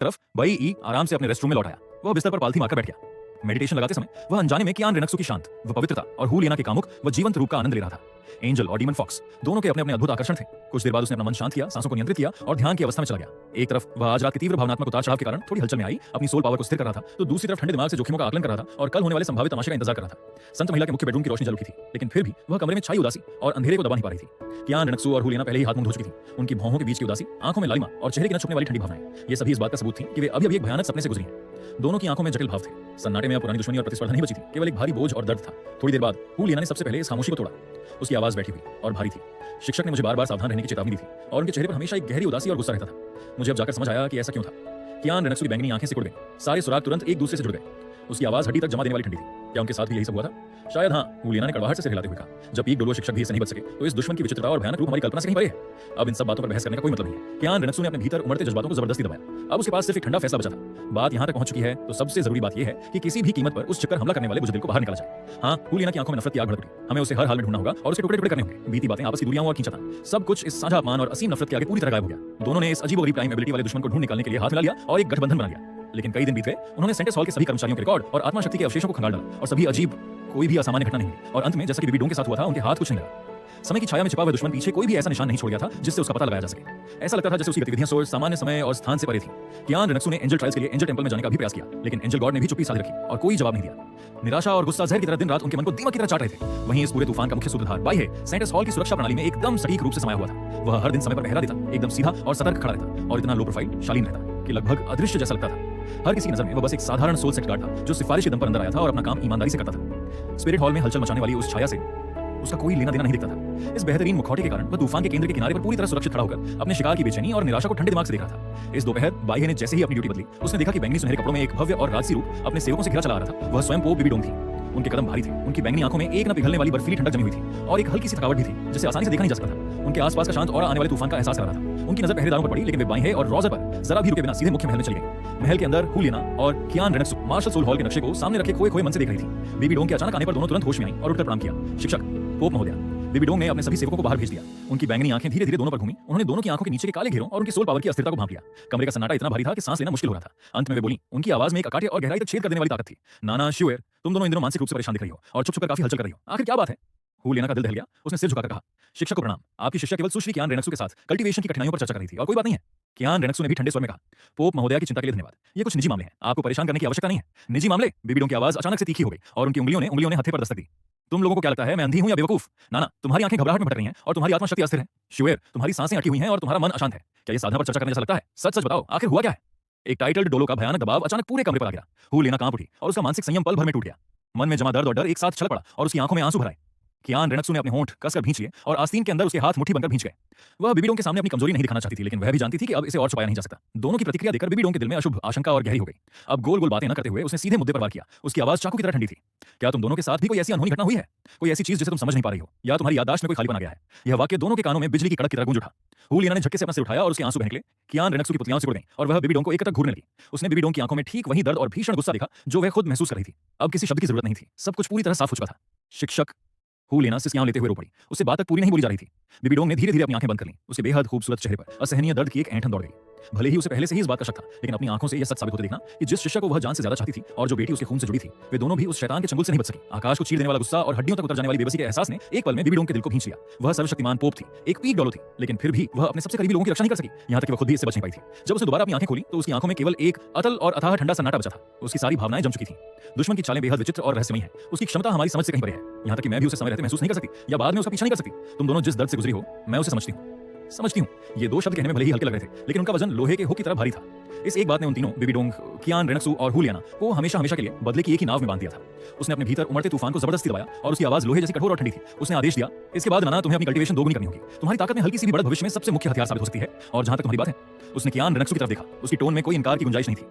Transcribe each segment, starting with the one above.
तरफ by E आराम से अपने रेस्ट रूम में लौट आया। वह बिस्तर पर पालथी मारकर बैठ गया। मेडिटेशन लगाते समय वह अनजाने में कियान रेनक्सू की शांत व पवित्रता और हुलियाना के कामुक व जीवंत रूप का आनंद ले रहा था। एंजल और डीमन फॉक्स दोनों के अपने अपने अद्भुत आकर्षण थे। कुछ देर बाद उसने अपना मन शांत किया, सांसों को नियंत्रित किया और ध्यान की अवस्था में चला गया। एक तरफ वह आज रात की तीव्र भावनात्मक उतार चढ़ाव के कारण थोड़ी हलचल में आई अपनी सोल पावर को स्थिर कर रहा था, तो दूसरी तरफ ठंडे दिमाग से जोखिमों का आकलन कर रहा था और कल होने वाले संभावित तमाशे का इंतजार कर रहा था। संत महिला के मुख्य बेडरूम की रोशनी जल उठी थी, लेकिन फिर भी वह कमरे में छाई उदासी और अंधेरे को दबा नहीं पा रही थी। कियान रेनक्सू और हुलियाना पहले ही हाथ मुंह धो चुकी थी। उनकी भौहों के बीच की उदासी, आंखों में लालिमा और चेहरे की न छुपने वाली ठंडी भावनाएं, ये सभी इस बात का सबूत थी कि वे अभी एक भयानक सपने से गुजरी हैं। दोनों की आंखों में जटिल भाव थे। सन्नाटे में अब पुरानी दुश्मनी और प्रतिस्पर्धा नहीं बची थी, केवल एक भारी बोझ और दर्द था। थोड़ी देर बाद हुलियाना ने सबसे पहले इस खामोशी को तोड़ा। उसकी आवाज बैठी हुई और भारी थी। शिक्षक ने मुझे बार-बार सावधान रहने की चेतावनी दी थी और उनके चेहरे पर हमेशा एक गहरी उदासी और गुस्सा रहता था। मुझे अब जाकर समझ आया कि ऐसा क्यों था। कियान रेनक्सू की बैंगनी आंखें सिकुड़ गईं। सारे सुराग तुरंत एक दूसरे से जुड़ गए। उसकी आवाज हड्डी तक जमा देने वाली ठंडी थी। क्या उनके साथ भी यही सब हुआ था? शायद हाँ, हुलियाना ने कड़वाहट से सिर हिलाते हुए कहा। जब एक डोलो शिक्षक भी इससे नहीं बच सके, तो इस दुश्मन की विचित्रता और भयानक रूप हमारी कल्पना से कहीं परे है। अब इन सब बातों पर बहस करने का कोई मतलब नहीं है। कियान रेनक्सू ने अपने भीतर उमड़ते जज्बातों को जबरदस्ती दबाया। अब उसके पास सिर्फ एक ठंडा फैसला बचा था। बात यहाँ तक पहुंच चुकी है तो सबसे जरूरी बात यह है कि किसी भी कीमत पर उस चक्कर हमला करने वाले बुज़दिल को बाहर निकाला जाए। हाँ, हुलियाना की आंखों में नफरत की आग भड़क उठी। हमें उसे हर हाल में ढूंढना होगा और उसे टुकड़े टुकड़े करने होंगे। बीती बातें, आपसी दूरियां और खींचातान, सब कुछ इस साझा अपमान और असीम नफरत के आगे पूरी तरह गायब हो गया। दोनों ने इस अजीबोगरीब टाइम एबिलिटी वाले दुश्मन को ढूंढ निकालने के लिए हाथ मिला लिया और एक गठबंधन बना लिया। लेकिन कई दिन बीत गए। उन्होंने सेंटेंस हॉल के सभी कर्मचारियों के रिकॉर्ड और आत्मा शक्ति के अवशेषों को खंगाल डाला और सभी अजीब, कोई भी असामान्य घटना नहीं हुई। और अंत में जैसा कि बीबी डोंग के साथ हुआ था, उनके हाथ कुछ नहीं लगा। समय की छाया में छिपा हुआ दुश्मन पीछे कोई भी ऐसा निशान नहीं छोड़ गया था जिससे उसका पता लगाया जा सके। ऐसा लगता था जैसे उसकी गतिविधियां सोच सामान्य समय और स्थान से परे थी। कियान रेनक्सू ने एंजल ट्रायल्स के लिए एंजल टेंपल में जाने का भी प्रयास किया, लेकिन एंजल गॉड ने भी चुप्पी साध रखी और कोई जवाब नहीं दिया। निराशा और गुस्सा जहर की तरह दिन रात उनके मन को दीमक की तरह चाट रहे थे। वहीं इस पूरे तूफान का मुख्य सूत्रधार बाई है सेंटेंस हॉल की सुरक्षा प्रणाली में एकदम सटीक रूप से समाया हुआ था। वह हर दिन समय पर पहरा देता, एकदम सीधा और सतर्क खड़ा रहता और इतना लो प्रोफाइल, शालीन रहता कि लगभग अदृश्य जैसा लगता था। हर किसी की नजर में वह बस एक साधारण सोल सेट गार्ड था जो सिफारिशी दम पर अंदर आया था और अपना काम ईमानदारी से करता था। स्पिरिट हॉल में हलचल मचाने वाली उस छाया से उसका कोई लेना देना नहीं दिखता था। इस बेहतरीन मुखौटे के कारण वह तूफान के केंद्र के किनारे पर पूरी तरह सुरक्षित खड़ा होकर अपने शिकार की बेचैनी और निराशा को ठंडे दिमाग से देख रहा था। इस दोपहर बाई ने जैसे ही अपनी ड्यूटी बदली, उसने देखा कि बैंगनी सुनहरे कपड़ों में एक भव्य और राजसी रूप अपने सेवकों से घिरा चला आ रहा था। वह स्वयं पोप बीबी डोंग थी। उनके कदम भारी थे, उनकी बैंगनी आंखों में एक न पिघलने वाली बर्फीली ठंडक जमी हुई थी और एक हल्की सी थकावट भी थी जिसे आसानी से देखा नहीं जा सकता था। उनके आसपास का शांत और आने वाले तूफान का एहसास कर रहा था। उनकी नजर पहरेदारों पर पड़ी, लेकिन वे बाई है और रोजर पर जरा भी रुके बिना सीधे मुख्य महल में चली गई। महल के अंदर हुलियाना और कियान रेनक्सू मार्शल सोल हॉल के नक्शे को सामने रखे खोए खोए मन से देख रही थी। बीबी डोंग के अचानक आने पर दोनों तुरंत होश में आई और उठकर प्रणाम किया। शिक्षक, पोप महोदया। बीबी डोंग ने अपने सभी सेवकों को बाहर भेज दिया। उनकी बैंगनी आंखें धीरे धीरे दोनों पर घूमी। उन्होंने दोनों की आंखों के नीचे के काले घेरों और उनकी सोल पावर की अस्थिरता को भांप लिया। कमरे का सन्नाटा इतना भारी था कि सांस लेना मुश्किल हो रहा था। अंत में वे बोली, उनकी आवाज में एक अकाट्य और गहराई तक छेद कर देने वाली ताकत थी। नाना शिवेर, तुम दोनों इन दिनों मानसिक रूप से परेशान दिख रही हो और छुप-छुप कर काफी हलचल कर रही हो। आखिर क्या बात है? हुलियाना का दिल दहल गया। उसने सिर झुकाकर कहा, शिक्षक को प्रणाम। आपकी शिष्या केवल सुश्री कियान रेनक्सू के साथ कल्टीवेशन की कठिनाइयों पर चर्चा कर रही थी और कोई बात नहीं है। कियान रेनक्सू ने भी ठंडे स्वर में कहा, पोप महोदया की चिंता के लिए धन्यवाद। ये कुछ निजी मामले हैं, आपको परेशान करने की आवश्यकता नहीं है। निजी मामले? बीबी डोंग की आवाज अचानक से तीखी हो गई और उनकी उंगलियों ने हत्थे पर दस्तक दी। तुम लोगों को क्या लगता है मैं अंधी हूं या बेवकूफ? नाना, तुम्हारी आंखें घबराहट में भटक रही हैं और तुम्हारी आत्मा शक्ति अस्थिर है। शिवेर, तुम्हारी सांसें अटकी हुई हैं और तुम्हारा मन अशांत है। क्या ये साधना पर चर्चा करने जैसा लगता है? सच सच बताओ, आखिर हुआ क्या है? एक टाइटल्ड डोलो का भयानक दबाव अचानक पूरे कमरे पर आ गया। हुलियाना कांप उठी और उसका मानसिक संयम पल भर में टूट गया। मन में जमा दर्द और डर एक साथ छलक पड़ा और उसकी आंखों में आंसू भर आए। कियान रेनक्सू ने अपने होंठ कसकर भींच लिए और आस्तीन के अंदर उसके हाथ मुट्ठी बनकर भींच गए। वह बीबी डोंग के सामने अपनी कमजोरी नहीं दिखाना चाहती थी, लेकिन वह भी जानती थी कि अब इसे और छुपाया नहीं जा सकता। दोनों की प्रतिक्रिया देखकर बीबी डोंग के दिल में अशुभ आशंका और गहरी हो गई। अब गोल गोल बातें न करते हुए उसने सीधे मुद्दे पर वार किया। उसकी आवाज चाकू की तरह ठंडी थी। क्या तुम दोनों के साथ भी कोई ऐसी अनहोनी घटना हुई है? कोई ऐसी चीज जिसे तुम समझ नहीं पा रही हो, या तुम्हारी याददाश्त में कोई खालीपन आ गया है? यह वाक्य दोनों के कानों में बिजली की कड़क की तरह गूंज उठा। हुलियाना ने झटके से अपना सिर उठाया और उसके आंसू बह निकले। कियान रेनक्सू की पुतलियां सिकुड़ गईं और वह बीबी डोंग को एकटक घूरने लगी। उसने बीबी डोंग की आंखों में ठीक वही दर्द और भीषण गुस्सा देखा जो वह खुद महसूस कर रही थी। अब किसी शब्द की जरूरत नहीं थी, सब कुछ पूरी तरह साफ हो चुका था। शिक्षक, हुलियाना सिसकियां लेते हुए रो पड़ी। उससे बात तक पूरी नहीं बोली जा रही थी। बीबी डोंग ने धीरे धीरे अपनी आंखें बंद कर लीं। उसके बेहद खूबसूरत चेहरे पर असहनीय दर्द की एक ऐंठन दौड़ गई। भले ही उसे पहले से ही इस बात का शक था, लेकिन अपनी आंखों से यह सच साबित होते देखना कि जिस शिष्य को वह जान से ज्यादा चाहती थी और जो बेटी उसके खून से जुड़ी थी, वे दोनों भी उस शैतान के चंगुल से नहीं बच सकी। आकाश को चीर देने वाला गुस्सा और हड्डियों तक उतर जाने वाली बेबसी के एहसास ने एक पल में बीबी डोंग के दिल को खींच लिया। वह सर्वशक्तिमान पोप थी, एक पीक डॉलो थी, लेकिन फिर भी वह अपने सबसे करीबी लोगों की रक्षा नहीं कर सकी। यहाँ तक कि वह खुद भी इससे बच नहीं पाई थी। जब उसने दोबारा अपनी आंखें खोली तो उसकी आंखों में केवल एक अतल और अथाह ठंडा सन्नाटा बचा था। उसकी सारी भावनाएं जम चुकी थी। दुश्मन की चालें बेहद विचित्र और रहस्यमयी है। उसकी क्षमता हमारी समझ से कहीं परे है। यहाँ तक कि मैं भी उसे समय रहते महसूस नहीं कर सकती या बाद में उसका पीछा नहीं कर सकती। तुम दोनों जिस दर्द से गुजरी हो, मैं उसे समझती हूँ। ये दो शब्द कहने में भले ही हल्के लग रहे थे, लेकिन उनका वजन लोहे के हुक की तरह भारी था। इस एक बात ने उन तीनों, बीबी डोंग, कियान रेनक्सू और हुलियाना, को हमेशा के लिए बदले की एक ही नाव में बांध दिया था। उसने अपने भीतर उमड़ते तूफान को जबरदस्ती दबाया और उसकी आवाज लोहे जैसी कठोर और ठंडी थी। उसने आदेश दिया, इसके बाद नाना, तुम्हें अपनी कल्टीवेशन दोगुनी करनी होगी। तुम्हारी ताकत में हल्की सी भी बढ़त भविष्य में सबसे मुख्य हथियार साबित हो सकती है। और जहां तक तुम्हारी बात है, उसने कियान रेनक्सू की तरफ देखा। उसकी टोन में कोई इनकार की गुंजाइश नहीं थी।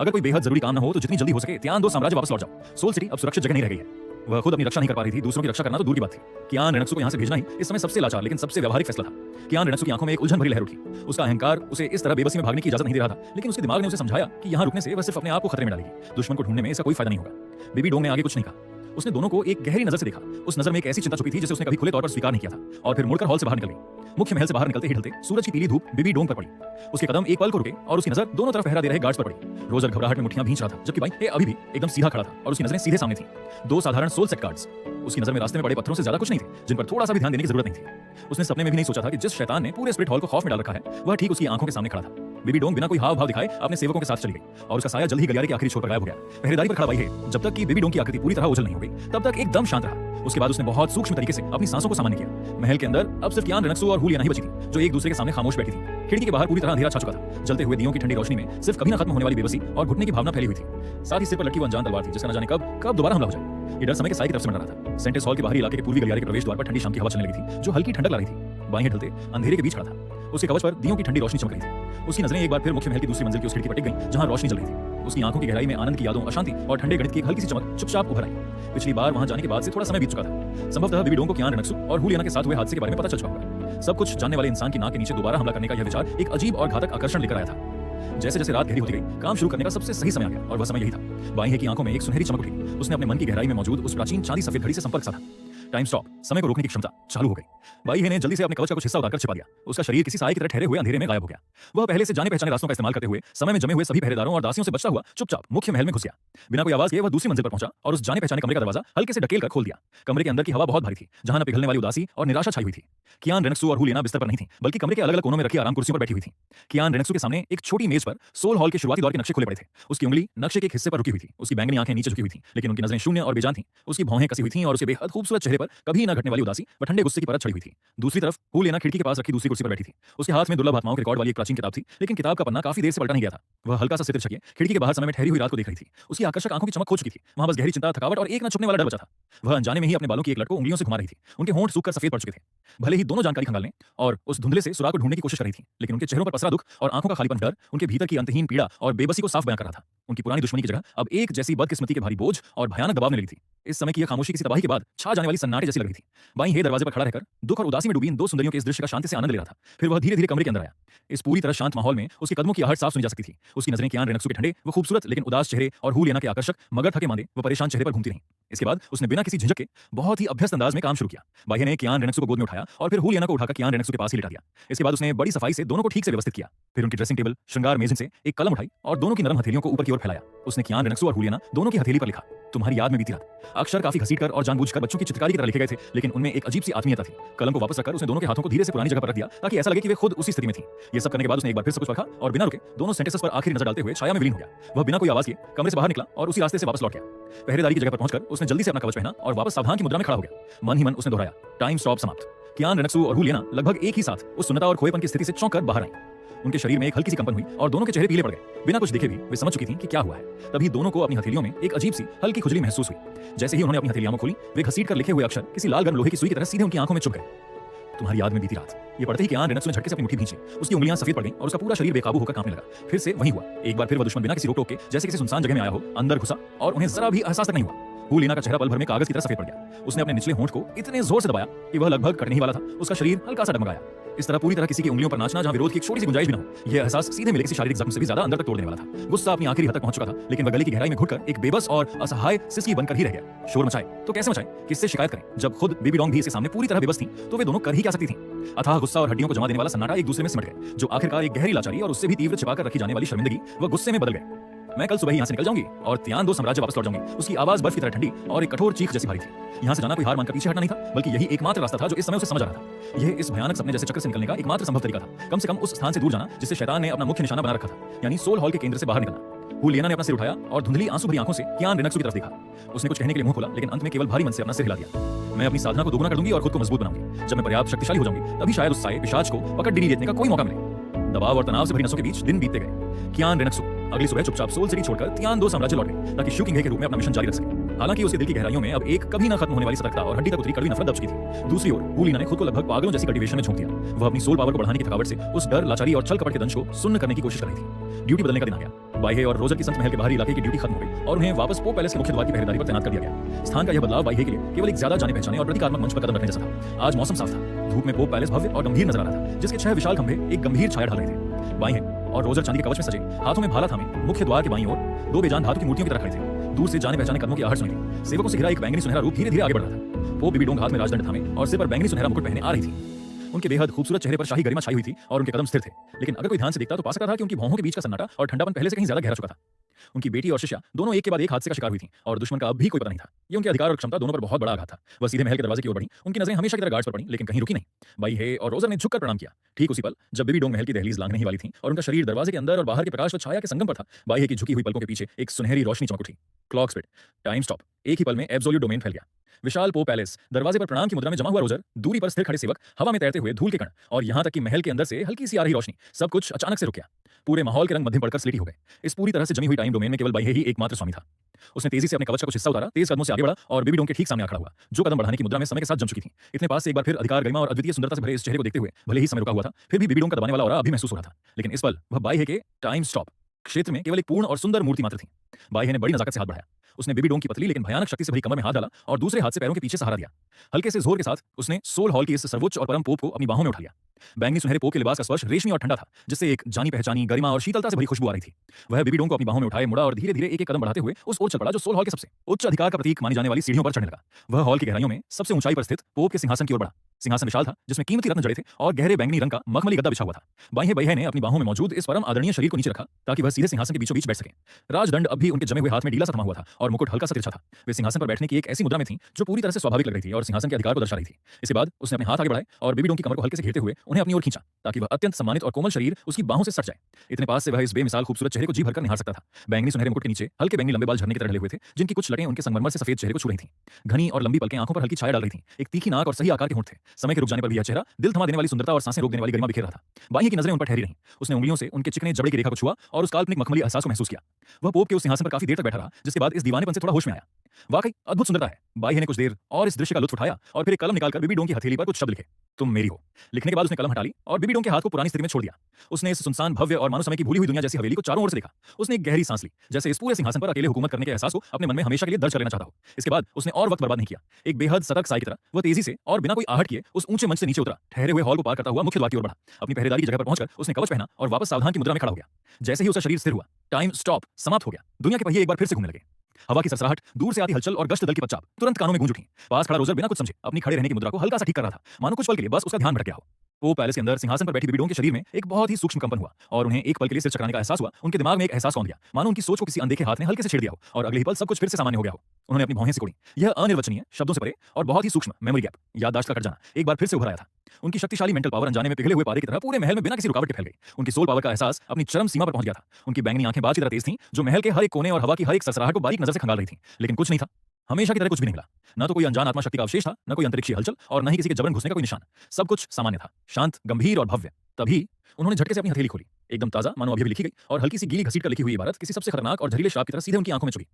अगर कोई बेहद जरूरी काम न हो तो जितनी जल्दी हो सके त्यान दो, साम्राज्य वापस लौट जाओ। सोल सिटी अब सुरक्षित जगह नहीं रह गई है। वह खुद अपनी रक्षा नहीं कर पा रही थी, दूसरों की रक्षा करना तो दूर की बात थी। कियान रेनक्सू को यहाँ से भेजना ही इस समय सबसे लाचार लेकिन सबसे व्यावहारिक फैसला था। कियान रेनक्सू की आंखों में एक उलझन भरी लहर उठी। उसका अहंकार उसे इस तरह बेबसी में भागने की इजाजत नहीं दे रहा था, लेकिन उसके दिमाग ने उसे समझाया कि यहाँ रुकने से वह सिर्फ अपने आप को खतरे में डालेगी। दुश्मन को ढूंढने में इसका कोई फायदा नहीं होगा। बीबी डोंग ने आगे कुछ नहीं कहा। उसने दोनों को एक गहरी नजर से देखा। उस नजर में एक ऐसी चिंता छुपी थी जिसे उसने कभी खुले तौर पर स्वीकार नहीं किया था। और फिर मुड़कर हॉल से बाहर निकल गई। मुख्य महल से बाहर निकलते ही ढलते सूरज की पीली धूप बेबी डोंग पर पड़ी। उसके कदम एक पल को रुके और उसकी नजर दोनों तरफ पहरा दे रहे गार्ड्स पर पड़ी। रोजर घबराहट में मुट्ठियां भींच रहा था, जबकि बाई अभी भी एकदम सीधा खड़ा था और उसकी नजरें सीधे सामने थी। दो साधारण सोल सेट गार्ड्स। उसकी नजर में रास्ते में पड़े पत्थरों से ज्यादा कुछ नहीं थे, जिन पर थोड़ा सा भी ध्यान देने की जरूरत नहीं थी। उसने सपने में भी नहीं सोचा था कि जिस शैतान ने पूरे स्पिरिट हॉल को खौफ में डाल रखा है, वह ठीक उसकी आंखों के सामने खड़ा था। बेबी डोंग बिना कोई हाव भाव दिखाए अपने सेवकों के साथ चली गई और उसका साया जल्द ही गलियारे के आखिरी छोर पर गायब हो गया। पहरेदारी पर खड़ा बाई है जब तक कि बेबी डोंग की आकृति पूरी तरह ओझल नहीं हो गई, तब तक एकदम शांत रहा। उसके बाद उसने बहुत सूक्ष्म तरीके से अपनी सांसों को सामान्य किया। महल के अंदर अब सिर्फ कियान रेनेक्सो और हुलियाना ही बची थी, जो एक दूसरे के सामने खामोश बैठी थी। खिड़की के बाहर पूरी तरह अंधेरा छा चुका था। जलते हुए दियों की ठंडी रोशनी में सिर्फ कभी न खत्म होने वाली बेबसी और घुटने की भावना फैली हुई थी। साथ ही सिर पर लटकी वो अनजान तलवार थी, जिसका न जाने कब दोबारा हमला हो जाए। ये डर समय के साई की तरफ से मंडरा रहा था। सेंटेस हॉल के बाहरी इलाके के पूर्वी गलियारे के प्रवेश द्वार पर ठंडी शाम की हवा चलने लगी थी, जो हल्की ठंडक ला रही थी। बाएं ढलते अंधेरे के बीच खड़ा था। उसके कवच पर दियों की ठंडी रोशनी चमक रही थी। उसकी नजरें एक बार फिर मुख्य महल की दूसरी मंजिल की उस खिड़की पर टिक गईं, जहां रोशनी जल रही थी। उसकी आंखों की गहराई में आनंद की यादों, अशांति और ठंडे गणित की एक हल्की सी चमक चुपचाप उभर आई। पिछली बार वहां जाने के बाद से थोड़ा समय बीत चुका था। संभवतः बेबी डोंग को कियान रेनेक्सो और हुलियाना के साथ हुए हादसे के बारे में पता चल चुका होगा। सब कुछ जानने वाले इंसान की नाक के नीचे दोबारा हमला करने का यह विचार एक अजीब और घातक आकर्षण लेकर आया था। जैसे जैसे रात गहरी होती गई, काम शुरू करने का सबसे सही समय आ गया और वह समय यही था। बाएं की आंखों में एक सुनहरी चमक उठी। उसने अपने मन की गहराई में मौजूद उस प्राचीन चांदी सफेद घड़ी से संपर्क साधा। टाइम स्टॉप, समय को रोकने की क्षमता चालू हो गई। बाई ने जल्दी से अपने कवच का कुछ हिस्सा उतारकर छिपा दिया। उसका शरीर किसी साए की तरह ठहरे हुए अंधेरे में गायब हो गया। वह पहले से जाने पहचाने रास्तों का इस्तेमाल करते हुए समय में जमे हुए सभी पहरेदारों और दासियों से बचता हुआ चुपचाप मुख्य महल में घुस गया। बिना कोई आवाज किए वह दूसरी मंजिल पर पहुंचा और उस जाने पहचाने कमरे का दरवाजा हल्के से ढकेल कर खोल दिया। कमरे के अंदर की हवा बहुत भारी थी, जहां न पिघलने वाली उदासी और निराशा छाई हुई थी। कियान रेनेक्सो और हुलियाना बिस्तर पर नहीं थी, बल्कि कमरे के अलग-अलग कोनों में रखी आराम कुर्सियों पर बैठी हुई थी। कियान रेनेक्सो के सामने एक छोटी मेज पर सोल हॉल के शुरुआती दौर के नक्शे खुले पड़े थे। उसकी उंगली नक्शे के एक हिस्से पर रुकी हुई थी। उसकी बैंगनी आंखें नीचे झुकी हुई थी, लेकिन उनकी नजरें शून्य और बेजान थीं। उसकी भौहें कसी हुई थीं और उसके बेहद खूबसूरत चेहरे पर कभी न घटने वाली उदासी व ठंडे गुस्से की परत छड़ी हुई थी। दूसरी तरफ हुलियाना खिड़की के पास रखी दूसरी कुर्सी पर बैठी थी। उसके हाथ में दुर्लभ आत्माओं के रिकॉर्ड वाली एक प्राचीन किताब थी, लेकिन किताब का पन्ना काफी देर से पलटा नहीं गया था। वह हल्का सा सिर चकिए खिड़की के बाहर समय में ठहरी हुई रात को देख रही थी। उसकी आकर्षक आंखों की चमक खो चुकी थी। वहां बस गहरी चिंता, थकावट और एक न छुपने वाला डर बचा था। वह अनजाने में ही अपने बालों की एक लट को उंगलियों से घुमा रही थी। उनके होंठ सूखकर सफेद पड़ चुके थे। भले ही दोनों जानकारी खंगालने और उस धुंधले से सुराग को ढूंढने की कोशिश कर रही थी, लेकिन उनके चेहरों पर पसरा दुख और आंखों का खालीपन डर उनके भीतर की अंतहीन पीड़ा और बेबसी को साफ बयां कर रहा था। उनकी पुरानी दुश्मनी की जगह अब एक जैसी बदकिस्मती के भारी बोझ और भयानक दबाव ने ली थी। इस समय की यह खामोशी किसी तबाही के बाद छा जाने वाली सन्नाटे जैसी लग रही थी। बाई हे दरवाजे पर खड़ा रहकर दुख और उदासी में डूबी इन दो सुंदरियों के इस दृश्य का शांति से आनंद ले रहा था। फिर वह धीरे-धीरे कमरे के अंदर आया। इस पूरी तरह शांत माहौल में उसके कदमों की आहट साफ सुनी जा सकती थी। उसकी नजरें कियान रेनेक्सो के ठंडे व खूबसूरत लेकिन उदास चेहरे और हुलियाना के आकर्षक मगर थके मांदे व परेशान चेहरे पर घूमती रहीं। इसके बाद उसने बिना किसी झिझक के बहुत ही अभ्यस्त अंदाज में काम शुरू किया। बाह्य ने कियान रेनेक्सो को गोद में उठाया और फिर हुलियाना को उठाकर कियान रेनेक्सो के पास ही लिटा दिया। इसके बाद उसने बड़ी सफाई से दोनों को ठीक से व्यवस्थित किया। फिर उनकी ड्रेसिंग टेबल, श्रृंगार मेज से एक कलम उठाई और दोनों की नरम हथेलियों को ऊपर की ओर फैलाया। उसने कियान रेनेक्सो और हुलियाना दोनों की हथेली पर लिखा, तुम्हारी याद में बीती रात। अक्षर काफी घसीटकर और जानबूझकर बच्चों की चित्रकारी की तरह लिखे गए थे, लेकिन उनमें एक अजीब सी आत्मीयता थी। कलम को वापस रखकर उसने दोनों के हाथों को धीरे से पुरानी जगह पर रख दिया, ताकि ऐसा लगे कि वे खुद उसी स्थिति में थी। ये सब करने के बाद उसने एक बार फिर सब कुछ रखा और बिना रुके दोनों सेंटेंसेस पर आखिरी नजर डालते हुए छाया में विलीन हो गया। वह बिना कोई आवाज किए कमरे से बाहर निकला और उसी रास्ते से वापस लौट गया। पहरेदारी की जगह पर पहुंचकर उसने जल्दी से अपना कवच पहना और वापस सावधान की मुद्रा में खड़ा हो गया। मन ही मन उसने दोहराया, टाइम स्टॉप समाप्त। कियान रेनेक्सो और हुलियाना लगभग एक ही साथ उस सुन्नता और खोएपन की स्थिति से चौंक कर बाहर आई। उनके शरीर में एक हल्की सी कंपन हुई और दोनों के चेहरे पीले पड़ गए। बिना कुछ देखे भी वे समझ चुकी थीं कि क्या हुआ है। तभी दोनों को अपनी हथेलियों में एक अजीब सी हल्की खुजली महसूस हुई। जैसे ही उन्होंने अपनी हथेलियां खोली, वे घसीट कर लिखे हुए अक्षर किसी लाल गर्म लोहे की सुई की तरह सीधे उनकी आंखों में चुभ गए। तुम्हारी याद में बीती रात। ये पढ़ते ही कियान रेनेक्सो ने झटके से अपनी मुट्ठी भींची। उसकी उंगलियां सफेद पड़ गईं और उसका पूरा शरीर बेकाबू होकर कांपने लगा। फिर से वही हुआ। एक बार फिर वह दुश्मन बिना किसी रोक टोक के जैसे किसी सुनसान जगह में आया हो अंदर घुसा और उन्हें जरा भी एहसास तक नहीं हुआ। हुलियाना का चेहरा पल भर में कागज की तरह सफेद पड़ गया। उसने अपने निचले होंठ को इतने जोर से दबाया कि वह लगभग कटने ही वाला था। उसका शरीर हल्का सा डगमगाया। इस तरह पूरी तरह किसी की उंगलियों पर नाचना, जहां विरोध की एक छोटी सी गुंजाइश भी न हो। यह एहसास सीधे मिले किसी शारीरिक जख्म से भी ज्यादा अंदर तक तोड़ देने वाला था। गुस्सा अपनी आखिरी हद तक पहुंच चुका था, लेकिन वह गले की गहराई में घुटकर एक बेबस और असहाय सिसकी बनकर ही रह गया। शोर मचाए तो कैसे मचाए, किससे शिकायत करें? जब खुद बेबी डोंग भी इसके सामने पूरी तरह बेबस थी, तो वे दोनों कर ही क्या सकती थीं? अथाह गुस्सा और हड्डियों को जमा देने वाला सन्नाटा एक दूसरे में सिमट गए, जो आखिरकार एक गहरी लाचारी और उससे भी तीव्र छिपाकर रखी जाने वाली शर्मिंदगी व गुस्से में बदल गए। मैं कल सुबह ही यहाँ से निकल जाऊंगी और तियान दो साम्राज्य वापस लौट जाऊंगी। उसकी आवाज बर्फ की तरह ठंडी और एक कठोर चीख जैसी भारी थी। यहाँ से जाना कोई हार मानकर पीछे हटना नहीं था, बल्कि यही एकमात्र रास्ता था जो इस समय उसे समझ आ रहा था। यह इस भयानक सपने जैसे चक्कर से निकलने का एकमात्र संभव तरीका था। कम से कम उस स्थान से दूर जाना जिससे शैतान ने अपना मुख्य निशाना बना रखा था, यानी सोल हॉल के केंद्र से बाहर निकलना। हुलियाना ने अपना सिर उठाया और धुंधली आंसू भरी आंखों से कियान रेनेक्सो की तरफ देखा। उसने कुछ कहने के लिए मुंह खोला, लेकिन अंत में केवल भारी मन से अपना सिर हिला दिया। मैं अपनी साधना को दोगुना कर दूंगी और खुद को मजबूत बनाऊंगी। जब मैं पर्याप्त शक्तिशाली हो जाऊंगी, तभी शायद उस साए पिशाच को पकड़ डीनी लेने का कोई मौका मिले। दबाव और तनाव से भरी नसों के बीच दिन बीतते गए। कियान रेनेक्सो अगली सुबह चुपचाप सोल सिटी छोड़कर तियान दो साम्राज्य लौट गए, ताकि शू किंग के रूप में अपना मिशन जारी रख सके। हालांकि उसके दिल की गहराइयों में अब एक कभी न खत्म होने वाली सतर्कता और हड्डी तक उतरी कड़वी नफरत दब चुकी थी। दूसरी ओर हुलियाना ने खुद को लगभग पागलों जैसी कल्टीवेशन में झोंक दिया। वह अपनी सोल पावर को बढ़ाने की थकावट से उस डर, लाचारी और छल कपट के दंश को सुन्न करने की कोशिश कर रही थी। ड्यूटी बदलने का दिन आ गया। बाह्य और रोजर की संत महल के बाहरी इलाके की ड्यूटी खत्म हो गई और उन्हें वापस पोप पैलेस के मुख्य द्वार की पहरेदारी पर तैनात कर दिया गया। स्थान का यह बदलाव बाह्य के लिए केवल एक ज्यादा जाने पहचाने और प्रतीकात्मक मंच पर कदम रखने जैसा था। आज मौसम साफ था। धूप में पोप पैलेस भव्य और गंभीर नजर आ रहा था, जिसके 6 विशाल खंभे एक गंभीर छाया ढाल रहे थे। बाह्य और रोजर चांदी के कवच में सजे, हाथों में भाला थामे, मुख्य द्वार के बाईं ओर 2 बेजान धातु की मूर्तियों की तरह खड़े थे। दूर से जाने पहचाने कदमों की आहट सुनी थी। सेवकों से घिरा एक बैंगनी सुनहरा रूप धीरे धीरे आगे बढ़ रहा था। पोप बेबी डोंग हाथ में राजदंड थामे और सिर पर बैंगनी सुनहरा मुकुट पहने आ रही थी। उनके बेहद खूबसूरत चेहरे पर शाही गरिमा छाई हुई थी और उनके कदम स्थिर थे, लेकिन अगर कोई ध्यान से देखता तो पा सकता था कि उनकी भौहों के बीच का सन्नाटा और ठंडापन पहले से कहीं ज्यादा गहरा चुका था। उनकी बेटी और शिष्या दोनों एक के बाद एक हादसे का शिकार हुई थी और दुश्मन का अब भी कोई पता नहीं था। ये उनके अधिकार और क्षमता दोनों पर बहुत बड़ा आघात था। वह सीधे महल के दरवाजे की ओर बढ़ी। उनकी नजरें हमेशा की तरह गार्ड्स पर पड़ी, लेकिन कहीं रुकी नहीं। बाई हे और रोजर ने झुककर प्रणाम किया। ठीक उसी पल जब बेबी डोंग महल की दहलीज लांघने ही वाली थी और उनका शरीर दरवाजे के अंदर और बाहर के प्रकाश व छाया के संगम पर था, बाई हे की झुकी हुई पलकों के पीछे एक सुनहरी रोशनी चमक उठी। Clock speed, time stop. एक ही पल में एब्सोल्यूट डोमेन फैल गया। विशाल पोप पैलेस, दरवाजे पर प्रणाम की मुद्रा में जमा हुआ रोजर, दूरी पर स्थिर खड़े सेवक, हवा में तैरते हुए धूल के कण और यहां तक कि महल के अंदर से हल्की सी आ रही रोशनी, सब कुछ अचानक से रुक गया। पूरे माहौल के रंग मध्यम पड़कर स्लेटी हो गए। इस पूरी तरह से जमी हुई टाइम डोमेन में केवल बाई हे ही एकमात्र स्वामी था। उसने तेजी से अपने कवच का कुछ हिस्सा उतारा, तेज कदमों से आगे बढ़ा और बेबी डोंग के ठीक सामने आ खड़ा हुआ, जो कदम बढ़ाने की मुद्रा में समय के साथ जम चुकी थी। इतने पास से एक बार फिर अधिकार, गरिमा और अद्वितीय सुंदरता से भरे इस चेहरे को देखते हुए भले ही समय रुका हुआ था, फिर भी बेबी डोंग का दबाने वाला ऑरा अभी महसूस हो रहा था। लेकिन इस पल वह बाई हे के टाइम स्टॉप क्षेत्र में केवल एक पूर्ण और सुंदर मूर्ति मात्र थी। बाई हे ने बड़ी नजाकत से हाथ बढ़ाया। उसने बेबी डोंग की पतली लेकिन भयानक शक्ति से भरी कमर में हाथ डाला और दूसरे हाथ से पैरों के पीछे सहारा दिया। हल्के से जोर के साथ उसने सोल हॉल की इस सर्वोच्च और परम पोप को अपनी बाहों में उठा लिया। बैंगनी सुनहरे पोप के लिबास का स्पर्श रेशमी और ठंडा था, जिससे एक जानी पहचानी गरिमा और शीतलता से भरी खुशबू आ रही थी। वह बेबी डोंग को अपनी बाहों में उठाए मुड़ा और धीरे धीरे एक एक कदम बढ़ाते हुए उस ओर चल पड़ा जो सोल हॉल के सबसे उच्च अधिकार का प्रतीक मानी जाने वाली सीढ़ियों पर चढ़ने लगा। वह हॉल की गहराइयों में सबसे ऊंचाई पर स्थित पोप के सिंहासन की ओर बढ़ा। सिंहासन विशाल था, जिसमें कीमती रत्न जड़े थे और गहरे बैंगनी रंग का मखमली गद्दा बिछा हुआ था। बाई हे ने अपनी बाहों में मौजूद इस परम आदरणीय शरीर को नीचे रखा ताकि वह सीधे सिंहासन के बीचों बीच बैठ सके। राजदंड अब भी उनके जमे हुए हाथ में ढीला सा थमा हुआ था और मुकुट हल्का सा तिरछा था। वे सिंहासन पर बैठने की एक ऐसी मुद्रा में थी जो पूरी तरह से स्वाभाविक लग रही थी और सिंहासन के अधिकार को दर्शा रही थी। इसके बाद उसने अपने हाथ आगे बढ़ाए और बेबी डोंग की कमर को हल्के से घेरते हुए उन्हें अपनी ओर खींचा ताकि वह अत्यंत सम्मानित और कोमल शरीर उसकी बाहों से सट जाए। इतने पास से वह इस बेमिसाल खूबसूरत चेहरे को जी भरकर निहार सकता था। बैंगनी सुनहरे मुकुट के नीचे हल्के बैंगनी लंबे बाल झरने की तरह ढले हुए थे, जिनकी कुछ लटें उनके संगमरमर से सफेद चेहरे को छू रही थीं। घनी और लंबी पलकें आंखों पर हल्की छाया डाल रही थीं। एक तीखी नाक और सही आकार के होंठ थे। समय के रुक जाने पर भी यह चेहरा दिल थमा देने वाली सुंदरता और सांसें रोक देने वाली गरिमा बिखेर रहा था। बाई की नजरें उन पर ठहरी रहीं। उसने उंगलियों से उनके चिकने जबड़े की रेखा को छुआ और उस काल्पनिक मखमली एहसास को महसूस किया। वह पोप के उस सिंहासन पर काफी देर तक बैठा रहा, जिसके बाद इस दीवानेपन से थोड़ा होश में आया। वाकई अद्भुत सुंदरता है। बाई ने कुछ देर और इस दृश्य का लुत्फ उठाया और फिर एक कलम निकालकर बेबी डोंग की हथेली पर कुछ शब्द लिखे। तुम मेरी हो। लिखने के बाद उसने कलम हटा ली और बेबी डोंग के हाथ को पुरानी स्थिति में छोड़ दिया। उसने इस सुनसान भव्य और मानो समय की भूली हुई दुनिया जैसी हवेली को चारों ओर से देखा। उसने एक गहरी सांस ली, जैसे इस पूरे सिंहासन पर अकेले हुकूमत करने के एहसास को अपने मन में हमेशा के लिए दर्ज कर लेना चाहता हो। इसके बाद उसने और वक्त बर्बाद नहीं किया। एक बेहद सतर्क साई की तरह वह तेजी से और बिना कोई आहट किए उस ऊंचे मंच से नीचे उतरा, ठहरे हुए हॉल को पार करता हुआ मुख्य द्वार की ओर बढ़ा। अपनी पहरेदारी की जगह पर पहुंचकर उसने कवच पहना और वापस सावधान की मुद्रा में खड़ा हो गया। जैसे ही उसका शरीर स्थिर हुआ, टाइम स्टॉप समाप्त हो गया। दुनिया के पहिए एक बार फिर से घूमने लगे। हवा की सरसराहट, दूर से आती हलचल और गश्त दल की पच्चाप तुरंत कानों में गूंज उठी। पास खड़ा रोजर बिना कुछ समझे अपनी खड़े रहने की मुद्रा को हल्का सा ठीक कर रहा था, मानो कुछ पल के लिए बस उसका ध्यान भटक गया हो। वो पैलेस के अंदर सिंहासन पर बैठी बेबी डोंग के शरीर में एक बहुत ही सूक्ष्म कंपन हुआ और उन्हें एक पल के लिए सिर चकराने का एहसास हुआ। उनके दिमाग में एक एहसास कौंध गया, मानो उनकी सोच को किसी अनदेखे हाथ ने हल्के से छेड़ दिया हो और अगले ही पल सब कुछ फिर से सामान्य हो गया हो। उन्होंने अपनी भौहें सिकोड़ी। यह अनिर्वचनीय, शब्दों से परे और बहुत ही सूक्ष्म मेमोरी गैप, याददाश्त का कट जाना एक बार फिर से उभर आया था। उनकी शक्तिशाली मेंटल पावर अनजाने में पिघले हुए पारे की तरह पूरे महल में बिना किसी रुकावट के फैल गई। उनकी सोल पावर का एहसास अपनी चरम सीमा पर पहुंच गया था। उनकी बैंगनी आंखें बाज की तरह तेज थीं, जो महल के हर एक कोने और हवा की हर एक सरसराहट को बारीक नजर से खंगाल रही थीं। लेकिन कुछ नहीं था, हमेशा की तरह कुछ भी नहीं मिला। न तो कोई अनजान आत्मा शक्ति का अवशेष था, न कोई अंतरिक्षीय हलचल और न ही किसी के जबरन घुसने का कोई निशान। सब कुछ सामान्य था, शांत, गंभीर और भव्य। तभी उन्होंने झटके से अपनी हथेली खोली, एकदम ताजा, मानो अभी अभी लिखी गई और हल्की सी गीली घसीट कर लिखी हुई इबारत किसी सबसे खतरनाक और जहरीले श्राप की तरह सीधे उनकी आंखों में चुभी।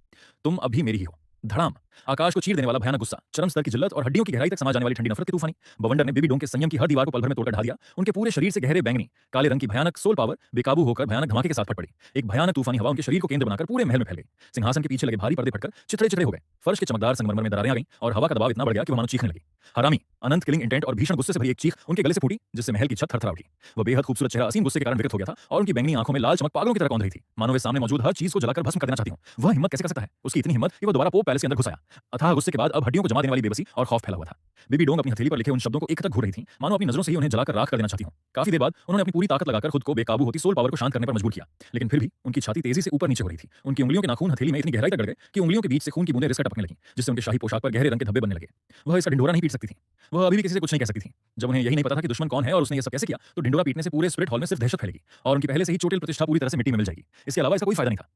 तुम अभी मेरी ही हो। धड़ाम, आकाश को चीर देने वाला भयानक गुस्सा, चरम स्तर की जिल्लत और हड्डियों की गहराई तक समा जाने वाली ठंडी नफरत की तूफानी बवंडर ने बेबी डोंग के संयम की हर दीवार को पल भर में तोड़कर ढा दिया। उनके पूरे शरीर से गहरे बैंगनी काले रंग की भयानक सोल पावर बेकाबू होकर भयानक धमाके के साथ फट पड़ी। एक भयानक तूफानी हवा उनके शरीर को केंद्र बनाकर पूरे महल में फैल गई। सिंहासन के पीछे लगे भारी पर्दे फटकर चिथड़े चिथड़े हो गए। फर्श के चमकदार संगमरमर में दरारें आ गईं और हवा का दबाव इतना बढ़ गया कि वह मानो चीखने लगी। हरामी, अनंत किलिंग इंटेंट और भीषण गुस्से से भरी एक चीख उनके गले से फूटी, जिससे महल की छत थरथरा उठी। वह बेहद खूबसूरत चेहरा असीम गुस्से के कारण विकृत हो गया था और उनकी बैंगनी आंखों में लाल चमक पागलों की तरह कौंध रही थी, मानो वे सामने मौजूद हर चीज को जलाकर भस्म कर देना चाहती हूं। वह हिम्मत कैसे कर सकता है? उसकी इतनी हिम्मत कि वह दोबारा पोप पैलेस के अंदर घुस आया। अथाह गुस्से के बाद अब हड्डियों को जमा देने वाली बेबसी और खौफ फैला हुआ था। बेबी डोंग अपनी हथेली पर लिखे उन शब्दों को एक तक घूर रही थी, मानो अपनी नजरों से ही उन्हें जलाकर राख कर देना चाहती हूं। काफी देर बाद उन्होंने अपनी पूरी ताकत लगाकर खुद को बेकाबू होती सोल पावर को शांत करने पर मजबूर किया, लेकिन फिर भी उनकी छाती तेजी से ऊपर नीचे हो रही थी। उनकी उंगलियों के नाखून हथेली में इतनी गहराई तक गड़ गए कि उंगलियों के बीच से खून की बूंदें रिसकर टपकने लगी, जिससे उनके शाही पोशाक पर गहरे रंग के धब्बे बनने लगे। वह इसका ढिंढोरा नहीं पीट सकती थी। वह अभी भी किसी से कुछ नहीं कह सकती थी। जब उन्हें यही नहीं पता था कि दुश्मन कौन है और उसने ये सब कैसे किया, तो ढिंढोरा पीटने से पूरे स्पिरिट हॉल में सिर्फ दहशत फैलेगी और उनकी पहले से ही चोटिल प्रतिष्ठा पूरी तरह से मिट्टी में मिल जाएगी। इसके अलावा इसका कोई फायदा नहीं था।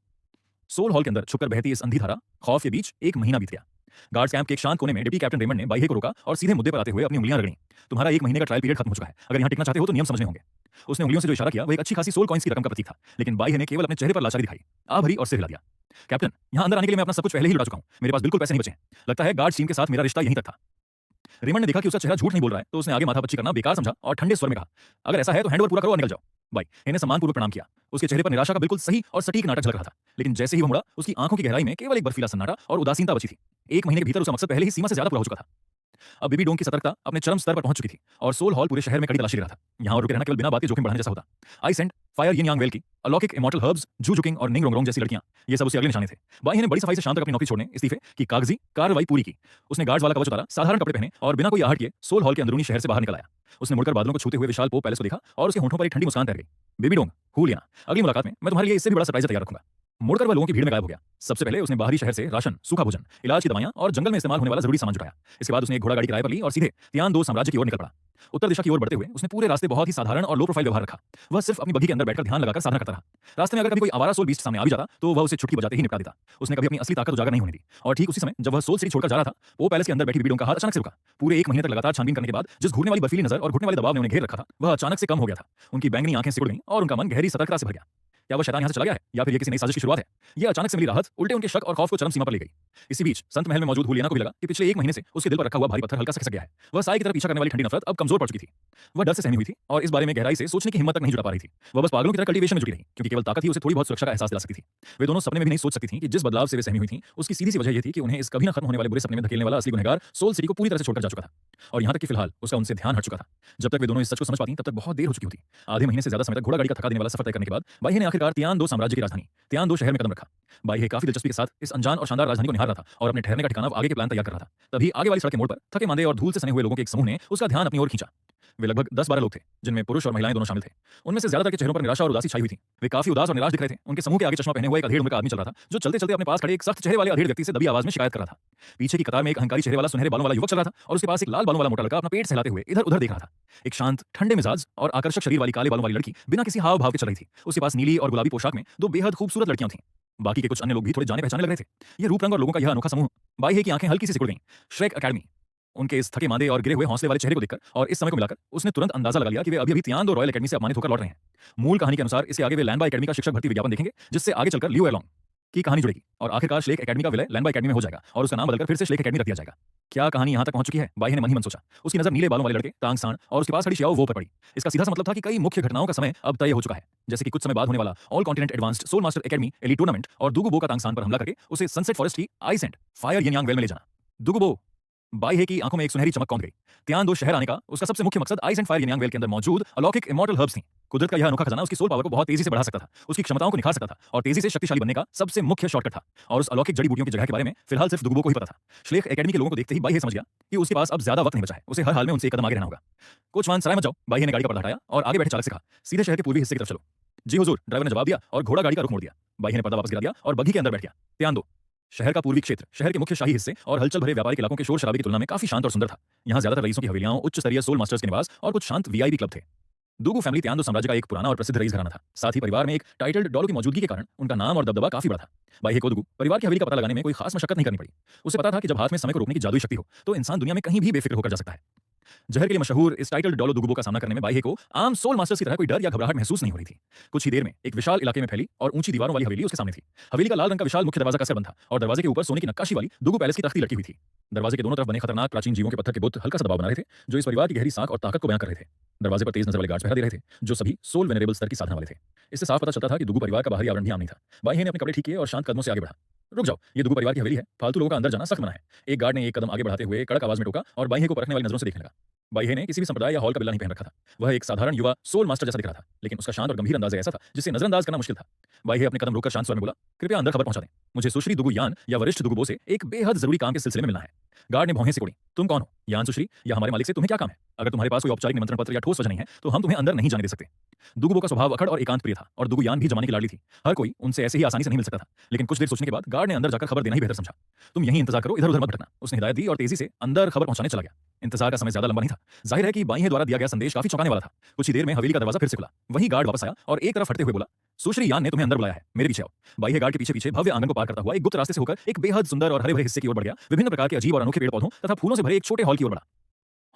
सोल हॉल के अंदर छुपकर बहती इस अंधी धारा खौफ के बीच एक महीना बीत गया। गार्ड्स कैंप के एक शांत कोने में डिप्टी कैप्टन रेमंड ने बाई हे को रोका और सीधे मुद्दे पर आते हुए अपनी उंगलियां रगड़ी। तुम्हारा 1 महीने का ट्रायल पीरियड खत्म हो चुका है। अगर यहाँ टिकना चाहते हो तो नियम समझने होंगे। उसने उंगलियों से जो इशारा किया वो एक अच्छी खासी सोल कॉइंस की रकम का प्रतीक था, लेकिन बाई हे ने केवल अपने चेहरे पर लाचारी दिखाई, आ भरी और सिर हिला दिया। कैप्टन, यहाँ अंदर आने के लिए मैं अपना सब कुछ पहले ही लुटा चुका हूँ। मेरे पास बिल्कुल पैसे नहीं बचे हैं। लगता है गार्ड्स टीम के साथ मेरा रिश्ता यहीं तक था। रेमंड ने देखा कि उसका चेहरा झूठ नहीं बोल रहा है, तो उसने आगे माथापच्ची करना बेकार समझा और ठंडे स्वर में कहा, अगर ऐसा है तो हैंडओवर पूरा करो और निकल जाओ। बाई हे ने सम्मानपूर्वक प्रणाम किया। उसके चेहरे पर निराशा का बिल्कुल सही और सटीक नाटक झलक रहा था, लेकिन जैसे ही वो मुड़ा, उसकी आंखों की गहराई में केवल एक बर्फीला सन्नाटा और उदासीनता बची थी। 1 महीने के भीतर उसका मकसद पहले ही सीमा से ज्यादा पूरा हो चुका था। अब बेबी डोंग की सतर्कता अपने चरम स्तर पर पहुंच चुकी थी और सोल हॉल पूरे शहर में कड़ी तलाशी ले रहा था। यहाँ और रुके रहना केवल बिना बात के जोखिम बढ़ाने जैसा होता। I sent fire yin yang well की अलौकिक इमॉर्टल हर्ब्स, जू जुकिंग और निंग रोंग रोंग जैसी लड़कियां, ये सब उसके अगले निशाने थे। बाई ने बड़ी सफाई से शाम तक अपनी नौकरी छोड़ने, इस्तीफे की कागजी कार्रवाई पूरी की। उसने गार्ड्स वाला कवच उतारा, साधारण कपड़े पहने और बिना कोई आहट किए सोल हॉल के अंदरूनी शहर से बाहर निकल आया। उसने मुड़कर बादलों को छूते हुए विशाल पो पैलेस को देखा और उसके होंठों पर एक ठंडी मुस्कान तैर गई। बेबी डोंग, हूलियाना, अगली मुलाकात में मैं तुम्हारे लिए इससे भी बड़ा सरप्राइज तैयार रखूंगा। मुड़कर वह लोगों की भीड़ में गायब हो गया। सबसे पहले उसने बाहरी शहर से राशन, सूखा भोजन, इलाज की दवाइयां और जंगल में इस्तेमाल होने वाला जरूरी सामान जुटाया। इसके बाद उसने एक घोड़ा गाड़ी किराए पर ली और सीधे तियान दो साम्राज्य की ओर निकल पड़ा। उत्तर दिशा की ओर बढ़ते हुए उसने पूरे रास्ते बहुत ही साधारण और लो प्रोफाइल व्यवहार रखा। वह सिर्फ अपनी बग्घी के अंदर बैठकर ध्यान लगाकर साधना करता रहा। रास्ते में अगर कभी कोई आवारा सोल बीस्ट सामने आ भी जाता तो वह उसे छुटकी बजाते ही निपटा देता। उसने कभी अपनी असली ताकत उजागर नहीं होने दी। और ठीक उसी समय जब वह सोल सिटी छोड़कर जा रहा था, वो पैलेस के अंदर बैठी बेबी डोंग का हाथ अचानक से रुका। पूरे 1 महीने तक लगातार छानबीन करने के बाद जिस घूरने वाली बर्फीली नजर और घुटने वाले दबाव ने उन्हें घेर रखा था, वह अचानक से कम हो गया था। उनकी बैंगनी आंखें सिकुड़ गईं और उनका मन गहरी सतर्कता से भर गया। क्या वह शैतान यहाँ से चला गया है या फिर ये किसी नई साजिश की शुरुआत है? यह अचानक से मिली राहत उल्टे उनके शक और खौफ को चरम सीमा पर ले गई। इसी बीच संत महल में मौजूद हुलियाना को भी लगा कि पिछले 1 महीने से उसके दिल पर रखा हुआ भारी पत्थर हल्का सा खिसक गया है। वह साई की तरफ पीछा करने वाली ठंडी नफरत अब कमजोर पड़ चुकी थी। वह डर से सहमी हुई थी और इस बारे में गहराई से सोचने की हिम्मत तक नहीं जुटा पा रही थी। वह बस पागलों की तरह कल्टीवेशन में जुटी रही, क्योंकि केवल ताकत ही उसे थोड़ी बहुत सुरक्षा का एहसास दिला सकती थी। वे दोनों सपने में भी नहीं सोच सकती थी कि जिस बदलाव से वे सहमी हुई थी, उसकी सीधी सी वजह यह थी कि उन्हें इस कभी न खत्म होने वाले बुरे सपने में धकेलने वाला असली गुनहगार सोल सिटी को पूरी तरह से छोड़कर जा चुका था। और यहाँ तक कि फिलहाल उसका उनसे ध्यान हट चुका था। जब तक वे दोनों इस सच को समझ पाती तब तक बहुत देर हो चुकी होती। आधे महीने से ज्यादा समय तक घोड़ा गाड़ी का थका देने वाला सफर तय करने के बाद बाई ने आखिरकार तियान दो साम्राज्य की राजधानी तियान दो शहर में कदम रखा। बाई काफी दिलचस्पी के साथ इस अनजान और शानदार राजधानी को निहार रहा था और अपने ठहरने का ठिकाना आगे के प्लान तैयार कर रहा था। तभी आगे वाली सड़क के मोड़ पर थके मांदे और धूल से सने हुए लोगों के एक समूह ने उसका ध्यान अपनी ओर खींचा। वे लगभग 10-12 लोग थे, जिनमें पुरुष और महिलाएं दोनों शामिल थे। उनमें से ज्यादातर के चेहरों पर निराशा और उदासी छाई हुई थी। वे काफी उदास और निराश दिख रहे थे। उनके समूह के आगे चश्मा पहने हुए एक अधेड़ उम्र का आदमी चल रहा था, जो चलते चलते अपने पास खड़े एक सख्त चेहरे वाले अधेड़ व्यक्ति से दबी आवाज में शिकायत कर रहा था। पीछे की कतार में एक अहंकारी चेहरे वाला सुनहरे बालों वाला युवक चल रहा था और उसके पास एक लाल बालों वाला मोटा लड़का अपना पेट सहलाते हुए इधर उधर देख रहा था। एक शांत, ठंडे मिजाज और आकर्षक शरीर वाली काले बालों वाली लड़की बिना किसी हाव भाव के चल रही थी। उसके पास नीली और गुलाबी पोशाक में 2 बेहद खूबसूरत लड़कियां थीं। बाकी के कुछ अन्य लोग भी थोड़े जाने पहचाने लग रहे थे। ये रूप रंग और लोगों का यह अनोखा समूह बाई की आंखें हल्की सी सिकुड़ गईं। श्रेक एकेडमी, उनके इस थके मांदे और गिरे हुए हौसले वाले चेहरे को देखकर और इस समय को मिलाकर उसने तुरंत अंदाजा लगा लिया कि वे अभी तियान दो रॉयल एकेडमी से अपमानित होकर लौट रहे हैं। मूल कहानी के अनुसार इसके आगे वे लैंडबा एकेडमी का शिक्षक भर्ती विज्ञापन देखेंगे, जिससे आगे चलकर लियो एलोंग की कहानी जुड़ेगी और आखिरकार श्लेक एकेडमी का विलय लैंडबा एकेडमी में हो जाएगा और उसका नाम बदलकर फिर से श्लेक एकेडमी रख दिया जाएगा। क्या कहानी यहाँ तक पहुंच चुकी है? बाई ने मन ही मन सोचा। उसकी नजर नीले बालों वाले लड़के तांग सांड और उसके पास खड़ी शियाओ वो पर पड़ी। इसका सीधा सा मतलब था कि कई मुख्य घटनाओं का समय अब तय हो चुका है, जैसे कि कुछ समय बाद होने वाला all continent advanced soul master academy elite tournament और दुगुबो का तांग सांड पर हमला करके उसे सनसेट फॉरेस्ट की I sent fire yin yang well में ले जाना। दुगुबो, बाई की आंखों में एक सुनहरी चमक कौंध गई। तियान दो शहर आने का उसका सबसे मुख्य मकसद ice and fire yin yang well के अंदर मौजूद अलौकिक इमॉर्टल हर्ब्स थी। कुदरत का यह अनोखा खजाना उसकी सोल पावर को बहुत तेजी से बढ़ा सकता था, उसकी क्षमताओं को निखार सकता था और तेजी से शक्तिशाली बनने का सबसे मुख्य शॉर्टकट था। और उस अलौकिक जड़ी बूटियों की जगह के बारे में फिलहाल सिर्फ दुगुबो को ही पता था। श्लेख एकेडमी के लोगों को देखते ही बाई समझ गया कि उसके पास अब ज्यादा वक्त नहीं बचा है। उसे हर हाल में उनसे एक कदम आगे रहना होगा। कोचवान सराय मत जाओ, बाई ने गाड़ी का पर्दा हटाया और आगे बैठे चालक से कहा, सीधे शहर के पूर्वी हिस्से की तरफ चलो। जी हुजूर, ड्राइवर ने जवाब दिया और घोड़ा गाड़ी का रुख मोड़ दिया। बाई ने पर्दा वापस गिरा दिया और बग्घी के अंदर बैठ गया। तियान दो शहर का पूर्वी क्षेत्र शहर के मुख्य शाही हिस्से और हलचल भरे व्यापारिक इलाकों के शोर शराबे की तुलना में काफी शांत और सुंदर था। यहाँ ज्यादातर रईसों की हवेलियां, उच्च स्तरीय सोल मास्टर्स के निवास और कुछ शांत वीआईपी क्लब थे। दुगु फैमिली तियान दो साम्राज्य का एक पुराना और प्रसिद्ध रईस घराना था। साथ ही परिवार में एक टाइटल्ड डॉलो की मौजूदगी के कारण उनका नाम और दबदबा काफी बड़ा था। बाई को दुगु परिवार की हवेली का पता लगाने में कोई खास मशक्कत नहीं करनी पड़ी। उसे पता था कि जब हाथ में समय को रोकने की जादुई शक्ति हो तो इंसान दुनिया में कहीं भी बेफिक्र होकर जा सकता है। जहर के लिए मशहूर इस टाइटल डॉलो दुगुबो का सामना करने में बाई को आम सोल मास्टर्स की तरह कोई डर या घबराहट महसूस नहीं हो रही थी। कुछ ही देर में एक विशाल इलाके में फैली और ऊंची दीवारों वाली हवेली उसके सामने थी। हवेली का लाल रंग का विशाल मुख्य दरवाजा कसकर बंद था और दरवाजे के ऊपर सोने की नक्काशी वाली दुगु पैलेस की तख्ती लटकी हुई थी। दरवाजे के दोनों तरफ बने खतरनाक प्राचीन जीवों के पत्थर के बुत हल्का सा दबाव बना रहे थे, जो इस परिवार की गहरी साख और ताकत को बयां कर रहे थे। दरवाजे पर तेज नजर वाले गार्ड्स पहरा दे रहे थे, जो सभी सोल वेनरेबल स्तर की साधना वाले थे। इससे साफ पता चलता था कि दुगु परिवार का बाहरी आवरण भी आम नहीं था। बाई ने अपने कपड़े ठीक किए और शांत कदमों से आगे बढ़ा। रुक जाओ, ये दुगु परिवार की हवेली है, फालतू लोगों का अंदर जाना सख्त मना है। एक गार्ड ने एक कदम आगे बढ़ाते हुए कड़क आवाज में टोका और बाई को परखने वाली नजरों से देखने लगा। बाई ने किसी भी संप्रदाय या हॉल का बिल्ला नहीं पहन रखा था। वह एक साधारण युवा सोल मास्टर जैसा दिख रहा था, लेकिन उसका शांत और गंभीर अंदाज ऐसा था जिसे नजरअंदाज करना मुश्किल था। बाई अपने कदम रोककर शांत स्वर में बोला, कृपया अंदर खबर पहुंचा दें, मुझे सुश्री दुगु यान या वरिष्ठ दुगुबो से एक बेहद जरूरी काम के सिलसिले में मिलना है। गार्ड ने भौहें सिकोड़ी। तुम कौन हो? यान सुश्री या हमारे मालिक से तुम्हें क्या काम है? अगर तुम्हारे पास कोई औपचारिक निमंत्रण पत्र या ठोस वजह नहीं है तो हम तुम्हें अंदर नहीं जाने दे सकते। दुगुबो का स्वभाव अखड़ और एकांत प्रिय था और दुगु यान भी जमाने की लाडली थी। हर कोई उनसे ऐसे ही आसानी से नहीं मिल सकता था, लेकिन कुछ देर सोचने के बाद गार्ड ने अंदर जाकर खबर देना ही बेहतर समझा। तुम यहीं इंतजार करो, इधर उधर मत भटकना, उसने हिदायत दी और तेजी से अंदर खबर पहुंचाने चला गया। इंतजार का समय ज्यादा लंबा नहीं था। जाहिर है कि बाई द्वारा दिया गया संदेश काफी चौंकाने वाला था। कुछ ही देर में हवेली का दरवाजा फिर से खुला। वहीं गार्ड वापस आया और एक तरफ हटते हुए बोला, सुश्री यान ने तुम्हें अंदर बुलाया है, मेरे पीछे आओ। बाई गार्ड के पीछे पीछे भव्य आंगन को पार करता हुआ एक गुप्त रास्ते से होकर एक बेहद सुंदर और हरे भरे हिस्से की ओर बढ़ गया। विभिन्न प्रकार के अजीब और अनोखे पेड़ पौधों तथा फूलों से भरे एक छोटे हॉल की ओर बढ़ा।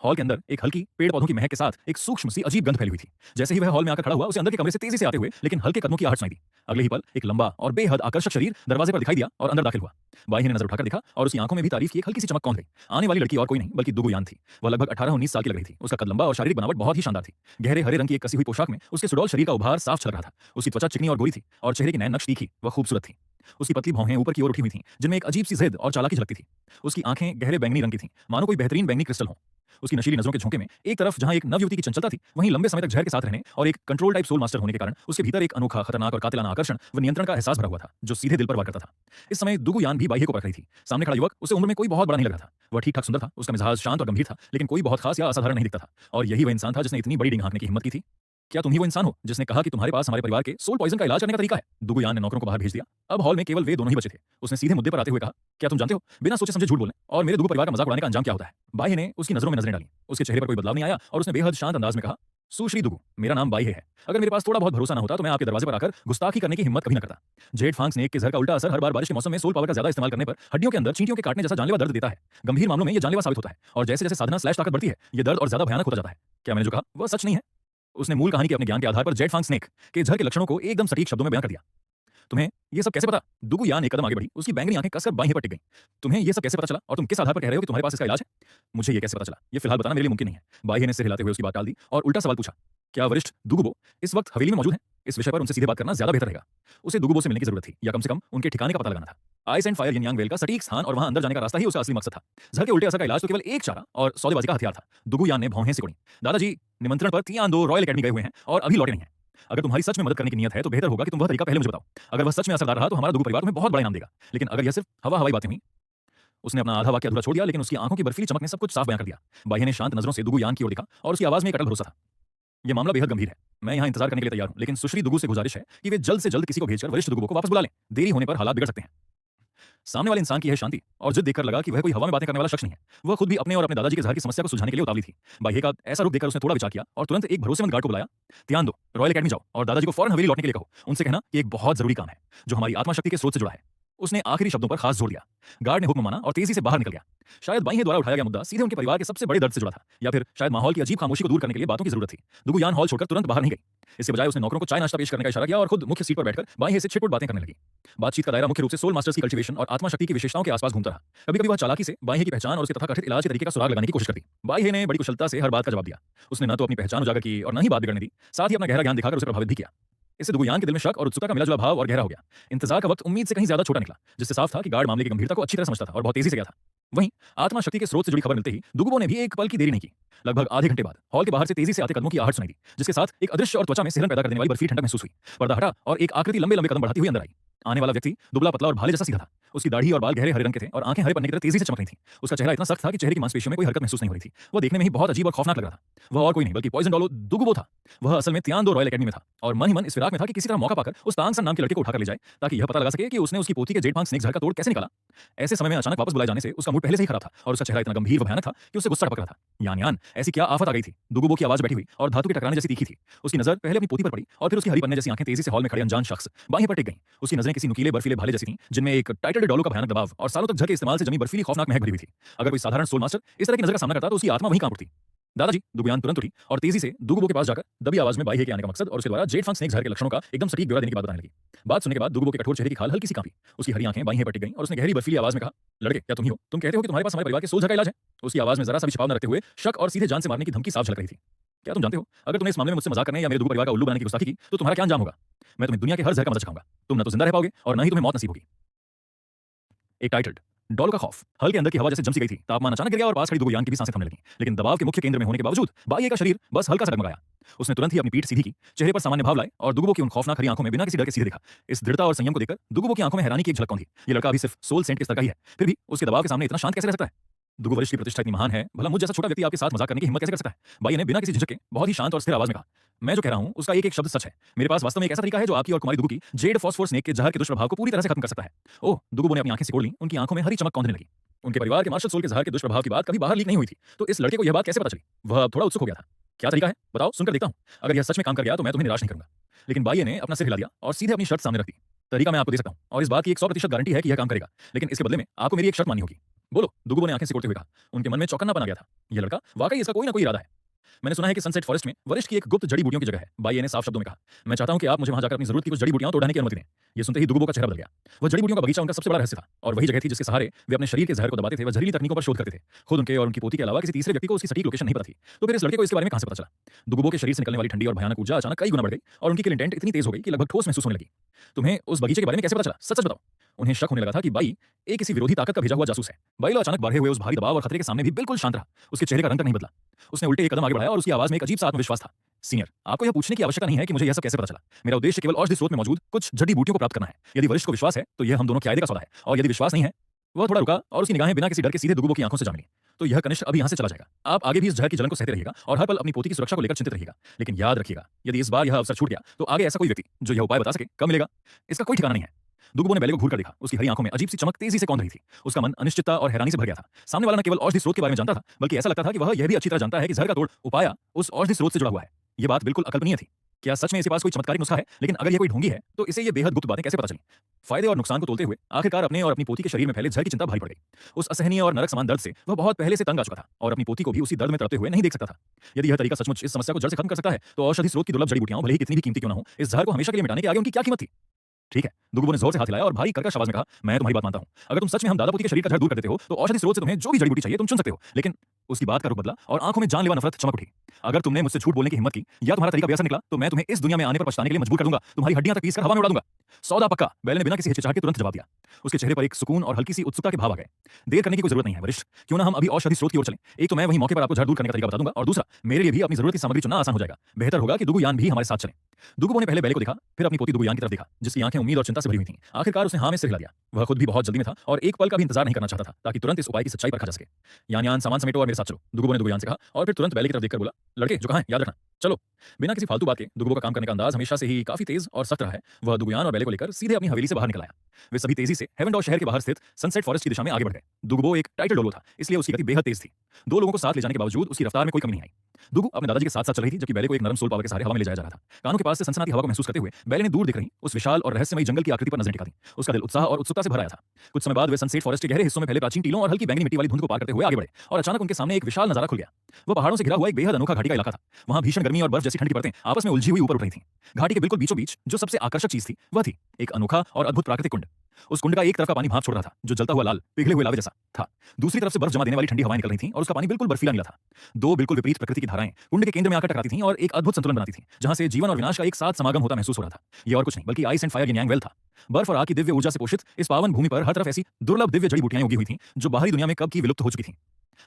हॉल के अंदर एक हल्की पेड़ पौधों की महक के साथ एक सूक्ष्म सी अजीब गंध फैली हुई थी। जैसे ही वह हॉल में आकर खड़ा हुआ, उसे अंदर के कमरे से तेजी से आते हुए लेकिन हल्के कदमों की आहट सुनाई दी। अगले ही पल एक लंबा और बेहद आकर्षक शरीर दरवाजे पर दिखाई दिया और अंदर दाखिल हुआ। बाई ने नजर उठाकर देखा और उसकी आंखों में भी तारीफ की एक हल्की सी चमक कौंध गई। आने वाली लड़की और कोई नहीं बल्कि दुगु यान थी। वह लगभग 18-19 साल की लग रही थी। उसका कद लंबा और शारीरिक बनावट बहुत ही शानदार थी। गहरे हरे रंग की एक कसी हुई पोशाक में उसके सुडौल शरीर का उभार साफ छलक रहा था। उसकी त्वचा चिकनी और गोरी थी और चेहरे की नैन नक्श तीखी व खूबसूरत थी। उसकी पतली भौहें ऊपर की ओर उठी हुई थीं, जिनमें एक अजीब सी जिद और चालाकी झलकती थी। उसकी आंखें गहरे बैंगनी रंग की थीं, मानो कोई बेहतरीन बैंगनी क्रिस्टल हो। उसकी नशीली नजरों के झोंके में एक तरफ जहां एक नवयुवती की चंचलता थी, वहीं लंबे समय तक जहर के साथ रहने और एक कंट्रोल टाइप सोल मास्टर होने के कारण उसके भीतर एक अनोखा, खतरनाक और कातिलाना आकर्षण व नियंत्रण का एहसास भरा हुआ था, जो सीधे दिल पर वार करता था। इस समय दुगुयान भी बाह्य को परख रही थी। सामने खड़ा युवक उसे उम्र में कोई बहुत बड़ा नहीं लग रहा था। वह ठीक-ठाक सुंदर था, उसका मिजाज शांत और गंभीर था, लेकिन कोई बहुत खास या असाधारण नहीं दिखता था। और यही वह इंसान था जिसने इतनी बड़ी डींग हाँकने की हिम्मत की थी। क्या तुम ही वो इंसान हो जिसने कहा कि तुम्हारे पास हमारे परिवार के सोल पॉइजन का इलाज करने का तरीका है? दुगुयान ने नौकरों को बाहर भेज दिया। अब हॉल में केवल वे दोनों ही बचे थे। उसने सीधे मुद्दे पर आते हुए कहा, क्या तुम जानते हो, बिना सोचे समझे झूठ बोलने और मेरे दुगु परिवार का मजाक उड़ाने का अंजाम क्या होता है? बाह्य ने उसकी नजरों में नजरें डाली। उसके चेहरे पर कोई बदलाव नहीं आया और उसने बेहद शांत अंदाज में कहा, सुश्री दुगु, मेरा नाम बाह्य है। अगर मेरे पास थोड़ा बहुत भरोसा ना होता तो मैं आपके दरवाजे पर आकर गुस्ताखी करने की हिम्मत कभी न करता। जेड फांग स्नेक के जहर का उल्टा असर हर बार बारिश के मौसम में सोल पावर का ज्यादा इस्तेमाल करने पर हड्डियों के अंदर चींटियों के काटने जैसा जानलेवा दर्द देता है। गंभीर मामलों में यह जानलेवा साबित होता है और जैसे जैसे साधना स्लैश ताकत बढ़ती है, यह दर्द और ज्यादा भयानक होता जाता है। क्या मैंने जो कहा वह सच नहीं है? उसने मूल कहानी के अपने ज्ञान के आधार पर जेड फांग स्नेक के जहर के लक्षणों को एकदम सटीक शब्दों में बयान कर दिया। तुम्हें ये सब कैसे पता? दुगुयान एक कदम आगे बढ़ी, उसकी बैंगनी आंखें कसकर बाएं पर टिक गईं। तुम्हें ये सब कैसे पता चला और तुम किस आधार पर कह रहे हो कि तुम्हारे पास इसका इलाज है? मुझे ये कैसे पता चला, ये फिलहाल बताना मेरे लिए मुमकिन नहीं है। बाह्य ने सिर हिलाते हुए उसकी बात टाल दी और उल्टा सवाल पूछा, क्या वरिष्ठ दुगुबो इस वक्त हवेली में मौजूद है? इस विषय पर उनसे सीधे बात करना ज्यादा बेहतर रहेगा। उसे दुगुबो से मिलने की जरूरत थी, या कम से कम उनके ठिकाने का पता लगाना था। Ice and fire yin yang well का सटीक स्थान और वहां अंदर जाने का रास्ता ही उसका असली मकसद था। जहर के उल्टे असर का इलाज तो केवल एक चारा और सौदेबाजी का हथियार था। दुगुयान ने भौहें सिकुड़ी। दादाजी निमंत्रण पर तियान-दो रॉयल एकेडमी गए हुए हैं और अभी लौटे नहीं हैं। अगर तुम्हारी सच में मदद करने की नियत है तो बेहतर होगा कि तुम वह तरीका पहले मुझे बताओ। अगर वह सच में असरदार रहा तो हमारा दुगु परिवार तुम्हें बहुत बड़ा इनाम देगा, लेकिन अगर यह सिर्फ हवा-हवाई बातें हुई। उसने अपना आधा वाक्य अधूरा छोड़ दिया, लेकिन उसकी आंखों की बर्फीली चमक ने सब कुछ साफ बयां कर दिया। बाह्य ने शांत नजरों से दुगुयान की ओर देखा और उसकी आवाज में एक अटल भरोसा था। यह मामला बेहद गंभीर है। मैं यहाँ इंतजार करने के लिए तैयार हूं, लेकिन सुश्री दुगु से गुजारिश है कि वे जल्द से जल्द किसी को भेजकर वरिष्ठ दुगुबो को वापस बुला लें। देरी होने पर हालात बिगड़ सकते हैं। सामने वाले इंसान की यह शांति और जिद देखकर लगा कि वह कोई हवा में बातें करने वाला शख्स नहीं है। वह खुद भी अपने और अपने दादाजी के जहर की समस्या को सुलझाने के लिए उतावली थी। बाह्य का ऐसा रूप देखकर उसने थोड़ा विचार किया और तुरंत एक भरोसेमंद गार्ड को बुलाया। ध्यान दो, रॉयल एकेडमी जाओ और दादाजी को फौरन हवेली लौटने के लिए कहो। उनसे कहना कि एक बहुत जरूरी काम है जो हमारी आत्मा शक्ति के स्रोत से जुड़ा है। उसने आखिरी शब्दों पर खास जोर दिया। गार्ड ने हुक्म माना और तेजी से बाहर निकल गया। शायद बाह्य द्वारा उठाया गया मुद्दा सीधे उनके परिवार के सबसे बड़े दर्द से जुड़ा था, या फिर शायद माहौल की अजीब खामोशी को दूर करने के लिए बातों की जरूरत थी। दुगुयान हॉल छोड़कर तुरंत बाहर नहीं गई। इसके बजाय उसने नौकरों को चाय नाश्ता पेश करने का इशारा किया और खुद मुख्य सीट पर बैठकर बाह्य से छिटपुट बातें करने लगी। बातचीत का दायरा मुख्य रूप से सोल मास्टर्स की कल्टीवेशन और आत्मा शक्ति की विशेषताओं के आसपास घूमता रहा। कभी-कभी वह चालाकी से बाह्य की पहचान और उसके तथाकथित इलाज के तरीके का सुराग लगाने की कोशिश करती। बाह्य ने बड़ी कुशलता से हर बात का जवाब दिया। उसने न तो अपनी पहचान उजागर की और न ही बात बिगड़ने दी, साथ ही अपना गहरा ज्ञान दिखाकर उसे प्रभावित भी किया। इससे दुगुयान के दिल में शक और उत्सुकता का मिला-जुला भाव और गहरा हो गया। इंतजार का वक्त उम्मीद से कहीं ज्यादा छोटा निकला, जिससे साफ था कि गार्ड मामले की गंभीरता को अच्छी तरह समझता था और बहुत तेजी से गया था। वहीं आत्मा शक्ति के स्रोत से जुड़ी खबर मिलते ही दुगुबो ने भी एक पल की देरी नहीं की। लगभग आधे घंटे बाद हॉल के बाहर से तेजी से आते कदमों की आहट सुनाई दी, जिसके साथ एक अदृश्य और त्वचा में सिहरन पैदा कर देने वाली बर्फीली ठंडक महसूस हुई। पर्दा हटा और एक आकृति लंबे-लंबे कदम बढ़ाती हुई अंदर आई। आने वाला व्यक्ति दुबला पतला और भाले जैसा सीधा था। उसकी दाढ़ी और बाल गहरे हरे रंग के थे और आंखें हरे पन्ने की तरह तेजी से चमक रही थीं। उसका चेहरा इतना सख्त था कि चेहरे की मांसपेशियों में कोई हरकत महसूस नहीं हो रही थी। वह देखने में ही बहुत अजीब और खौफनाक लग रहा था। वह और कोई नहीं बल्कि पॉइजन डॉलो दुगुबो था। वह असल में तियान-दो रॉयल एकेडमी में था और मन ही मन इस फिराक में था कि किसी तरह मौका पाकर उस तांगसन नाम के लड़के को उठाकर ले जाए, ताकि यह पता लगा सके कि उसने उसकी पोती के जेड फांग स्नेक जहर का तोड़ कैसे निकाला। ऐसे समय में अचानक वापस बुलाए जाने से उसका मूड पहले से ही खराब था और उसका चेहरा इतना गंभीर व भयानक था कि उसे गुस्सा टपक रहा था। यान ऐसी क्या आफत आ गई थी? दुगुबो की आवाज बैठी हुई और धातु के टकराने जैसी तीखी थी। उसकी नजर पहले अपनी पोती पर पड़ी और फिर उसकी हरी पन्ने जैसी आंखें तेजी से हॉल में खड़े अनजान शख्स बाह्य पर टिक गईं। उसकी नजरें किसी नुकीले बर्फीले भाले जैसी थीं, जिनमें एक टाइटल्ड डॉलो का भयानक दबाव और सालों तक जहर के इस्तेमाल से जमी बर्फीली खौफनाक महक भरी हुई थी। अगर कोई साधारण सोल मास्टर इस तरह की नजर का सामना करता तो उसकी आत्मा वहीं कांप उठती। दादाजी, दुगुयान तुरंत उठी और तेजी से दुगुबो के पास जाकर दबी आवाज में बाह्य के आने का मकसद और उसके द्वारा जेड फांग स्नेक जहर के लक्षणों का एकदम सटीक ब्यौरा देने की बात बताने लगी। बात सुनने के बाद दुगुबो के कठोर चेहरे की खाल हल्की सी कांपी। उसकी हरी आंखें बाह्य पर टिक गईं और उसने गहरी बर्फीली आवाज में कहा, लड़के, क्या तुम ही हो? तुम कहते हो कि तुम्हारे पास हमारे परिवार के सोल जहर का इलाज है? उसकी आवाज में जरा सा भी छिपाव न रखते हुए शक और सीधे जान से मारने की धमकी साफ झलक रही थी। क्या तुम जानते हो, अगर तुमने इस मामले में मुझसे मजाक करने या मेरे दुगु परिवार का उल्लू बनाने की गुस्ताखी की तो तुम्हारा क्या अंजाम होगा? मैं तुम्हें दुनिया के हर जहर का मजा चखाऊंगा। तुम न तो जिंदा रह पाओगे और न ही तुम्हें मौत नसीब होगी। एक टाइटल्ड डॉलो का खौफ। हल के अंदर की हवा जैसे जम सी गई थी। तापमान अचानक गिर गया और पास खड़ी दुगुयान की भी सांसें थमने लगीं। लेकिन दबाव के मुख्य केंद्र में होने के बावजूद बाह्य का शरीर बस हल्का सा डगमगाया। उसने तुरंत ही अपनी पीठ सीधी की, चेहरे पर सामान्य भाव लाए और दुगुबो की उन खौफनाक हरी आंखों में बिना किसी डर के सीधे देखा। इस दृढ़ता और संयम को देखकर दुगुबो की आंखों में हैरानी की एक झलक कौन थी। ये लड़का अभी सिर्फ सोल सेंट के स्तर का ही है, फिर भी उसके दबाव के सामने इतना शांत कैसे रह सकता है? दुगु वरिष्ठ की प्रतिष्ठा इतनी महान है, भला मुझ जैसा छोटा व्यक्ति आपके साथ मजाक करने की हिम्मत कैसे कर सकता है? बाह्य ने बिना किसी झिझक के बहुत ही शांत और स्थिर आवाज में कहा, मैं जो कह रहा हूं उसका एक एक शब्द सच है। मेरे पास वास्तव में एक ऐसा तरीका है जो आपकी और कुमारी दुगु की जेड फॉस्फोर स्नेक के जहर के दुष्प्रभाव को पूरी तरह से खत्म कर सकता है। ओह, दुगुबो ने अपनी आंखें सिकोड़ लीं, उनकी आंखों में हरी चमक कौंधने लगी। उनके परिवार के मार्शल सोल के जहर के दुष्प्रभाव की बात कभी बाहर लीक नहीं हुई थी, तो इस लड़के को यह बात कैसे पता चली? वह अब थोड़ा उत्सुक हो गया था। क्या तरीका है? बताओ, सुनकर देखता हूं। अगर यह सच में काम कर गया तो मैं तुम्हें निराश नहीं करूंगा। लेकिन बाह्य ने अपना सिर हिला दिया और सीधे अपनी शर्त सामने रख दी। तरीका मैं आपको दे सकता हूं और इस बात की एक 100% गारंटी है कि यह काम करेगा, लेकिन इसके बदले में आपको मेरी एक शर्त माननी होगी। बोलो, दुगुबो ने आंखें सिकोड़ते हुए कहा। उनके मन में चौकन्नापन आ गया था। यह लड़का वाकई इसका कोई ना कोई इरादा है। मैंने सुना है कि सनसेट फॉरेस्ट में वरिष्ठ की एक गुप्त जड़ी बूटियों की जगह है। बाह्य ने साफ शब्दों में कहा, मैं चाहता हूं कि आप मुझे वहां जाकर अपनी जरूरत की कुछ जड़ी बूटियां तोड़ने की अनुमति दें। ये सुनते ही दुगुबो का चेहरा बदल गया। वह जड़ी बूटियों का बगीचा उनका सबसे बड़ा रहस्य था और वही जगह थी जिसके सहारे वे अपने शरीर के जहर को दबाते थे। वह जहरीली तकनीकों पर शोध करते थे। खुद उनके और उनकी पोती के अलावा किसी तीसरे व्यक्ति को उसकी सटीक लोकेशन नहीं पता थी। तो फिर इस लड़के को इसके बारे में कहां से पता चला? दुगुबो के शरीर से निकलने वाली ठंडी और भयानक ऊर्जा अचानक कई गुना बढ़ गई और उनकी किल इंटेंट इतनी तेज हो गई कि लगभग ठोस महसूस होने लगी। तुम्हें उस बगीचे के बारे में कैसे पता चला? सच सच बताओ। उन्हें शक होने लगा था कि बाई एक किसी विरोधी ताकत का भेजा हुआ जासूस है। बाइलो अचानक बढ़े हुए उस भारी दबाव और खतरे के सामने भी बिल्कुल शांत रहा। उसके चेहरे का रंग तक नहीं बदला। उसने उल्टे एक कदम आगे बढ़ाया और उसकी आवाज में एक अजीब सा आत्मविश्वास था। सीनियर, आपको यह पूछने की आवश्यकता नहीं है कि मुझे यह सब कैसे पता चला। मेरा उद्देश्य केवल औषधि स्रोत में मौजूद कुछ जड़ी बूटियों को प्राप्त करना है। यदि वरिष्ठ को विश्वास है तो यह हम दोनों के फायदे का सौदा है, और यदि विश्वास नहीं है। वह थोड़ा रुका और उसकी निगाहें बिना किसी डर के सीधे दुगुबो की आंखों से जा मिली। तो यह कनिष्ठ अभी यहाँ से चला जाएगा। आप आगे भी इस जहर की जलन को सहते रहिएगा और हर पल अपनी पोती की सुरक्षा को लेकर चिंतित रहिएगा। लेकिन याद रखिएगा, यदि इस बार यह अवसर छूट गया तो आगे ऐसा कोई व्यक्ति जो यह उपाय बता सके कब मिलेगा, इसका कोई ठिकाना नहीं है। दुगुबो ने बैले को घूर कर देखा। उसकी हरी आंखों में अजीब सी चमक तेजी से कौंध रही थी। उसका मन अनिश्चितता और हैरानी से भर गया था। सामने वाला न केवल औषधि स्रोत के बारे में जानता था, बल्कि ऐसा लगता था कि वह यह भी अच्छी तरह जानता है कि जहर का तोड़ उपाय उस औषधि स्रोत से जुड़ा हुआ है। यह बात बिल्कुल अकल्पनीय थी। क्या सच में इसके पास कोई चमत्कारिक नुस्खा है? लेकिन अगर यह कोई ढोंगी है तो इसे ये बेहद गुप्त बातें कैसे पता चली? फायदे और नुकसान को तोलते हुए आखिरकार अपने और अपनी पोती के शरीर में फैले जहर की चिंता भारी पड़ गई। उस असहनीय और नरक समान दर्द से वह बहुत पहले से तंग आ चुका था और अपनी पोती को भी उसी दर्द में तड़पते हुए नहीं देख सकता था। यदि यह तरीका सचमुच इस समस्या को जड़ से खत्म कर सकता है तो औषधि स्रोत की दुर्लभ जड़ी बूटियां भले ही कितनी भी कीमती क्यों न हो, इस जहर को हमेशा के लिए मिटाने के आगे उनकी क्या कीमत थी? ठीक है, दुगुबो ने जोर से हाथ हिलाया और भारी कर्कश आवाज में कहा, मैं तुम्हारी बात मानता हूं। अगर तुम सच में हम दादा पोती के शरीर का जहर दूर कर देते हो तो औषधि स्रोत से तुम्हें जो भी जड़ी बूटी चाहिए तुम चुन सकते हो। लेकिन उसकी बात का रुख बदला और आंखों में जानलेवा नफरत चमक उठी। अगर तुमने मुझसे झूठ बोलने की हिम्मत की या तुम्हारा तरीका बेअसर निकला तो मैं तुम्हें इस दुनिया में आने पर पछताने के लिए मजबूर कर दूंगा। तुम्हारी हड्डियां तक पीसकर हवा में उड़ा दूंगा। सौदा पक्का, बैल ने बिना किसी हिचकिचाहट के तुरंत जवाब दिया। उसके चेहरे पर एक सुकून और हल्की सी उत्सुकता के भाव आ गए। देर करने की कोई जरूरत नहीं है वरिष्ठ, क्यों ना हम अभी औषधि स्रोत की ओर चलें। एक तो मैं वहीं मौके पर आपको जहर दूर करने का तरीका बता दूंगा और दूसरा मेरे लिए भी अपनी जरूरत की सामग्री चुनना आसान हो जाएगा। बेहतर होगा कि दुगुयान भी हमारे साथ चलें। दुगुबो ने पहले बैले को देखा, फिर अपनी पोती दुगुयान की तरफ देखा, जिसकी आंखें उम्मीद और चिंता से भरी हुई थीं। आखिरकार उसने हां में सिर हिला दिया। वह खुद भी बहुत जल्दी में था और एक पल का भी इंतजार नहीं करना चाहता था ताकि तुरंत इस उपाय की सच्चाई परखा जा सके। यान सामान समेटो और मेरे साथ चलो, दुगुबो ने दुगुयान से कहा और फिर तुरंत बैले की तरफ देखकर बोला, लड़के जो कहां हैं याद रखना, चलो। बिना किसी फालतू बात के दुगुबो का काम करने का अंदाज हमेशा से ही काफी तेज और सख्त रहा है। वह दुगुयान और बैले को लेकर सीधे अपनी हवेली से बाहर निकल आया। वे सभी तेजी से हेवनडॉर शहर के बाहर स्थित सनसेट फॉरेस्ट की दिशा में आगे बढ़ गए। दुगुबो एक टाइटल डोलो था, इसलिए उसकी गति बेहद तेज थी। दो लोगों को साथ ले जाने के बावजूद उसकी रफ्तार में कोई कमी नहीं आई। दुगु अपने दादाजी के साथ साथ चल रही थी, जबकि बैले को एक नरम सोल पावर के सहारे हवा में ले जाया जा रहा था। कानों के पास से सनसनाती हवा को महसूस करते हुए बैले ने दूर दिख रही उस विशाल और रहस्यमयी जंगल की आकृति पर नजर टिका दी। उसका दिल उत्साह और उत्सुकता से भर आया था। कुछ समय बाद वे सनसेट फॉरेस्ट के गहरे हिस्सों में फैले प्राचीन टीलों और हल्की बैंगनी मिट्टी वाली धुंध को पार करते हुए आगे बढ़े और अचानक उनके सामने एक विशाल नजारा खुल गया। वह पहाड़ों से घिरा हुआ एक बेहद अनोखा घाटी का इलाका था। वहां भीषण गर्मी और बर्फ जैसी ठंड की परतें आपस में उलझी हुई ऊपर उठ रही थीं। घाटी के बिल्कुल बीचों बीच जो सबसे आकर्षक चीज थी वह थी एक अनोखा और अद्भुत प्राकृतिक कुंड। उस कुंड का एक तरफ का पानी भाप छोड़ रहा था जो जलता हुआ लाल पिघले हुए लावे जैसा था। दूसरी तरफ से बर्फ जमा देने वाली ठंडी हवाएं निकल रही थीं और उसका पानी बिल्कुल बर्फीला नीला था। दो बिल्कुल विपरीत प्रकृति की धाराएं कुंड के केंद्र में आकर टकराती थीं और एक अद्भुत संतुलन बनाती थीं, जहां से जीवन और विनाश का एक साथ समागम होता महसूस हो रहा था। यह और कुछ नहीं बल्कि ice and fire Yang well था। बर्फ और आग की दिव्य ऊर्जा से पोषित इस पावन भूमि पर हर तरफ ऐसी दुर्लभ दिव्य जड़ी बूटियां उगी हुई थीं जो बाहरी दुनिया में कब की विलुप्त हो चुकी थीं।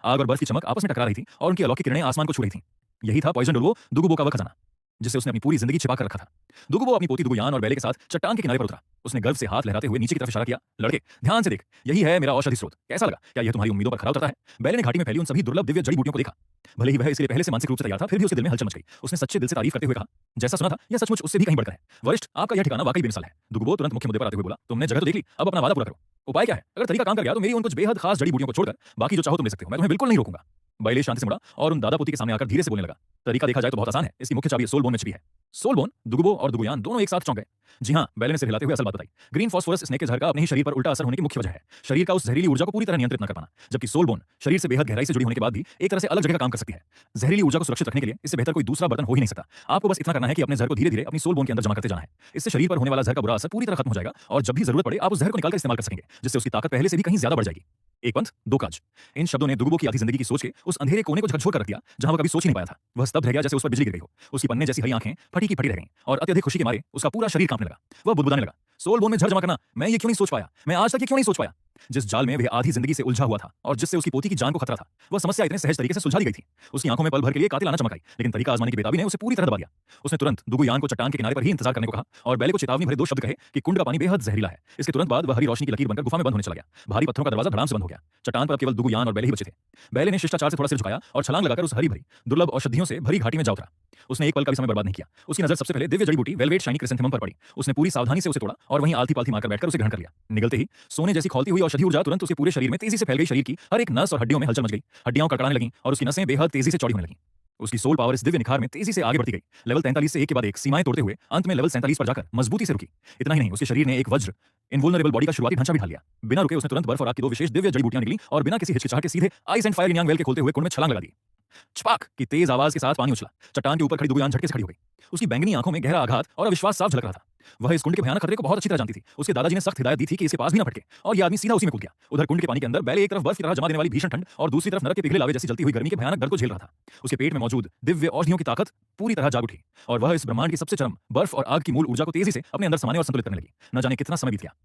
आग और बर्फ की चमक आपस में टकरा रही थी और उनकी अलौकिक किरणें आसमान को छू रही थीं। यही था पॉइजन डुलवो दुगुबो का वह खजाना जिसे उसने अपनी पूरी जिंदगी छिपा कर रखा था। दुगुबो अपनी पोती दुगुयान और बैले के साथ चट्टान के किनारे पर उतरा। उसने गर्व से हाथ लहराते हुए नीचे की तरफ इशारा किया, लड़के ध्यान से देख, यही है मेरा औषधि स्रोत। कैसा लगा? क्या यह तुम्हारी उम्मीदों पर खरा उतरता है? बैले ने घाटी में फैली उन सभी दुर्लभ दिव्य जड़ी बूटियों को देखा। भले ही वह इसके लिए पहले से मानसिक रूप से तैयार था, फिर भी उसके दिल में हलचल मच गई। उसने सच्चे दिल से तारीफ करते हुए कहा, जैसा सुना था यह सचमुच उससे भी कहीं बढ़कर है। वरिष्ठ, आपका यह ठिकाना वाकई बेमिसाल है। दुगुबो तुरंत मुख्य मुद्दे पर आते हुए बोला, तुमने जगह तो देख ली, अब अपना वादा पूरा करो। उपाय क्या है? अगर तरीका काम कर गया तो मेरी उन कुछ बेहद खास जड़ी बूटियों को छोड़कर बाकी जो चाहो तुम ले सकते हो। मैं तुम्हें बिल्कुल नहीं रोकूंगा। बैले शांति से मुड़ा और उन दादा पोती के सामने आकर धीरे से बोलने लगा, तरीका देखा जाए तो बहुत आसान है। इसकी मुख्य चाबी सोल बोन में छिपी है। Soul bone? दुगुबो और दुगुयान दोनों एक साथ चौंक गए। जी हाँ, बैले ने सिर हिलाते हुए असल बात बताई। ग्रीन फास्फोरस स्नेक के जहर का अपने ही शरीर पर उल्टा असर होने की मुख्य वजह है शरीर का उस जहरीली ऊर्जा को पूरी तरह नियंत्रित न कर पाना, जबकि सोल बोन शरीर से बेहद गहराई से जुड़ी होने के बाद भी एक तरह से अलग जगह का काम कर सकती है। जहरीली ऊर्जा को सुरक्षित रखने के लिए इससे बेहतर कोई दूसरा बर्तन हो ही नहीं सकता। आपको बस इतना करना है कि अपने जहर को धीरे धीरे अपनी सोल बोन के अंदर जमा करते जाना है। इससे शरीर पर होने वाला जहर का बुरा असर पूरी तरह खत्म हो जाएगा और जब भी जरूरत पड़े आप उस जहर को निकालकर इस्तेमाल कर सकेंगे, जिससे उसकी ताकत पहले से भी कहीं ज्यादा बढ़ जाएगी। एक पंथ दो काज। इन शब्दों ने दुगुबो की आधी जिंदगी की सोच के उस अंधेरे कोने को झकझोर कर रख दिया जहां वह कभी सोच ही नहीं पाया था। वह स्तब्ध रह गया जैसे उस पर बिजली गिर गई हो। उसकी पन्ने जैसी हरी आंखें फटी की फटी रह गईं और अत्यधिक खुशी के मारे उसका पूरा शरीर कांपने लगा। वह बुदबुदाने लगा, सोल बोन में जहर जमा करना, मैं ये क्यों नहीं सोच पाया? मैं आज तक ये क्यों नहीं सोच पाया? जिस जाल में वह आधी जिंदगी से उलझा हुआ था और जिससे उसकी पोती की जान को खतरा था, वह समस्या इतने सहज तरीके से सुलझा दी गई थी। उसकी आंखों में पल भर के लिए कातिलाना चमक आई, लेकिन तरीका आजमाने की बेताबी ने उसे पूरी तरह दबा दिया। उसने तुरंत दुगुयान को चट्टान के किनारे पर ही इंतजार करने को कहा और बैले को चेतावनी भरे दो शब्द कहे कि कुंड का पानी बेहद जहरीला है। इसके तुरंत बाद वह हरी रोशनी की लकीर बनकर गुफा में बंद होने चला गया। भारी पत्थरों का दरवाजा धड़ाम से बंद हो गया। चट्टान पर अब केवल दुगुयान और बैले ही बचे थे। बैले ने शिष्टाचार से थोड़ा सिर झुकाया और छलांग लगाकर उस हरी भरी दुर्लभ औषधियों से भरी घाटी में जा उतरा। उसने एक पल का भी समय बर्बाद नहीं किया। उसकी नजर सबसे पहले दिव्य जड़ी बूटी वेलवेट शाइनी क्रिसेंथेमम पर पड़ी। उसने पूरी सावधानी से उसे तोड़ा और वहीं आलती पालती मारकर बैठकर उसे ग्रहण कर लिया। निगलते ही सोने जैसी खौलती हुई औषधि ऊर्जा तुरंत उसके पूरे शरीर में तेजी से फैल गई। शरीर की हर एक नस और हड्डियों में हलचल मच गई। हड्डियां कड़कड़ाने लगीं और उसकी नसें बेहद तेजी से चौड़ी होने लगीं। उसकी सोल पावर इस दिव्य निखार में तेजी से आगे बढ़ती गई। लेवल 43 से एक के बाद एक सीमाएं तोड़ते हुए अंत में लेवल 47 पर जाकर मजबूती से रुकी। इतना ही नहीं, उसके शरीर ने एक वज्र इनवुलनरेबल बॉडी का शुरुआती ढांचा भी ढाल लिया। बिना रुके उसने तुरंत बर्फ और आग की दो विशेष दिव्य जड़ी बूटियां निकली और बिना किसी हिचकिचाहट के सीधे ice and fire Yang well के खोलते हुए कुंड में छलांग लगा दी। छपाक की तेज आवाज के साथ पानी उछला। चट्टान के ऊपर खड़ी दुगुयान झटके से खड़ी हो गई। उसकी बैंगनी आंखों में गहरा आघात और अविश्वास साफ झलक रहा था। वह इस कुंड के भयानक खतरे को बहुत अच्छी तरह जानती थी। उसके दादाजी ने सख्त हिदायत दी थी कि इसके पास भी न भटके और यह आदमी सीधा उसी में कूद गया। उधर कुंड के पानी के अंदर बैले एक तरफ बर्फ की तरह जमा देने वाली भीषण ठंड और दूसरी तरफ नरक के पिघले लावे जैसी जलती हुई गर्मी के भयानक डर को झेल रहा था। उसके पेट में मौजूद दिव्य औषधियों की ताकत पूरी तरह जाग उठी और वह इस ब्रह्मांड की सबसे चरम बर्फ और आग की मूल ऊर्जा को तेजी से अपने अंदर समाने और संतुलित करने लगी। न जाने कितना समय बीत गया।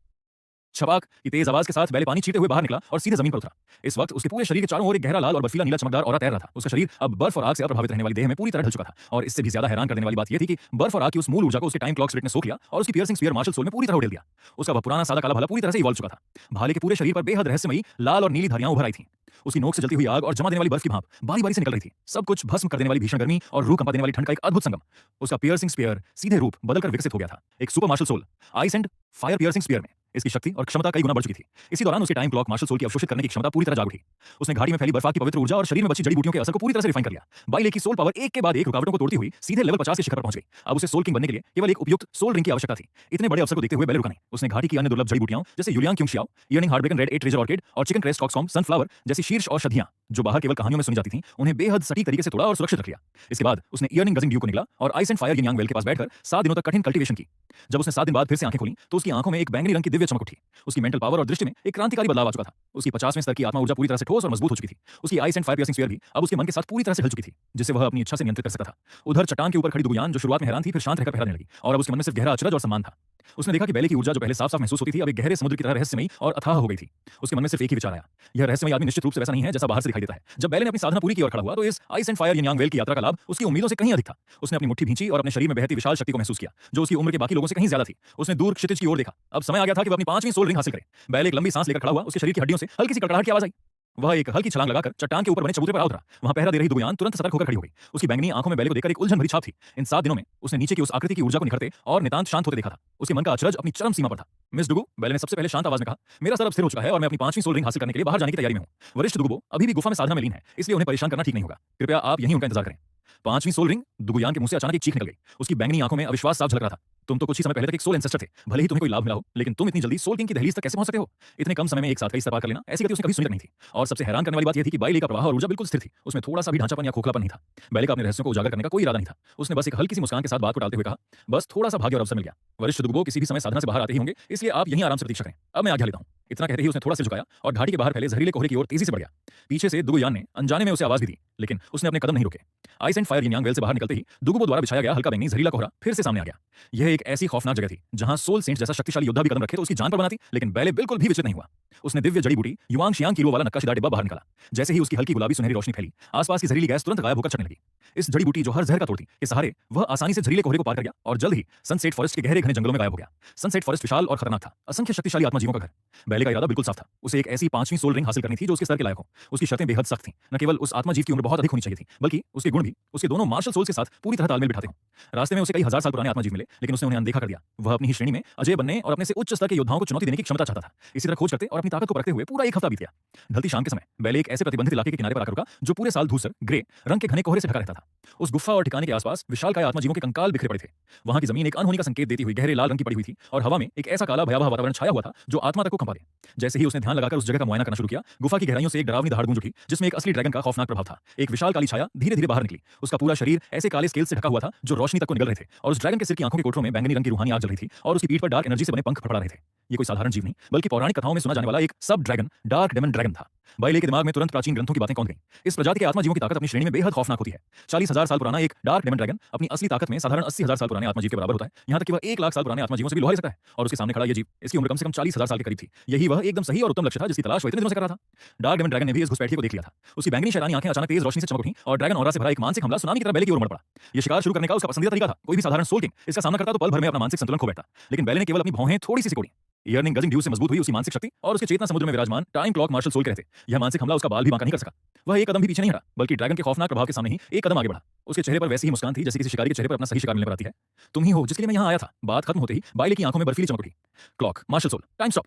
छपाक की तेज आवाज के साथ बैले पानी छींटे हुए बाहर निकला और सीधे जमीन पर उतरा। इस वक्त उसके पूरे शरीर के चारों ओर एक गहरा लाल और बर्फीला नीला चमकदार ऑरा तैर रहा था। उसका शरीर अब बर्फ और आग से अप्रभावित रहने वाली देह में पूरी तरह ढल चुका था। और इससे भी ज्यादा हैरान करने वाली बात यह थी कि बर्फ और आग की उस मूल ऊर्जा को उसके टाइम क्लॉक स्पिरिट ने सोख लिया और उसकी पियर्सिंग स्फीयर मार्शल सोल में पूरी तरह उड़ेल दिया। उसका वह पुराना सादा काला भाला पूरी तरह से इवॉल्व चुका था। भाले के पूरे शरीर पर बेहद रहस्यमयी लाल और नीली धारियां उभर आई थी। उसकी नोक से जलती हुई आग और जमा देने वाली बर्फ की भाप बारी बारी से निकल रही थी। सब कुछ भस्म कर देने वाली भीषण गर्मी और रूह कंपा देने वाली ठंड का एक अद्भुत संगम। उसका पियर्सिंग स्पीयर सीधे रूप बदलकर विकसित हो गया था, एक super martial soul ice and fire piercing spear में। इसकी शक्ति और क्षमता कई गुना बढ़ चुकी थी। इसी दौरान उसके टाइम क्लॉक मार्शल सोल की अवशोषित करने की क्षमता पूरी तरह जाग उठी। उसने घाटी में फैली बर्फात की पवित्र ऊर्जा और शरीर में बची जड़ी बूटियों के असर को पूरी तरह से रिफाइन कर लिया। बाइले की सोल पावर एक के बाद एक रुकावटों को तोड़ती हुई सीधे लेवल 50 के शिखर पर पहुंच गई। अब उसे सोल किंग बनने के लिए केवल एक उपयुक्त सोल रिंग की आवश्यकता थी। इतने बड़े अवसर को देखते हुए बैले रुका नहीं। उसने घाटी की अन्य दुर्लभ जड़ी बूटियां जैसे यूलियांग क्यूंगशियाओ, इयर्निंग हार्टब्रेकन रेड 8 ट्रेजर ऑर्किड और चिकन क्रेस्ट कॉक्सकॉम सनफ्लावर जैसी शीर्ष औषधियां जो बाहर केवल कहानियों में सुनी जाती थीं, उन्हें बेहद सटीक तरीके से तोड़ा और सुरक्षित रख लिया। इसके बाद उसने इयर्निंग गजिंग ड्यू को निकला और ice and fire yin yang well के पास बैठकर 7 दिनों तक कठिन कल्टीवेशन की। जब उसने 7 दिन बाद फिर से आंखें खोली तो उसकी आंखों में एक बैंगनी रंग की दिव्य चमक उठी। उसकी मेंटल पावर और दृष्टि में एक क्रांतिकारी बदलाव आ चुका था। उसकी 50वें स्तर की आत्मा ऊर्जा पूरी तरह से ठोस और मजबूत हो चुकी थी। उसकी ice and fire piercing sphere भी अब उसके मन के साथ पूरी तरह से हिल चुकी थी, जिसे वह अपनी इच्छा से नियंत्रित कर सकता था। उधर चट्टान के ऊपर खड़ी दुगुयान जो शुरुआत में हैरान थी, फिर शांत रहकर पहरा देने लगी और अब उसके मन में सिर्फ गहरा अचरज और सम्मान था। उसने देखा कि बैले की ऊर्जा जो पहले साफ-साफ महसूस होती थी, अब एक गहरे समुद्र की तरह रहस्यमयी और अथाह हो गई थी। उसके मन में सिर्फ एक ही विचार आया, यह रहस्यमयी आदमी निश्चित रूप से वैसा नहीं है जैसा बाहर से दिखाई देता है। जब बैले ने अपनी साधना पूरी की और खड़ा हुआ तो इस ice and fire yin yang well की यात्रा का लाभ उसकी उम्मीदों से कहीं अधिक था। उसने अपनी मुट्ठी भींची और अपने शरीर में बहती विशाल शक्ति को महसूस किया, जो उसकी उम्र के बाकी लोगों से कहीं ज्यादा थी। उसने दूर क्षितिज की ओर देखा। अब समय आ गया था कि वह अपनी 5वीं सोल रिंग हासिल करे। बैले एक लंबी सांस लेकर खड़ा हुआ। उसके शरीर की हड्डियों से हल्की सी कड़कड़ाहट की आवाज आई। वह एक हल्की छलांग लगाकर चट्टान के ऊपर बने चबूतरे पर आ उतरा। वहां पहरा दे रही दुगुयान तुरंत सतर्क होकर खड़ी हो गई। उसकी बैंगनी आंखों में बैले को देखकर एक उलझन भरी छाप थी। इन 7 दिनों में उसने नीचे की उस आकृति की ऊर्जा को निखरते और नितांत शांत होते देखा था। उसके मन का अचरज अपनी चरम सीमा पर था। मिस डुगु, बैले ने सबसे पहले शांत आवाज में कहा, मेरा सर अब स्थिर हो चुका है और मैं अपनी 5वीं सोल रिंग हासिल करने के लिए बाहर जाने की तैयारी में हूं। वरिष्ठ दुगुबो अभी भी गुफा में साधना में लीन है, इसलिए उन्हें परेशान करना ठीक नहीं होगा। कृपया आप यहीं उनका इंतजार करें। 5वीं सोल रिंग। दुगुयान के मुंह से अचानक एक चीख निकल गई। उसकी बैंगनी आंखों में अविश्वास साफ झलक रहा था। तुम तो कुछ ही समय पहले तक एक सोल एंसेस्टर थे। भले ही तुम्हें कोई लाभ मिला हो, लेकिन तुम इतनी जल्दी सोल किंग की दहलीज तक कैसे पहुंच सकते हो? इतने कम समय में एक साथ कई स्तर पार कर लेना, ऐसी गति उसने कभी सुनी तक नहीं थी। और सबसे हैरान करने वाली बात यह थी कि बाइले का प्रवाह और ऊर्जा बिल्कुल स्थिर थी। उसमें थोड़ा सा भी ढांचापन या खोखलापन नहीं था। बैले का अपने रहस्यों को उजागर करने का कोई इरादा नहीं था। उसने बस एक हल्की सी मुस्कान के साथ बात को टालते हुए कहा, बस थोड़ा सा भाग्य और अवसर मिल गया। वरिष्ठ दुगुबो किसी भी समय साधना से बाहर आते ही होंगे, इसलिए आप यहीं आराम से प्रतीक्षा करें। अब मैं आज्ञा लेता हूं। इतना कहते ही उसने थोड़ा सिर झुकाया और घाटी के बाहर फैले जहरीले कोहरे की ओर तेजी से बढ़ गया। पीछे से दुगुयान ने अनजाने में उसे आवाज भी दी, लेकिन उसने अपने कदम नहीं रोके। Ice and fire yin yang well से बाहर निकलते ही दुगुबो द्वारा बिछाया गया हल्का बैंगनी जहरीला कोहरा फिर से सामने आ गया। यह एक ऐसी खौफनाक जगह थी जहां सोल सेंट जैसा शक्तिशाली योद्धा भी कदम रखे तो उसकी जान पर बनाती, लेकिन बैले बिल्कुल भी विचलित नहीं हुआ। उसने दिव्य जड़ी बूटी युआंग शियांग कीलो वाला नक्काशीदार डिब्बा बाहर निकाला। जैसे ही उसकी हल्की गुलाबी सुनहरी रोशनी फैली, आसपास की जहरीली गैस तुरंत गायब होकर छटने लगी। इस जड़ी बूटी जो हर जहर का तोड़ती के सहारे वह आसानी से जहरीले कोहरे को पार कर गया और जल्द ही सनसेट फॉरेस्ट के गहरे घने जंगलों में गायब हो गया। सनसेट फॉरेस्ट विशाल और खतरनाक था, असंख्य शक्तिशाली आत्माजीवों का घर। बैले का इरादा बिल्कुल साफ था, उसे एक ऐसी 5वीं सोल रिंग हासिल करनी थी जो उसके स्तर के लायक हो। उसकी शर्तें बेहद सख्त थीं। न केवल उस आत्माजीव की उम्र बहुत अधिक होनी चाहिए थी, बल्कि उसके गुण भी उसके दोनों मार्शल सोल्स के साथ पूरी तरह तालमेल बिठाते हों। रास्ते में उसे कई हजार साल पुराने आत्माजीव मिले, लेकिन उसने उन्हें अनदेखा कर दिया। वह अपनी ही श्रेणी में अजय बनने और अपने से उच्च स्तर के योद्धाओं को चुनौती देने की क्षमता चाहता था। इसी तरह खोज करते और अपनी ताकत को परखते हुए पूरा एक हफ्ता बीत गया। ढलती शाम के समय बैले एक ऐसे प्रतिबंधित इलाके के किनारे पर आकर रुका जो पूरे साल धूसर ग्रे रंग के घने कोहरे से ढका रहता था। उस गुफा और ठिकाने के आसपास विशालकाय आत्माजीवों के कंकाल बिखरे पड़े थे। वहां की जमीन एक अनहोनी का संकेत देती हुई गहरे लाल रंग की पड़ी हुई थी और हवा में एक ऐसा काला भयावह वातावरण छाया हुआ था जो आत्मा तक को कंपा दे। जैसे ही उसने ध्यान लगाकर उस जगह का मुआयना करना शुरू किया, गुफा की गहराइयों से एक डरावनी दहाड़ गूंज उठी जिसमें एक असली ड्रैगन का खौफनाक प्रभाव था। एक विशाल काली छाया धीरे-धीरे बाहर निकली। उसका पूरा शरीर ऐसे काले स्केल से ढका हुआ था जो रोशनी तक को निकल रहे थे और उस ड्रैगन के सिर की आंखों के कोठरों में बैंगनी रंग की रूहानी आग जल रही थी और उसकी पीठ पर डार्क एनर्जी से बने पंख फड़फड़ा रहे थे। ये कोई साधारण जीव नहीं, बल्कि पौराणिक कथाओं में सुना जाने वाला एक सब ड्रैगन, डार्क डेमन ड्रैगन था। बाइले के दिमाग में तुरंत प्राचीन ग्रंथों की बातें कौंध गईं। इस प्रजाति के आत्माजीवों की ताकत अपनी श्रेणी में बेहद खौफनाक होती है। 40,000 साल पुराना एक डार्क डेमन ड्रैगन अपनी असली ताकत में साधारण 80,000 साल पुराने आत्माजीव के बराबर होता है। यहाँ तक कि वह 1 लाख साल पुराने आत्माजीवों से भी लोहा ले सकता है। और उसके सामने खड़ा ये जीव, इसकी उम्र कम से कम 40,000 साल के करीब थी। यही वह एकदम सही और उत्तम लक्ष्य था जिसकी तलाश वह इतने दिनों से कर रहा था। डार्क डेमन ड्रैगन ने भी इस घुसपैठिए को देख लिया था। उसकी बैंगनी शैतानी आंखें अचानक तेज रोशनी से चमक उठीं और ड्रैगन ऑरा से भरा एक मानसिक हमला सुनामी की तरह बैले की ओर उमड़ पड़ा। ये शिकार शुरू करने का उसका पसंदीदा तरीका था। कोई भी साधारण सोल किंग इसका सामना करता तो पल भर में अपना मानसिक संतुलन खो बैठता, लेकिन बैले ने केवल अपनी भौहें थोड़ी सी सिकोड़ी। इयर्निंग गजिंग ड्यू से मजबूत हुई उसकी मानसिक शक्ति और उसके चेतना समुद्र में विराजमान टाइम क्लॉक मार्शल सोल के रहते यह मानसिक हमला उसका बाल भी बांका नहीं कर सका। वह एक कदम भी पीछे नहीं हटा, बल्कि ड्रैगन के खौफनाक प्रभाव के सामने ही एक कदम आगे बढ़ा। उसके चेहरे पर वैसी ही मुस्कान थी जैसे किसी शिकारी के चेहरे पर अपना सही शिकार मिलने पर आती है। तुम ही हो जिसके लिए मैं यहाँ आया था। बात खत्म होते ही बाइले की आंखों में बर्फीली चमक उठी। Clock martial soul, time stop.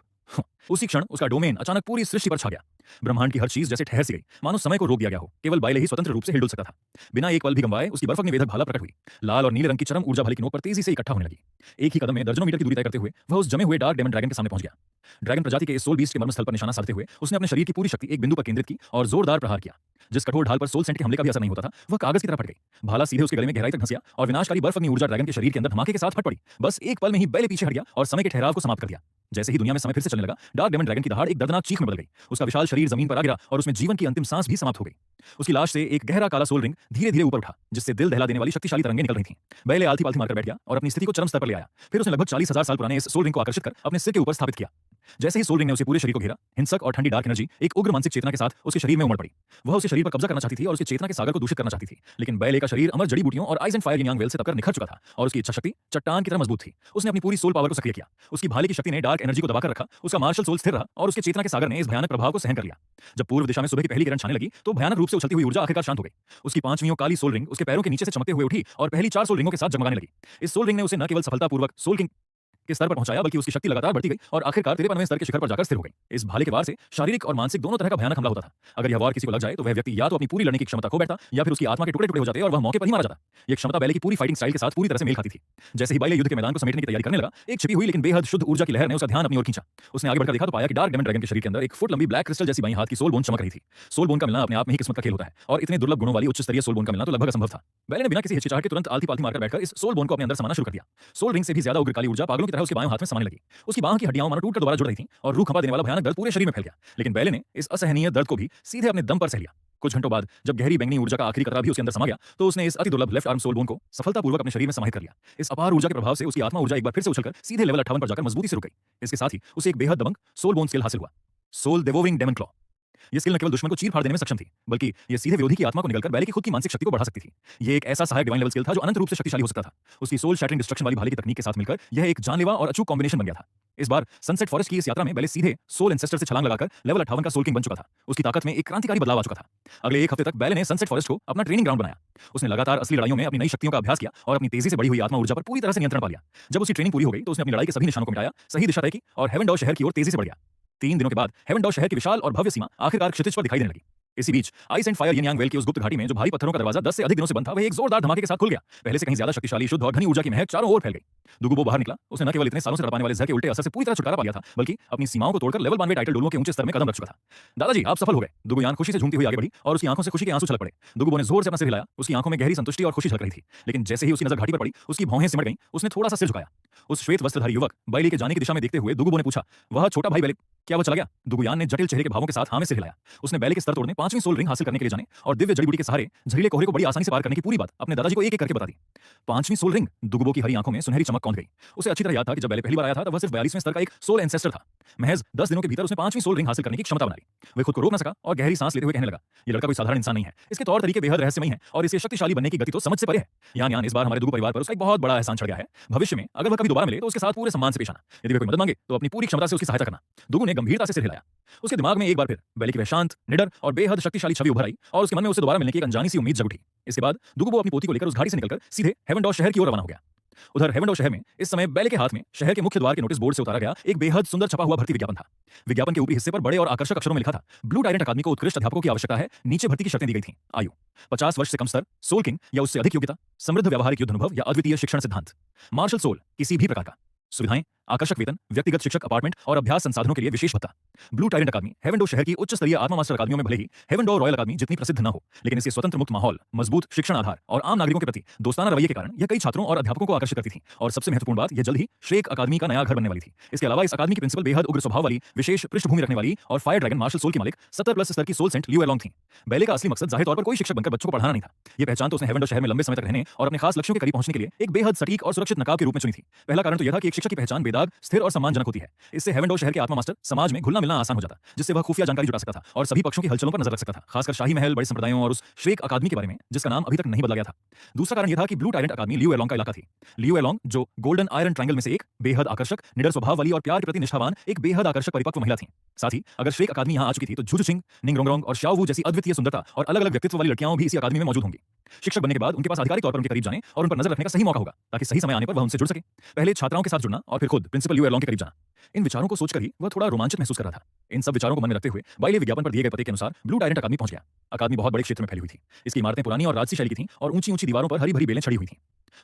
उसी क्षण उसका डोमेन अचानक पूरी सृष्टि पर छा गया। ब्रह्मांड की हर चीज जैसे ठहर सी गई, मानो समय को रोक दिया गया हो। केवल बाइले ही स्वतंत्र रूप से हिलडुल सकता था। बिना एक पल भी गंवाए उसकी बर्फक निवेदक भाला प्रकट हुई। लाल और नीले रंग की चरम ऊर्जा भाले की नोक पर तेजी से इकट्ठा होने लगी। एक ही कदम में दर्जनों मीटर की दूरी तय करते हुए वह उस जमे हुए डार्क डेमन ड्रैगन के सामने पहुंच गया। ड्रैगन प्रजाति के इस सोल बीस्ट के मर्मस्थल पर निशाना साधते हुए उसने अपने शरीर की पूरी शक्ति एक बिंदु पर केंद्रित की और जोरदार प्रहार किया। जिस कठोर ढाल पर सोल सेंट के हमले का भी असर नहीं होता था, वह कागज की तरह फट गई। भाला सीधे उसके गले में गहराई तक धंसिया और विनाशकारी बर्फअग्नि ऊर्जा ड्रैगन के शरीर के अंदर धमाके के साथ फट पड़ी। बस एक पल में ही बैले पीछे हट गया और समय के ठहराव को समाप्त कर दिया। जैसे ही दुनिया में समय फिर से चलने लगा, डार्क डेमन ड्रैगन की दहाड़ एक दर्दनाक चीख में बदल गई। उसका विशाल शरीर जमीन पर आ गिरा और उसमें जीवन की अंतिम सांस भी समाप्त हो गई। उसकी लाश से एक गहरा काला सोल रिंग धीरे-धीरे ऊपर उठा, जिससे दिल दहला देने वाली शक्तिशाली तरंगें निकल रही थीं। बैले आलती-पालती मारकर बैठ गया और अपनी स्थिति को चरम स्तर पर ले आया। फिर उसने लगभग 40,000 साल पुराने इस सोल रिंग को आकर्षित कर अपने सिर के ऊपर स्थापित किया। जैसे ही सोल रिंग ने उसे पूरे शरीर को घेरा, हिंसक और ठंडी डार्क एनर्जी एक उग्र मानसिक चेतना के साथ उसके शरीर में उमड़ पड़ी। वह उसके शरीर पर कब्जा करना चाहती थी और उसके चेतना के सागर को दूषित करना चाहती थी। लेकिन बैले का शरीर अमर जड़ी बूटियों और ice and fire yin yang well से तपकर निखर चुका था और उसकी इच्छा शक्ति चट्टान की तरह मजबूत थी। उसने अपनी पूरी सोल पावर को सक्रिय किया। उसकी भाले की शक्ति ने डार्क एनर्जी को दबाकर रखा, उसका मार्शल सोल स्थिर रहा और उसके चेतना के सागर ने इस भयानक प्रभाव को सहन कर लिया। जब पूर्व दिशा में सुबह की पहली किरण छाने लगी तो भयानक रूप से उछलती हुई ऊर्जा आखिरकार शांत हो गई। उसकी पांचवीं काली सोल रिंग उसके पैरों के नीचे से चमकते हुए उठी और पहली 4 सोल रिंगों के साथ जगमगाने लगी। इस सोल रिंग ने उसे न केवल सफलतापूर्वक सोल किंग के स्तर पर पहुंचाया, बल्कि उसकी शक्ति लगातार बढ़ती गई और आखिरकार 53वें स्तर के शिखर पर जाकर स्थिर हो गई। इस भाले के वार से शारीरिक और मानसिक दोनों तरह का भयानक हमला होता था। अगर यह वार किसी को लग जाए तो वह व्यक्ति या तो अपनी पूरी लड़ने की क्षमता खो बैठता या फिर उसकी आत्मा के टुकड़े टुकड़े हो जाते और वह मौके पर ही मारा जाता। यह क्षमता बैले की पूरी फाइटिंग स्टाइल के साथ पूरी तरह से मेल खाती थी। जैसे ही बैले युद्ध के मैदान को समेटने की तैयारी करने लगा, एक छिपी हुई लेकिन बेहद शुद्ध ऊर्जा की लहर ने उसका ध्यान अपनी ओर खींचा। उसने आगे बढ़कर देखा तो पाया कि डार्क डेमन ड्रैगन के शरीर के अंदर 1 फुट लंबी ब्लैक क्रिस्टल जैसी बाईं हाथ की सोल बोन चमक रही थी। सोल बोन का मिलना अपने आप में ही किस्मत का खेल होता है और इतने दुर्लभ गुणों वाली उच्च स्तरीय सोल बोन का मिलना तो लगभग असंभव था। बैले ने बिना किसी हिचकिचाहट के तुरंत आलती पालती मारकर बैठकर इस सोल बोन को अपने अंदर समाना शुरू कर दिया। सोल रिंग से भी ज्यादा उग्र काली ऊर्जा पागलों की तरह उसके बाएं हाथ में समाने लगी। उसकी बांह की हड्डियां मानो टूटकर दोबारा जुड़ रही थीं और रूह कंपा देने वाला भयानक दर्द पूरे शरीर में फैल गया। लेकिन बैले ने इस असहनीय दर्द को भी सीधे अपने दम पर सह लिया। कुछ घंटों बाद जब गहरी बैंगनी ऊर्जा का आखिरी कतरा भी उसके अंदर समा गया तो उसने इस अति दुर्लभ लेफ्ट आर्म सोल बोन को सफलतापूर्वक अपने शरीर में समाहित कर लिया। इस अपार ऊर्जा के प्रभाव से उसकी आत्मा ऊर्जा एक बार फिर से उछलकर सीधे लेवल 58 पर जाकर मजबूती से रुक गई। इसके साथ ही उसे एक बेहद दबंग सोल बोन स्किल हासिल हुआ, सोल डेवोरिंग डेमन क्लॉ। ये स्किल न केवल दुश्मन को चीर फाड़ देने में सक्षम थी, बल्कि ये सीधे विरोधी की आत्मा को निगलकर बैले की खुद की मानसिक शक्ति को बढ़ा सकती थी। ये एक ऐसा सहायक डिवाइन लेवल स्किल था जो अनंत रूप से शक्तिशाली हो सकता था। उसकी सोल शैटरिंग डिस्ट्रक्शन वाली भाले की तकनीक के साथ मिलकर यह एक जानलेवा और अचूक कॉम्बिनेशन बन गया था। इस बार सनसेट फॉरेस्ट की इस यात्रा में बैले सीधे सोल एंसेस्टर से छलांग लगाकर लेवल 58 का सोल किंग बन चुका था। उसकी ताकत में एक क्रांतिकारी बदलाव आ चुका था। अगले 1 हफ्ते तक बैले ने सनसेट फॉरेस्ट को अपना ट्रेनिंग ग्राउंड बनाया। उसने लगातार असली लड़ाइयों में अपनी नई शक्तियों का अभ्यास किया और अपनी तेजी से बढ़ी हुई आत्मा ऊर्जा पर पूरी तरह से नियंत्रण पा लिया। जब उसकी ट्रेनिंग पूरी हो गई तो उसने अपनी लड़ाई के सभी निशानों को मिटाया, सही दिशा तय की और हेवनडॉर शहर की ओर तेजी से बढ़ गया। 3 दिनों के बाद हेवनडॉर शहर की विशाल और भव्य सीमा आखिरकार क्षितिज पर दिखाई देने लगी। इसी बीच ice and fire yin yang well की उस गुप्त घाटी में जो भारी पत्थरों का दरवाजा 10 से अधिक दिनों से बंद था, वह एक जोरदार धमाके के साथ खुल गया। पहले से कहीं ज्यादा शक्तिशाली, शुद्ध और घनी ऊर्जा की महक चारों ओर फैल गई। दुगुबो बाहर निकला। उसने न केवल इतने सालों से तड़पाने वाले जहर के उल्टे असर से पूरी तरह छुटकारा पा लिया था, बल्कि अपनी सीमाओं को तोड़कर लेवल 92 टाइटल डोलुओं के ऊंचे स्तर में कदम रख चुका था। दादाजी, आप सफल हो गए। दुगुयान खुशी से झूमती हुई आगे बढ़ी और उसकी आंखों से खुशी के आंसू छलक पड़े। दुगुबो ने जोर से अपना सिर हिलाया। उसकी आंखों में गहरी संतुष्टि और खुशी झलक रही थी। लेकिन जैसे ही उसकी नजर घाटी पर पड़ी, उसकी भौहें सिमट गईं। उसने थोड़ा सा सिर झुकाया। उस श्वेत वस्त्रधारी युवक बैली के जाने की दिशा में देखते हुए दुगुबो ने पूछा, वह छोटा भाई बैले, क्या वो चला गया? दुगुयान ने जटिल चेहरे के भावों के साथ हाँ में सिर हिलाया। उसने बैले के स्तर तोड़ने 5वीं सोल रिंग हासिल करने के लिए जाने और दिव्य जड़ी बूटी के सहारे झरीले कोहरे को बड़ी आसानी से पार करने की पूरी बात अपने दादाजी को एक-एक करके बता दी। 5वीं सोल रिंग। दुगुबो की हरी आंखों में सुनहरी चमक कौंध गई। उसे अच्छी तरह याद था कि जब बैले पहली बार आया था तब वह सिर्फ 42वें स्तर का एक सोल एंसेस्टर था। महज 10 दिनों के भीतर उसने 5वीं सोल रिंग हासिल करने की क्षमता बना ली। वह खुद को रोक न सका और गहरी सांस लेते हुए कहने लगा, ये लड़का कोई साधारण इंसान नहीं है। इसके तौर तरीके बेहद रहस्यमयी हैं और इसके शक्तिशाली बनने की गति तो समझ से परे है। यान इस बार हमारे दुगु परिवार पर उसका एक बहुत बड़ा एहसान चढ़ गया है। भविष्य में अगर वह कभी दोबारा मिले तो उसके साथ पूरे सम्मान से पेश आना। यदि वह कोई मदद मांगे तो अपनी पूरी क्षमता से उसकी सहायता करना। दुगु ने गंभीरता से सिर हिलाया। उसके दिमाग में एक बार फिर बैले की वह शांत, निडर और बेहद शक्तिशाली छवि उभर आई और उसके मन में उसे दोबारा मिलने की एक अनजानी सी उम्मीद जग उठी। इसके बाद दुगुबो अपनी पोती को लेकर उस घाटी से निकलकर सीधे हेवनडॉर शहर की ओर रवाना हो गया। उधर हेवनडॉर शहर में इस समय बैले के हाथ में शहर के मुख्य द्वार के नोटिस बोर्ड से उतारा गया एक बेहद सुंदर छपा हुआ भर्ती विज्ञापन था। विज्ञापन के ऊपरी हिस्से पर बड़े और आकर्षक अक्षरों में लिखा था, ब्लू टाइरेंट अकादमी को उत्कृष्ट अध्यापकों की आवश्यकता है। नीचे भर्ती की शर्तें दी गई थीं। आयु 50 वर्ष से कम स्तर, सोल किंग या उससे अधिक योग्यता, समृद्ध व्यावहारिक युद्ध अनुभव या अद्वितीय शिक्षण सिद्धांत, मार्शल सोल किसी भी प्रकार का, सुविधाएं आकर्षक वेतन, व्यक्तिगत शिक्षक अपार्टमेंट और अभ्यास संसाधनों के लिए विशेष भत्ता। ब्लू टाइरेंट अकादमी हेवनडॉर शहर की उच्च स्तरीय आत्मा मास्टर अकादमियों में भले ही हेवनडॉर रॉयल अकादमी जितनी प्रसिद्ध न हो, लेकिन इसके स्वतंत्र मुक्त माहौल, मजबूत शिक्षण आधार और आम नागरिकों के प्रति दोस्ताना रवैये के कारण यह कई छात्रों और अध्यापकों को आकर्षित करती थी। और सबसे महत्वपूर्ण बात, यह जल्द ही श्रेक अकादमी का नया घर बनने वाली थी। इसके अलावा इस अकादमी की प्रिंसिपल बेहद उग्र स्वभाव वाली, विशेष पृष्ठभूमि रखने वाली और फायर ड्रैगन मार्शल सोल की मालिक 70+ स्तर की सोल सेंट लियू एलोंग थी। बैले का असली मकसद जाहिर तौर पर कोई शिक्षक बनकर बच्चों को पढ़ाना नहीं था। यह पहचान तो उसने हेवनडॉर शहर में लंबे समय तक रहने और अपने खास लक्ष्यों के करीब पहुंचने के लिए एक बेहद सटीक और सुरक्षित नकाब के रूप में चुनी थी। पहला कारण तो यह था कि एक शिक्षक की पहचान बेदाग, स्थिर और सम्मानजनक होती है। इससे हेवनडॉर शहर के आत्मा मास्टर समाज में घुलना मिलना आसान हो जाता, जिससे वह खुफिया जानकारी जुटा सकता था और सभी पक्षों की हलचलों पर नजर रख सकता था, खासकर शाही महल, बड़े संप्रदायों और उस श्रेक अकादमी के बारे में जिसका नाम अभी तक नहीं बदला गया था। दूसरा कारण यह था कि ब्लू टाइरेंट अकादमी लियू एलोंग का इलाका थी। लियू एलोंग, जो गोल्डन आयरन ट्रायंगल में से एक, बेहद आकर्षक, निडर स्वभाव वाली और प्यार के प्रति निष्ठावान एक बेहद आकर्षक परिपक्व महिला थी। साथ ही अगर श्रेक अकादमी यहां आ चुकी थी तो झुझुचिंग, निंगरोंगरोंग और शाओवू जैसी अद्वितीय सुंदरता और अलग-अलग व्यक्तित्व वाली लड़कियां भी इसी अकादमी में मौजूद होंगी। शिक्षक बनने के बाद उनके पास आधिकारिक तौर पर उनके करीब जाने और उन पर नजर रखने का सही मौका होगा, ताकि सही समय आने पर वह उनसे जुड़ सके। पहले छात्राओं के साथ जुड़ना और फिर खुद प्रिंसिपल लियू एलोंग के करीब जाना। इन विचारों को सोचकर ही वह थोड़ा रोमांचित महसूस कर रहा था। इन सब विचारों को मन में रखते हुए बाइले विज्ञापन पर दिए गए पते के अनुसार ब्लू टाइरेंट अकादमी पहुंच गया। अकादमी बहुत बड़े क्षेत्र में फैली हुई थी। इसकी इमारतें पुरानी और राजसी शैली की थीं और ऊंची-ऊंची दीवारों पर हरी-भरी बेलें छड़ी हुई थीं।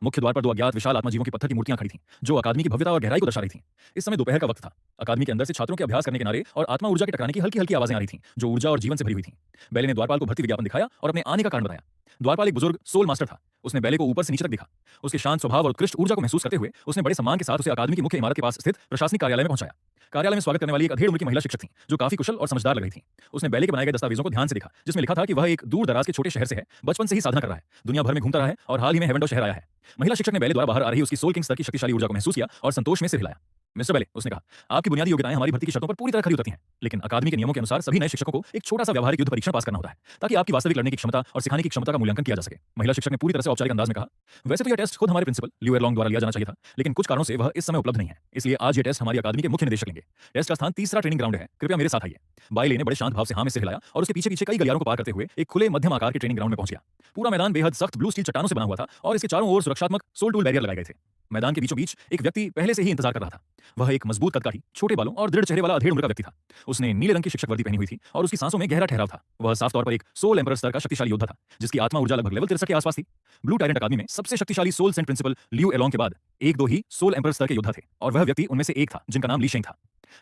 मुख्य द्वार पर 2 अज्ञात विशाल आत्मजीवों की पत्थर की मूर्तियां खड़ी थीं, जो अकादमी की भव्यता और गहराई को दर्शा रही थीं। इस समय दोपहर का वक्त था। अकादमी के अंदर से छात्रों के अभ्यास करने के नारे और आत्मा ऊर्जा के टकराने की हल्की-हल्की आवाजें आ रही थीं, जो ऊर्जा और जीवन से भरी हुई थीं। बैले ने द्वारपाल को भर्ती विज्ञापन दिखाया और अपने आने का कारण बताया। द्वारपाल एक बुजुर्ग सोल मास्टर था। उसने बैले को ऊपर से नीचे तक देखा। उसके शांत स्वभाव और उत्कृष्ट ऊर्जा को महसूस करते हुए उसने बड़े सम्मान के साथ उसे अकादमी की मुख्य इमारत के पास स्थित प्रशासनिक कार्यालय में पहुंचाया। कार्यालय में स्वागत करने वाली एक अधेड़ उम्र की महिला शिक्षक थी, जो काफी कुशल और समझदार लग रही थी। उसने बैले के बनाए गए दस्तावेजों को ध्यान से देखा, जिसमें लिखा था कि वह एक दूर दराज के छोटे शहर से है, बचपन से ही साधना कर रहा है, दुनिया भर में घूमता रहा है और हाल ही में हेवनडॉर शहर आया है। महिला शिक्षक ने बैले द्वारा बाहर आ रही उसकी सोल किंग स्तर की शक्तिशाली ऊर्जा को महसूस किया और संतोष में सिर हिलाया। मिस्टर बेले, उसने कहा, आपकी बुनियादी योग्यताएं हमारी भर्ती की शर्तों पर पूरी तरह खरी उतरती हैं, लेकिन अकादमी के नियमों के अनुसार सभी नए शिक्षकों को एक छोटा सा व्यावहारिक युद्ध परीक्षण पास करना होता है, ताकि आपकी वास्तविक लड़ने की क्षमता और सिखाने की क्षमता का मूल्यांकन किया जा सके। महिला शिक्षक ने पूरी तरह से औपचारिक अंदाज में कहा, वैसे तो यह टेस्ट खुद हमारे प्रिंसिपल लिउ एरलॉन्ग द्वारा लिया जाना चाहिए था, लेकिन कुछ कारणों से वह इस समय उपलब्ध नहीं है, इसलिए आज ये टेस्ट हमारी अकादमी के मुख्य निदेशक लेंगे। टेस्ट का स्थान तीसरा ट्रेनिंग ग्राउंड है, कृपया मेरे साथ आइए। बाइले ने बड़े शांत भाव से हाँ में सिर हिलाया और उसके पीछे पीछे कई गलियारों को पार करते हुए एक खुले मध्यम आकार के ट्रेनिंग ग्राउंड में पहुंच गया। पूरा मैदान बेहद सख्त ब्लू स्टील चट्टानों से बना हुआ था और इसके चारों ओर सुरक्षात्मक सोल टूल बैरियर लगाए गए थे। मैदान के बीचों बीच एक व्यक्ति पहले से ही इंतजार कर रहा था। वह एक मजबूत कदकाठी, छोटे बालों और दृढ़ चेहरे वाला अधेड़ उम्र का व्यक्ति था। उसने नीले रंग की शिक्षक वर्दी पहनी हुई थी और उसकी सांसों में गहरा ठहराव था। वह साफ तौर पर एक सोल एम्परर स्तर का शक्तिशाली योद्धा था, जिसकी आत्मा ऊर्जा लगभग लेवल 63 के आसपास थी। ब्लू टायरेंट अकादमी में सबसे शक्तिशाली सोल सेंट प्रिंसिपल लिउ एलोंग के बाद एक दो ही सोल एम्परर स्तर के योद्धा थे, और वह व्यक्ति उनमें से एक था जिनका नाम ली शेंग था।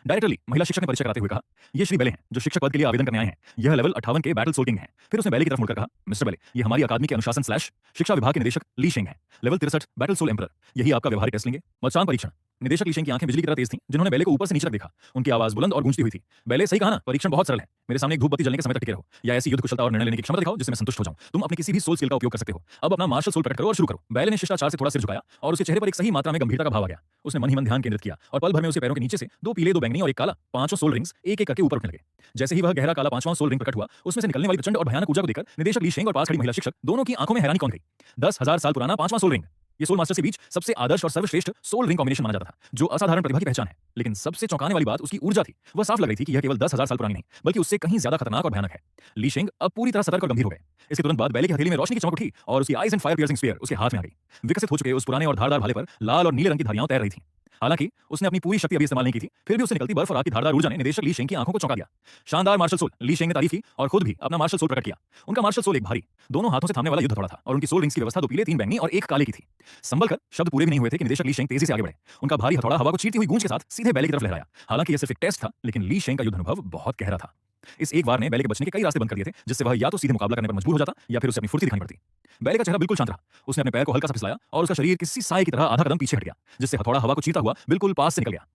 डायरेक्टर ली, महिला शिक्षक ने परिचय कराते हुए कहा, ये श्री बेले हैं जो शिक्षक पद के लिए आवेदन करने आए हैं। यह लेवल 58 के बैटल सोल किंग हैं। फिर उसने बेले की तरफ मुड़कर कहा, मिस्टर बेले, ये हमारी अकादमी के अनुशासन स्लैश शिक्षा विभाग के निदेशक ली शेंग हैं, लेवल 63 बैटल सोल एम्परर। यही आपका व्यवहारिक टेस्ट लेंगे। मचान परीक्षण। निदेशक ली शेंग की आंखें बिजली की तरह तेज थीं, जिन्होंने बेले को ऊपर से नीचे तक देखा। उनकी आवाज बुलंद और गूंजती हुई थी। बेले, सही कहा ना, परीक्षण बहुत सरल है। मेरे सामने एक धूप बत्ती जलने के समय तक टिके रहो, या ऐसी युद्ध कुशलता और निर्णय लेने की क्षमता दिखाओ जिससे मैं संतुष्ट हो जाऊं। तुम अपने किसी भी सोल स्किल का उपयोग कर सकते हो। अब अपना मार्शल सोल प्रकट करो और शुरू करो। बेले ने शिष्टाचार से थोड़ा सिर झुकाया और उसके चेहरे पर एक सही मात्रा में गंभीरता का भाव आ गया। उसने मन ही मन ध्यान केंद्रित किया और पल भर में उसके पैरों के नीचे से दो पीले, दो बैंगनी और एक काला, पांचों सोल रिंग्स एक एक करके ऊपर उठने लगे। जैसे ही वह गहरा काला पांचवां सोल रिंग प्रकट हुआ, उसमें से निकलने वाली प्रचंड और भयानक ऊर्जा को देखकर निदेशक ली शेंग और पास खड़ी महिला शिक्षक दोनों की आंखों में हैरानी कौन गई। 10,000 साल पुराना पांचवां सोल रिंग, ये सोल मास्टर्स के बीच सबसे आदर्श और सर्वश्रेष्ठ सोल रिंग कॉम्बिनेशन माना जाता था, जो असाधारण प्रतिभा की पहचान है। लेकिन सबसे चौंकाने वाली बात उसकी ऊर्जा थी। वह साफ लग रही थी कि यह केवल 10,000 साल पुरानी नहीं, बल्कि उससे कहीं ज्यादा खतरनाक और भयानक है। ली शेंग अब पूरी तरह सतर्क और गंभीर हो गए। इसके तुरंत बाद बेले की हथेली में रोशनी की चमक उठी और उसकी ice and fire piercing spear उसके हाथ में आ गई। विकसित हो चुके उस पुराने और धारदार भाले पर लाल और नीले रंग की धारियां तैर रही थीं। हालांकि उसने अपनी पूरी शक्ति अभी इस्तेमाल नहीं की थी, फिर भी उससे निकलती बर्फ और आग की धारदार ऊर्जा ने निदेशक ली शेंग की आंखों को चौंका दिया। शानदार मार्शल सोल, ली शेंग ने तारीफ की और खुद भी अपना मार्शल सोल प्रकट किया। उनका मार्शल सोल एक भारी, दोनों हाथों से थामने वाला युद्ध हथौड़ा था और उनकी सोल रिंग्स की व्यवस्था दो पीले, तीन बैंगनी और एक काले की थी। संभल कर शब्द पूरे भी नहीं हुए थे कि निदेशक ली शेंग तेजी से आगे बढ़े। उनका भारी हथौड़ा हवा को चीरती हुई गूंज के साथ सीधे बेले की तरफ लहराया। हालांकि यह सिर्फ एक टेस्ट था, लेकिन ली शेंग का युद्ध अनुभव बहुत गहरा था। इस एक बार ने बेले के बचने के कई रास्ते बंद कर दिए थे, जिससे वह या तो सीधे मुकाबला करने पर मजबूर हो जाता या फिर उसे अपनी फुर्ती दिखानी पड़ती। बेले का चेहरा बिल्कुल शांत रहा। उसने अपने पैर को हल्का सा फिसलाया और उसका शरीर किसी साए की तरह आधा कदम पीछे हट गया, जिससे हथौड़ा हवा को चीरता हुआ बिल्कुल पास से निकल गया।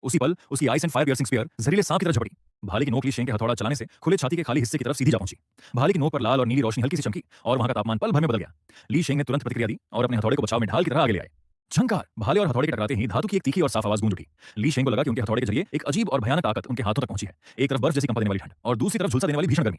उसी पल उसकी ice and fire piercing spear जहरीले सांप की तरह झपटी। भाले की नोक ली शेंग के हथौड़ा चलाने से खुले छाती के खाली हिस्से की तरफ सीधी जा पहुंची। भाले की नोक पर लाल और नीली रोशनी हल्की सी चमकी और वहां का तापमान पल भर में बदल गया। ली शेंग ने तुरंत प्रतिक्रिया दी और अपने हथौड़े को बचाव में ढाल की तरह आगे ले आए। झंकार! भाले और हथौड़े के टकराते ही धातु की एक तीखी और साफ आवाज गूंज उठी। ली शेंग को लगा कि उनके हथौड़े के जरिए एक अजीब और भयानक ताकत उनके हाथों तक पहुंची है। एक तरफ बर्फ जैसी कंपा देने वाली ठंड और दूसरी तरफ झुलसा देने वाली भीषण गर्मी।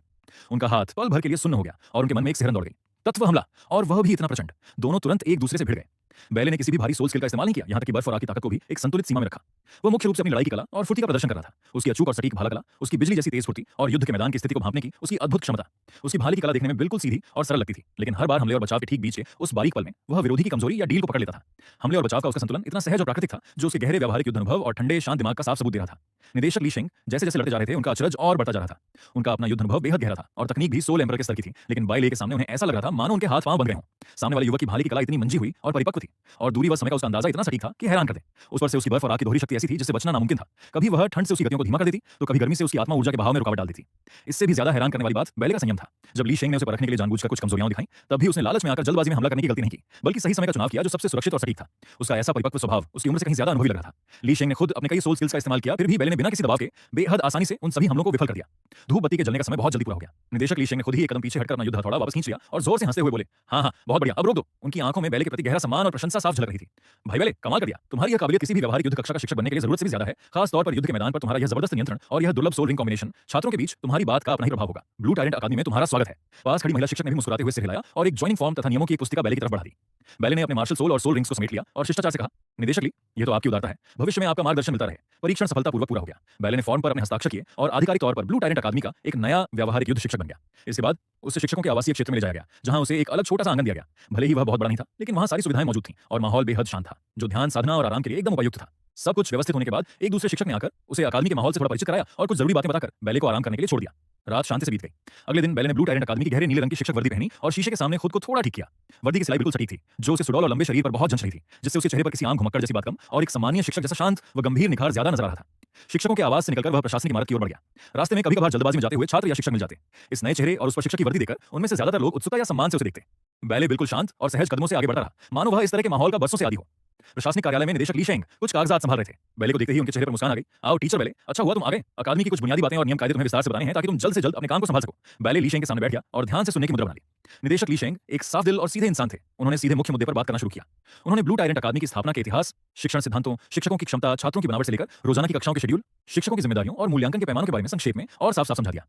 उनका हाथ पल भर के लिए सुन्न हो गया और उनके मन में एक सिहरन दौड़ गई। तत्व हमला, और वह भी इतना प्रचंड। दोनों तुरंत एक दूसरे से भिड़ गए। बेले ने किसी भी भारी सोल स्किल का इस्तेमाल नहीं किया, यहां तक कि बर्फ और आग की ताकत को भी एक संतुलित सीमा में रखा। वह मुख्य रूप से अपनी लड़ाई की कला और फुर्ती का प्रदर्शन कर रहा था। उसकी अचूक और सटीक भाला कला, उसकी बिजली जैसी तेज फुर्ती और युद्ध के मैदान की स्थिति को भांपने की उसकी अद्भुत क्षमता। उसकी भाले की कला देखने में बिल्कुल सीधी और सरल लगती थी, लेकिन हर बार हमले और बचाव के ठीक बीच के उस बारीक पल में वह विरोधी की कमजोरी या डील को पकड़ लेता था। हमले और बचाव का उसका संतुलन इतना सहज और प्राकृतिक था, जो उसके गहरे व्यावहारिक युद्ध अनुभव और ठंडे शांत दिमाग का साफ सबूत दे रहा था। निदेशक ली शेंग जैसे जैसे लड़ते जा रहे थे, उनका अचरज और बढ़ता जा रहा था। उनका अपना युद्ध अनुभव बेहद गहरा था और तकनीक भी सोल एम्परर के स्तर की थी, लेकिन बाइले के सामने उन्हें ऐसा लग रहा था मानो उनके हाथ पांव बन गए हों। सामने वाले युवक की भाले की कला इतनी मंजी हुई और परिपक्व थी, और दूरी व समय का उसका अंदाजा इतना सटीक था कि हैरान कर दे। उस पर से उसकी बर्फ और आग की दोहरी शक्ति ऐसी थी जिससे बचना नामुमकिन था। कभी वह ठंड से उसकी गतियों को धीमा कर देती, तो कभी गर्मी से उसकी आत्मा ऊर्जा के बहाव में रुकावट डाल देती। इससे भी ज्यादा हैरान करने वाली बात बेले का संयम था। जब ली शेंग ने उसे परखने के लिए जानबूझकर कुछ कमजोरियां दिखाई, तब भी उसने लालच में आकर जल्दबाजी में हमला करने की गलती नहीं की, बल्कि सही समय का चुनाव किया जो सबसे सुरक्षित और सटीक था। उसका ऐसा परिपक्व स्वभाव उसकी उम्र से कहीं ज्यादा अनुभवी लग रहा था। ली शेंग ने खुद अपने कई सोल स्किल्स का इस्तेमाल किया, फिर भी बेले ने बिना किसी दबाव के बेहद आसानी से उन सभी हमलों को विफल कर दिया। धूप बत्ती के जलने का समय बहुत जल्दी पूरा हो गया। निदेशक ली शेंग ने खुद ही एक कदम पीछे हटकर अपना युद्ध हथौड़ा वापस खींच लिया और जोर से हंसते हुए बोले, हाँ, बहुत बढ़िया, अब रोक दो। उनकी आंखों में बेले के प्रति गहरा सम्मान और प्रशंसा साफ झलक रही थी। भाई बेले, कमाल कर दिया। तुम्हारी यह काबिलियत किसी भी व्यवहारिक युद्ध कक्षा का शिक्षक बनने के लिए जरूरत से भी ज्यादा है। खास तौर पर युद्ध के मैदान पर तुम्हारा यह जबरदस्त नियंत्रण और यह दुर्लभ सोल रिंग कॉम्बिनेशन, छात्रों के बीच तुम्हारी बात का अपना ही प्रभाव होगा। ब्लू टायरेंट अकादमी में तुम्हारा स्वागत है। पास खड़ी महिला शिक्षक ने भी मुस्कुराते हुए सिर हिलाया और एक ज्वाइनिंग फॉर्म तथा नियमों की एक पुस्तिका बेले की तरफ बढ़ा दी। बेले ने अपने मार्शल सोल और सोल रिंग्स को समेट लिया और शिष्टाचार से कहा, निदेशक ली, यह तो आपकी उदारता है। भविष्य में आपका मार्गदर्शन मिलता रहे। परीक्षण सफलतापूर्वक पूरा हो गया। बेले ने फॉर्म पर अपने हस्ताक्षर किए और आधिकारिक तौर पर ब्लू टायरेंट अकादमी का एक नया व्यावहारिक युद्ध शिक्षक बन गया। इसके बाद उसे शिक्षकों के आवासीय क्षेत्र में ले जाया गया, जहां उसे एक अलग छोटा सा आंगन दिया गया। भले ही वह बहुत बड़ा नहीं था, लेकिन वहां सारी सुविधाएं मौजूद थीं और माहौल बेहद शांत था, जो ध्यान साधना और आराम के लिए एकदम उपयुक्त था। सब कुछ व्यवस्थित होने के बाद एक दूसरे शिक्षक ने आकर उसे अकादमी के माहौल से थोड़ा परिचित कराया और कुछ जरूरी बातें बताकर बेले को आराम करने के लिए छोड़ दिया। रात शांति से बीत गई। अगले दिन बेले ने ब्लू टायरेंट अकादमी की गहरे नीले रंग की शिक्षक वर्दी पहनी और शीशे के सामने खुद को थोड़ा ठीक किया। वर्दी की सिलाई बिल्कुल सटीक थी, जो उसके सुडौल और लंबे शरीर पर बहुत जंच रही थी, जिससे उसके चेहरे पर किसी आम घुमक्कड़ जैसी बात कम और एक सामान्य शिक्षक जैसा शांत व गंभीर निखार ज्यादा नजर आ रहा था। शिक्षकों के आवाज से निकलकर वह प्रशासनिक इमारत की ओर बढ़ गया। रास्ते में कभी-कभार जल्दबाजी में जाते हुए छात्र या शिक्षक मिल जाते। इस नए चेहरे और उस पर शिक्षक की वर्दी देखकर उनमें से ज्यादातर लोग उत्सुकता या सम्मान से उसे देखते। बेले बिल्कुल शांत और सहज कदमों से आगे बढ़ता रहा, मानो वह इस तरह के माहौल का बरसों से आदी हो। प्रशासनिक कार्यालय में निदेशक ली शेंग कुछ कागजात संभाल रहे थे। बेले को देखते ही उनके चेहरे पर मुस्कान आ गई। आओ टीचर बेले, अच्छा हुआ तुम आ गए। अकादमी की कुछ बुनियादी बातें और नियम कायदे तुम्हें विस्तार से बताने हैं ताकि तुम जल्द से जल्द अपने काम को संभाल सको। बेले ली शेंग के सामने बैठ गया और ध्यान से सुनने की मुद्रा बना ली। निदेशक ली शेंग एक साफ दिल और सीधे इंसान थे। उन्होंने सीधे मुख्य मुद्दे पर बात करना शुरू किया। उन्होंने ब्लू टायरेंट अकादमी की स्थापना के इतिहास, शिक्षण सिद्धांतों, शिक्षकों की क्षमता, छात्रों की बनावट से लेकर रोजाना की कक्षाओं के शेड्यूल, शिक्षकों की जिम्मेदारियों और मूल्यांकन के पैमानों के बारे में संक्षेप में और साफ-साफ समझा दिया।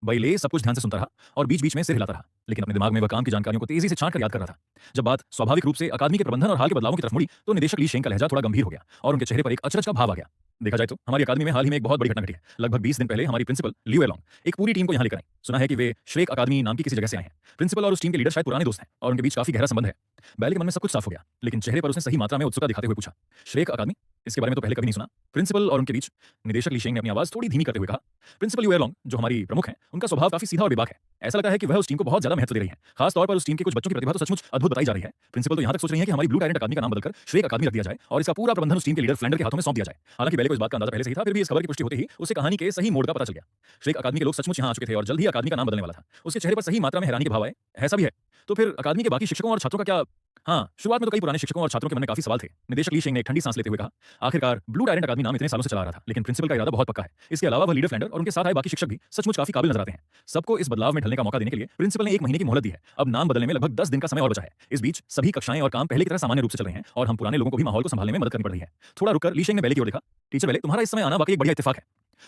बैले सब कुछ ध्यान से सुनता रहा और बीच-बीच में सिर हिलाता रहा, लेकिन अपने दिमाग में वह काम की जानकारियों को तेजी से छांट कर याद कर रहा था। जब बात स्वाभाविक रूप से अकादमी के प्रबंधन और हाल के बदलावों की तरफ मुड़ी, तो निदेशक ली शेंग का लहजा थोड़ा गंभीर हो गया और उनके चेहरे पर एक अचरज का भाव आ गया। देखा जाए तो हमारी अकादमी में हाल ही में एक बहुत बड़ी घटना घटी है। लगभग 20 दिन पहले हमारी प्रिंसिपल लियू एलोंग एक पूरी टीम को यहाँ लेकर आई। सुना है कि वे श्रेक अकादमी नाम की किसी जगह से आए हैं। प्रिंसिपल और उस टीम के लीडर शायद पुराने दोस्त हैं और उनके बीच काफी गहरा संबंध है। बैले के मन में सब कुछ साफ हो गया, लेकिन चेहरे पर उसने सही मात्रा में उत्सुकता दिखाते हुए पूछा, श्रेक अकादमी? इसके बारे में तो पहले कभी नहीं सुना। प्रिंसिपल और उनके बीच निदेशक ली शेंग ने अपनी आवाज थोड़ी धीमी करते हुए कहा। प्रिंसिपल लियू एलोंग, जो हमारी प्रमुख हैं, उनका स्वभाव काफी सीधा और बेबाक है। ऐसा लगता है कि वह उस टीम को बहुत ज्यादा महत्व दे रही हैं। खास तौर पर उस टीम के कुछ बच्चों की प्रतिभा तो सचमुच अद्भुत बताई जा रही है। प्रिंसिपल तो यहाँ तक सोच रही हैं कि हमारी ब्लू टायरेंट अकादमी का नाम बदलकर श्रेक अकादमी रख दिया जाए और इसका पूरा प्रबंधन उस टीम के लीडर फ्लैंडर के हाथों में सौंप दिया जाए। हालांकि बैले को इस बात का अंदाजा पहले से ही था, फिर भी इस खबर की पुष्टि होते ही उसे कहानी के सही मोड़ का पता चल गया। श्रेक अकादमी के लोग सचमुच यहाँ आ चुके थे और जल्द ही अकादमी का नाम बदलने वाला था। उसके चेहरे पर सही मात्रा में हैरानी के भाव आए। ऐसा भी है तो फिर अकादमी के बाकी शिक्षकों और छात्रों का क्या? हाँ, शुरुआत में तो कई पुराने शिक्षकों और छात्रों के मन में काफी सवाल थे। निदेशक ली शेंग ने एक ठंडी सांस लेते हुए कहा, आखिरकार ब्लू टायरेंट अकादमी नाम इतने सालों से चला आ रहा था, लेकिन प्रिंसिपल का इरादा बहुत पक्का है। इसके अलावा वह लीडर फ्लैंडर और उनके साथ आए बाकी शिक्षक भी सचमुच काफी काबिल नजर आते हैं। सबको इस बदलाव में ढलने का मौका देने के लिए प्रिंसिपल ने 1 महीने की मोहलत दी है। अब नाम बदलने में लगभग 10 दिन का समय और बचा है। इस बीच सभी कक्षाएं और काम पहले की तरह सामान्य रूप से चल रहे हैं और हम पुराने लोगों को भी माहौल को संभालने में मदद करनी पड़ रही है। थोड़ा रुककर ली शेंग ने बैले की ओर देखा। टीचर बैले, तुम्हारा इस समय आना वाकई एक बढ़िया इत्तेफाक है।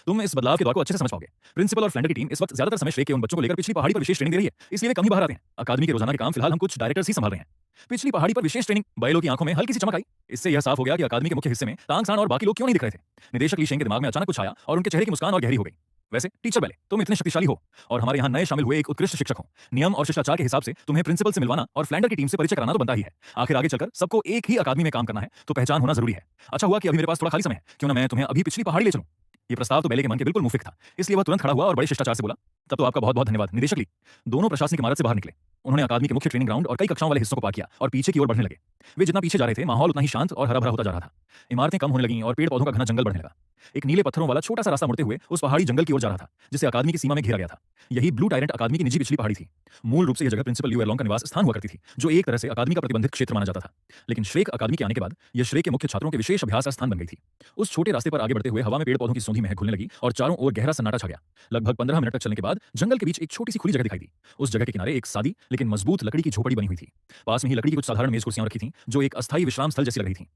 तुम इस बदलाव के दौर को अच्छे से समझ पाओगे। प्रिंसिपल और फ्लैंडर की टीम इस वक्त ज्यादातर समय श्रेक के उन बच्चों को लेकर पिछली पहाड़ी पर विशेष ट्रेनिंग दे रही है, इसलिए वे कम ही बाहर आते हैं। अकादमी के रोजाना के काम फिलहाल हम कुछ डायरेक्टर्स ही संभाल रहे हैं। पिछली पहाड़ी पर विशेष ट्रेनिंग? बैलो की आंखों में हल्की सी चमक आई। इससे यह साफ हो गया कि अकादमी के मुख्य हिस्से में तांग सांड और बाकी लोग क्यों नहीं दिख रहे थे। निदेशक ली शेंग के दिमाग में अचानक कुछ आया और उनके चेहरे की मुस्कान और गहरी हो गई। वैसे टीचर बैले, तुम इतने शक्तिशाली हो और हमारे यहाँ नए शामिल हुए एक उत्कृष्ट शिक्षक हो। नियम और शिष्टाचार के हिसाब से तुम्हें प्रिंसिपल से मिलवाना और फ्लैंडर की टीम से परिचय कराना तो बनता ही है। आखिर आगे चलकर सबको एक ही अकादमी में काम करना है तो पहचान होना जरूरी है। अच्छा हुआ कि अभी मेरे पास थोड़ा खाली समय है, क्यों ना मैं तुम्हें अभी पिछली पहाड़ी ले चलूं। ये प्रस्ताव तो बैले के मन के बिल्कुल मुफिक था, इसलिए वह तुरंत खड़ा हुआ और बड़े शिष्टाचार से बोला, तब तो आपका बहुत बहुत धन्यवाद निदेशक ली। दोनों प्रशासनिक इमारत से बाहर निकले। उन्होंने अकादमी के मुख्य ट्रेनिंग ग्राउंड और कई कक्षाओं वाले हिस्सों को पार किया और पीछे की ओर बढ़ने लगे। वे जितना पीछे जा रहे थे, माहौल उतना ही शांत और हरा भरा होता जा रहा था। इमारतें कम होने लगीं और पेड़ पौधों का घना जंगल बढ़ने लगा। एक नीले पत्थरों वाला छोटा सा रास्ता मुड़ते हुए उस पहाड़ी जंगल की ओर जा रहा था, जिसे अकादमी की सीमा में घेरा गया था। यही ब्लू टायरेंट अकादमी की निजी पिछली पहाड़ी थी। मूल रूप से यह जगह प्रिंसिपल लियू एलोंग का निवास स्थान हुआ करती थी, जो एक तरह से अकादमी का प्रतिबंधित क्षेत्र माना जाता था। लेकिन श्रेक अकादमी के आने के बाद यह श्रेक के मुख्य छात्रों के विशेष अभ्यास का स्थान बन गई थी। उस छोटे रास्ते पर आगे बढ़ते हुए हवा में पेड़ पौधों की सूंधी महक घुलने लगी और चारों ओर गहरा सन्नाटा छा गया। लगभग 15 मिनट तक चलने के बाद जंगल के बीच एक छोटी सी खुली जगह दिखाई दी। उस जगह के किनारे एक सादी लेकिन मजबूत लकड़ी की झोपड़ी बनी हुई थी। पास में ही लकड़ी की कुछ साधारण मेज कुर्सियां रखी थीं, जो एक अस्थायी विश्राम स्थल जैसी लग रही थीं।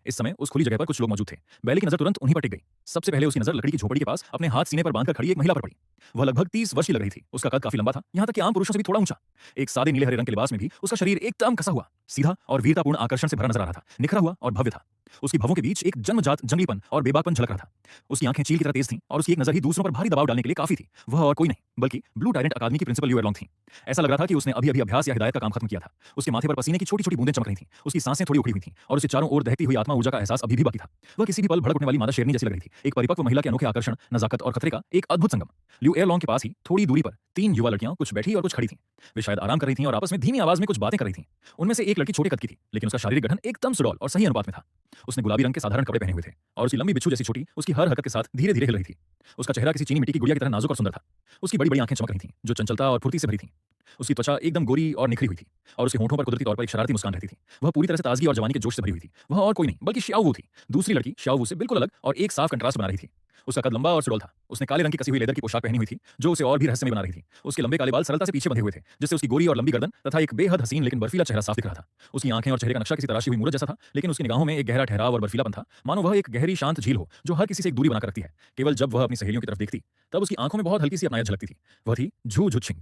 इस समय उस खुली जगह पर कुछ लोग मौजूद थे। बैले की नजर तुरंत उन्हीं पर टिक गई। सबसे पहले उसकी नजर लकड़ी की झोपड़ी के पास अपने हाथ सीने पर बांधकर खड़ी एक महिला पर पड़ी। वह लगभग 30 वर्ष की लग रही थी। उसका कद काफी लंबा था, यहाँ तक कि आम पुरुषों से भी थोड़ा ऊंचा। एक सादे नीले हरे रंग के लिबास में भी उसका शरीर एकदम कसा हुआ, सीधा और वीरतापूर्ण आकर्षण से भरा नजर आ रहा था। निखरा हुआ और भव्य था। उसकी भवों के बीच एक जन्मजात जंगलीपन और बेबाकपन झलक रहा था। उसकी आंखें चील की तरह तेज थीं और उसकी एक नजर ही दूसरों पर भारी दबाव डालने के लिए काफी थी। वह और कोई नहीं बल्कि ब्लू टायरेंट अकादमी की प्रिंसिपल लियू एलोंग थी। ऐसा लग रहा था कि उसने अभी-अभी अभ्यास या हिदायत का काम खत्म किया था। उसके माथे पर पसीने की छोटी-छोटी बूंदें चमक रही थीं। उसकी सांसें थोड़ी उखड़ी हुई थीं और उसे चारों ओर दहती हुई आत्मा ऊर्जा का एहसास अभी भी बाकी था। वह किसी भी पल भड़क उठने वाली मादा शेरनी जैसी लग रही थी। एक परिपक्व महिला के अनोखे आकर्षण, नजाकत और खतरे का एक अद्भुत संगम। लियू एलोंग के पास ही थोड़ी दूरी पर 3 युवा लड़कियां कुछ बैठी और कुछ खड़ी थीं। वे शायद आराम कर रही थीं और आपस में धीमी आवाज में कुछ बातें कर रही थीं। उनमें से एक लड़की छोटे कद की थी, लेकिन उसका शारीरिक गठन एकदम सुडौल और सही अनुपात में था। उसने गुलाबी रंग के साधारण कपड़े पहने हुए थे और उसकी लंबी बिच्छू जैसी छोटी उसकी हर हरकत के साथ धीरे-धीरे हिल रही थी। उसका चेहरा किसी चीनी मिट्टी की गुड़िया की तरह नाजुक और सुंदर था। उसकी बड़ी-बड़ी आंखें चमक रही थीं, जो चंचलता और फुर्ती से भरी थीं। उसकी त्वचा एकदम गोरी और निखरी हुई थी और उसके होंठों पर कुदरती तौर पर एक शरारती मुस्कान रहती थी। वह पूरी तरह से ताजगी और जवानी के जोश से भरी हुई थी। वह और कोई नहीं बल्कि श्याओ वू थी। दूसरी लड़की श्याओ वू से बिल्कुल अलग और एक साफ कंट्रास्ट बना रही थी। उसका कद लंबा और सुडौल था। उसने काले रंग की कसी हुई लेदर की पोशाक पहनी हुई थी, जो उसे और भी रहस्यमय बना रही थी। उसके लंबे काले बाल सरलता से पीछे बंधे हुए थे, जिससे उसकी गोरी और लंबी गर्दन तथा एक बेहद हसीन लेकिन बर्फीला चेहरा साफ दिख रहा था। उसकी आंखें और चेहरे का नक्शा किसी तराशी हुई मूरत जैसा था, लेकिन उसकी निगाहों में एक गहरा ठहराव और बर्फीलापन था, मानो वह एक गहरी शांत झील हो जो हर किसी से एक दूरी बनाकर रखती है। केवल जब वह अपनी सहेलियों की तरफ देखती, तब उसकी आंखों में बहुत हल्की सी अपनायत झलकती थी। वह थी झू झुछिंग।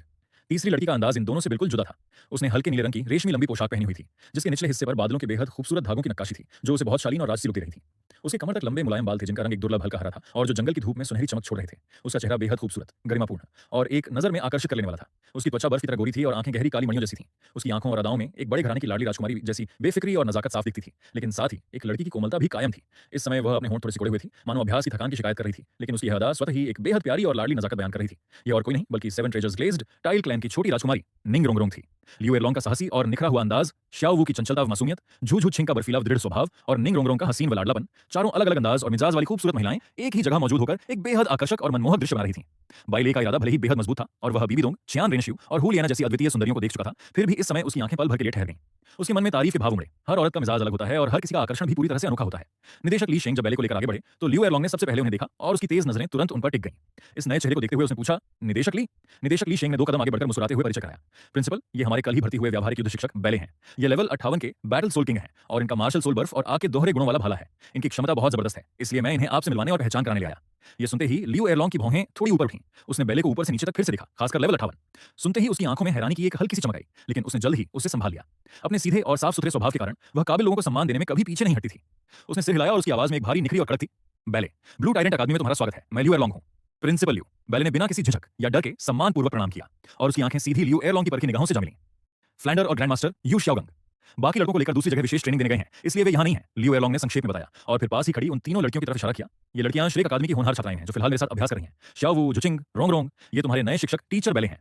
तीसरी लड़की का अंदाज इन दोनों से बिल्कुल जुदा था। उसने हल्के नीले रंग की रेशमी लंबी पोशाक पहनी हुई थी, जिसके निचले हिस्से पर बादलों के बेहद खूबसूरत धागों की नक्काशी थी, जो उसे बहुत शालीन और राजसी लुक दे रही थी। उसके कमर तक लंबे मुलायम बाल थे, जिनका रंग एक दुर्लभ हल्का हरा था और जो जंगल की धूप में सुनहरी चमक छोड़ रहे थे। उसका चेहरा बेहद खूबसूरत, गरिमापूर्ण और एक नजर में आकर्षित कर लेने वाला था। उसकी त्वचा बर्फ की तरह गोरी थी और आंखें गहरी काली मणियों जैसी थीं। उसकी आंखों और अदाओं में एक बड़े घराने की लाडली राजकुमारी जैसी बेफिक्री और नजाकत साफ दिखती थी, लेकिन साथ ही एक लड़की की कोमलता भी कायम थी। इस समय वह अपने होंठ थोड़े सिकोड़े हुए थी, मानो अभ्यास की थकान की शिकायत कर रही थी, लेकिन उसकी अदा स्वतः ही एक बेहद प्यारी और लाडली नजाकत बयान कर रही थी। ये और कोई नहीं बल्कि 7 ट्रेजर्स ग्लेज्ड टाइल क्लैन की छोटी राजकुमारी निंग रोंगरोंग थी। लियू एरलॉन्ग का साहसी और निखरा हुआ अंदाज, शाओ वू की चंचलता व मासूमियत, झू झू छिंग का बर्फीला व दृढ़ स्वभाव और निंग रोंगरोंग का हसीन व लाडलापन, चारों अलग अलग अंदाज और मिजाज वाली खूबसूरत महिलाएं एक ही जगह मौजूद होकर एक बेहद आकर्षक और मनमोहक दृश्य बना रही थीं। बाइले का इरादा भले ही बेहद मजबूत था और वह बीबी दोंग, चियान रेनशिउ और हू लियाना जैसी अद्वितीय सुंदरियों को देख चुका था, फिर भी इस समय उसकी आंखें पल भर के लिए ठहर गईं। उसके मन में तारीफ के भाव उमड़े। हर औरत का मिजाज अलग होता है और हर किसी का आकर्षण भी पूरी तरह से अनोखा होता है। निदेशक ली शेंग जब बैले को लेकर आगे बढ़े तो लियू एरलॉन्ग ने सबसे पहले उन्हें देखा और उसकी तेज नजरें तुरंत उन पर टिक गईं। इस नए चेहरे को देखते हुए उसने पूछा, निदेशक ली? निदेशक ली शेंग ने 2 कदम आगे बढ़कर मुस्कुराते हुए परिचय कराया। प्रिंसिपल, ये हमारे कल ही भर्ती हुए व्यावहारिक युद्ध शिक्षक बैले हैं। ये लेवल 58 के बैटल सोल किंग हैं और इनका मार्शल सोल बर्फ और आग के दोहरे गुणों वाला भाला है। इनकी क्षमता बहुत जबरदस्त है, इसलिए मैं इन्हें आपसे मिलवाने और पहचान कराने ले आया। ये सुनते ही लियू एरलॉन्ग की भौहें थोड़ी ऊपर उठी। उसने बैले को ऊपर से नीचे तक फिर से देखा, खासकर लेवल 58। सुनते ही उसकी आंखों में हैरानी की एक हल्की सी चमक आई, लेकिन उसने जल्द ही उसे संभाल लिया। अपने सीधे और साफ सुथरे स्वभाव के कारण वह काबिल लोगों को सम्मान देने में कभी पीछे नहीं हटती थी। उसने सिर हिलाया और उसकी आवाज में एक भारी निखरी और कड़क थी। बैले, ब्लू टाइडेंट अकादमी में तुम्हारा स्वागत है। मैं लियू एरलॉन्ग हूं। Principal Liu. बैले ने बिना किसी झिझक या डर के सम्मानपूर्वक प्रणाम किया और उसकी आंखें सीधी लियू एरलॉन्ग की परखी निगाहों से जा मिलीं। फ्लैंडर और ग्रैंड मास्टर यू शाओगंग बाकी लड़कों को लेकर दूसरी जगह विशेष ट्रेनिंग देने गए हैं, इसलिए वे यहां नहीं हैं, लियू एरलॉन्ग ने संक्षेप में बताया और फिर पास ही खड़ी उन तीनों लड़कियों की तरफ इशारा किया। ये लड़कियां श्रेक अकादमी की होनहार छात्राएं हैं जो फिलहाल मेरे साथ अभ्यास कर रही हैं। शाओ वू, जुचिंग, रोंग रोंग, ये तुम्हारे नए शिक्षक टीचर बैले हैं।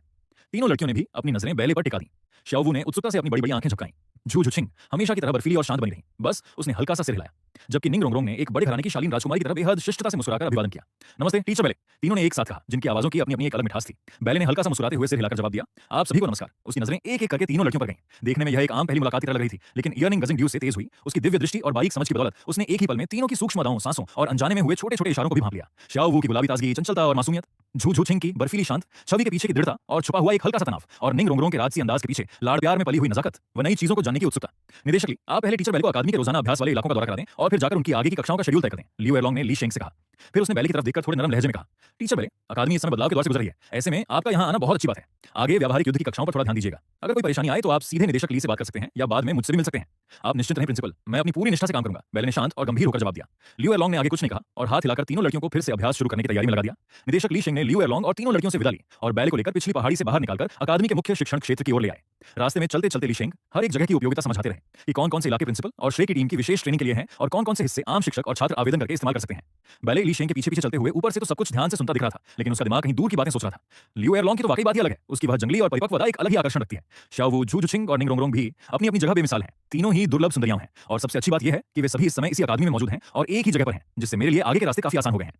तीनों लड़कियों ने भी अपनी नजरें बैले पर टिका दी। शाओ वू ने उत्सुकता से अपनी बड़ी बड़ी आंखें झपकाईं। झू झुछिंग हमेशा की तरह बर्फीली और शांत बनी रही, बस उसने हल्का सा सिर हिलाया। जबकि निंग रोंगरोंग ने एक बड़े घराने की शालीन राजकुमारी की तरह बेहद शिष्टता से मुस्कुराकर अभिवादन किया। नमस्ते टीचर बैले, तीनों ने एक साथ कहा, जिनकी आवाजों की अपनी अपनी एक अलग मिठास थी। बैले ने हल्का सा मुस्कुराते हुए सिर हिलाकर जवाब दिया, आप सभी को नमस्कार। उसकी नजरें एक एक करके तीनों लड़कियों पर गईं। देखने में यह एक आम पहली मुलाकात की तरह लग रही थी, लेकिन इयररिंग गजिंग ड्यू से तेज हुई। उसकी दिव्य दृष्टि और बारीक समझ की बदौलत उसने एक ही पल में तीनों की सूक्ष्म अदाओं, सांसों और अनजाने में हुए छोटे छोटे इशारों को भी भांप लिया। शाओ वू की गुलाबी ताजगी, चंचलता और मासूमियत, झू झू छिंग की बर्फीली शांत छवि के पीछे की दृढ़ता और छुपा हुआ एक हल्का सा तनाव, और निंग रोंगरोंग के राजसी अंदाज के पीछे लाड़ प्यार में पली हुई नजाकत व नई चीजों को जानने की उत्सुकता। निदेशक ली, आप पहले टीचर बैले को अकादमी के रोजाना अभ्यास वाले इलाकों का दौरा करा दें और फिर जाकर उनकी आगे की कक्षाओं का शेड्यूल तय कर दें, लियू एरलॉन्ग ने ली शेंग से कहा। फिर उसने बैले की तरफ देखकर थोड़े नरम लहजे में कहा, टीचर बैले, अकादमी इस समय बदलाव के दौर से गुजर रही है, ऐसे में आपका यहाँ आना बहुत अच्छी बात है। आगे व्यावहारिक युद्ध की कक्षाओं पर थोड़ा ध्यान दीजिएगा। अगर कोई परेशानी आए तो आप सीधे निदेशक ली से बात कर सकते हैं या बाद में मुझसे भी मिल सकते हैं। आप निश्चित रहें प्रिंसिपल, मैं अपनी पूरी निष्ठा से काम करूंगा, बैले ने शांत और गंभीर होकर जवाब दिया। लियू एरलॉन्ग ने आगे कुछ नहीं कहा और हाथ हिलाकर तीनों लड़कियों को फिर से अभ्यास शुरू करने की तैयारी में लगा दिया। निदेशक ली शेंग ने लियू एरलॉन्ग और तीनों लड़कियों से विदा ली और बैले को लेकर पिछली पहाड़ी से बाहर निकालकर अकादमी के मुख्य शिक्षण क्षेत्र की ओर ले आए। रास्ते में चलते चलते ली शेंग हर एक जगह की उपयोगिता समझाते रहे कि कौन कौन से इलाके प्रिंसिपल और श्रे की टीम की विशेष ट्रेनिंग के लिए हैं और कौन कौन से हिस्से आम शिक्षक और छात्र आवेदन करके इस्तेमाल कर सकते हैं। बैले ली शेंग के पीछे पीछे चलते हुए ऊपर से तो सब कुछ ध्यान से सुनता दिख रहा था, लेकिन उसका दिमाग कहीं दूर की बातें सोच रहा था। लियू एरलॉन्ग की तो वाकई बात ही अलग है, उसकी वह जंगली और परिपक्वता एक अलग ही आकर्षण रखती है। शाओ वू, झू झुछिंग और निंग रोंगरोंग भी अपनी अपनी जगह बेमिसाल हैं। तीनों ही दुर्लभ सुंदरियां हैं और सबसे अच्छी बात यह है कि वे सभी इस समय इसी अकादमी में मौजूद हैं और एक ही जगह पर हैं, जिससे मेरे लिए आगे के रास्ते काफी आसान हो गए हैं।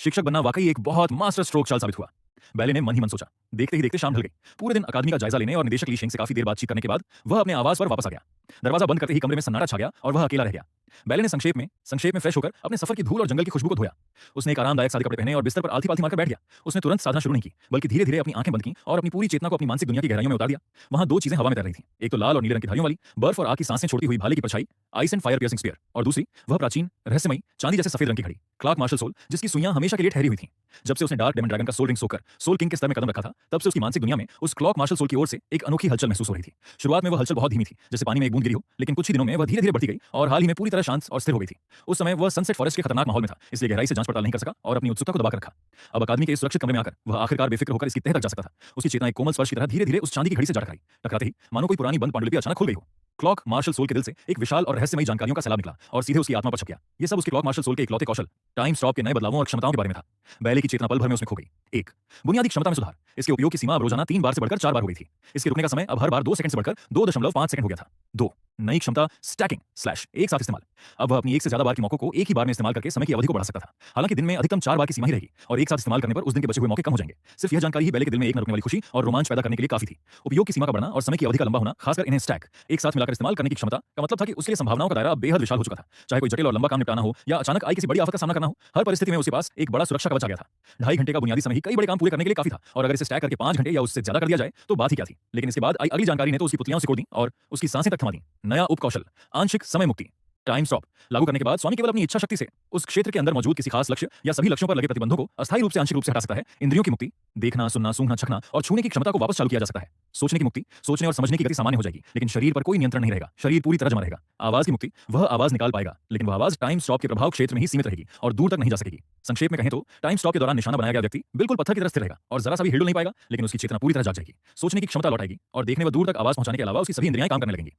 शिक्षक बनना वाकई एक बहुत मास्टर स्ट्रोक चाल साबित हुआ, बैले ने मन ही मन सोचा। देखते ही देखते शाम ढल गई। पूरे दिन अकादमी का जायजा लेने और निदेशक ली शेंग से काफी देर बातचीत करने के बाद वह अपने आवास पर वापस आ गया। दरवाजा बंद करते ही कमरे में सन्नाटा छा गया और वह अकेला रह गया। बैले ने संक्षेप में फ्रेश होकर अपने सफर की धूल और जंगल की खुशबू को धोया। उसने एक आरामदायक सादे कपड़े पहने और बिस्तर पर आलथी पालथी मारकर बैठ गया। उसने तुरंत साधना शुरू नहीं की, बल्कि धीरे धीरे अपनी आंखें बंद की और अपनी पूरी चेतना को अपनी मानसिक दुनिया की गहराइयों में उतार दिया। वहां 2 चीजें हवा में तैर रही थीं, एक तो लाल और नीले रंग की धारियों वाली बर्फ और आग की सांसें छोड़ती हुई भाले की परछाई, ice and fire piercing spear, और दूसरी वह प्राचीन रहस्यमयी चांदी जैसे सफेद रंग की घड़ी, क्लॉक मार्शल सोल, जिसकी सुइयां हमेशा के लिए ठहरी हुई थीं। जब से उसने डार्क डेमन ड्रैगन का सोल रिंग सोकर सोल किंग के स्तर में कदम रखा था, तब से उसकी मानसिक दुनिया में उस क्लॉक मार्शल सोल की ओर से एक अनोखी हलचल महसूस हो रही थी। शुरुआत में वह हलचल बहुत धीमी थी, जैसे पानी में एक बूंद गिरी हो, लेकिन कुछ ही दिनों में वह धीरे धीरे बढ़ती गई और हाल ही में पूरी तरह शांत और स्थिर हो गई थी। उस समय वह सनसेट फॉरेस्ट के खतरनाक माहौल में था, इसलिए गहराई से जांच पड़ताल नहीं कर सका और अपनी उत्सुकता को दबा कर रखा। अब अकादमी के इस सुरक्षित कमरे में आकर वह आखिरकार बेफिक्र होकर इसकी तह तक जा सकता था। उसकी चेतना एक कोमल स्पर्श की तरह धीरे धीरे उस चांदी की घड़ी से जा टकराई। टकराते ही मानो कोई पुरानी बंद पांडुलिपि अचानक खुल गई हो। क्लॉक मार्शल सोल के दिल से एक विशाल और रहस्यमयी जानकारियों का सैलाब निकला और सीधे उसकी आत्मा पर छप गया। ये सब उसके क्लॉक मार्शल सोल के इकलौते कौशल, टाइम स्टॉप के नए बदलावों और क्षमताओं के बारे में था। बैले की चेतना पल भर में उसमें खो गई। 1. बुनियादी क्षमता में सुधार। इसके उपयोग की सीमा अब रोजाना 3 बार से बढ़कर 4 बार हो गई थी। इसके रुकने का समय अब हर बार 2 सेकंड से बढ़कर 2.5 सेकंड हो गया था। 2. नई क्षमता स्टैकिंग स्लैश एक साथ इस्तेमाल। अब वह अपनी एक से ज्यादा बार की मौकों को एक ही बार में इस्तेमाल करके समय की अवधि को बढ़ा सकता था। हालांकि दिन में अधिकतम 4 बार की सीमा ही रहेगी और एक साथ इस्तेमाल करने पर उस दिन के बचे हुए मौके कम हो जाएंगे। सिर्फ यह जानकारी ही बैले के दिल में एक न रुकने वाली खुशी और रोमांच पैदा करने के लिए काफी थी। उपयोग की सीमा का बढ़ना और समय की अवधि का लंबा होना, खासकर इन्हें स्टैक एक साथ मिलाकर इस्तेमाल करने की क्षमता का मतलब था कि उसके लिए संभावनाओं का दायरा बेहद विशाल हो चुका था। चाहे कोई जटिल और लंबा काम निपटाना हो या अचानक आई किसी बड़ी आफत का सामना करना हो, हर परिस्थिति में उसके पास एक बड़ा सुरक्षा कवच आ गया था। 2.5 घंटे का बुनियादी समय ही कई बड़े काम पूरे करने के लिए काफी था और अगर इसे स्टैक करके 5 घंटे या उससे ज्यादा कर दिया जाए तो बात ही क्या थी। लेकिन इसके बाद आई अगली जानकारी ने तो उसकी पुतलियां सिकोड़ दी और उसकी सांसें तक थमा दी। नया उपकौशल, आंशिक समय मुक्ति, टाइम स्टॉप लागू करने के बाद स्वामी केवल अपनी इच्छा शक्ति से उस क्षेत्र के अंदर मौजूद किसी खास लक्ष्य या सभी लक्ष्यों पर लगे प्रतिबंधों को अस्थायी रूप से आंशिक रूप से हटा सकता है। इंद्रियों की मुक्ति, देखना, सुनना, सूंघना, चखना और छूने की क्षमता को वापस चालू किया जा सकता है। सोचने की मुक्ति, सोचने और समझने की गति सामान्य हो जाएगी, लेकिन शरीर पर कोई नियंत्रण नहीं रहेगा, शरीर पूरी तरह जमा रहेगा। आवाज की मुक्ति, वह आवाज निकाल पाएगा, लेकिन वह आवाज टाइम स्टॉप के प्रभाव क्षेत्र में ही सीमित रहेगी और दूर तक नहीं जा सकेगी। संक्षेप में कहें तो टाइम स्टॉप के दौरान निशाना बनाया गया व्यक्ति बिल्कुल पत्थर की तरह स्थिर रहेगा और जरा सा भी हिल नहीं पाएगा, लेकिन उसकी चेतना पूरी तरह जाग जाएगी। सोचने की क्षमता लौट आएगी और देखने व दूर तक आवाज पहुंचाने के अलावा उसकी सभी इंद्रियां काम करने लगेंगी।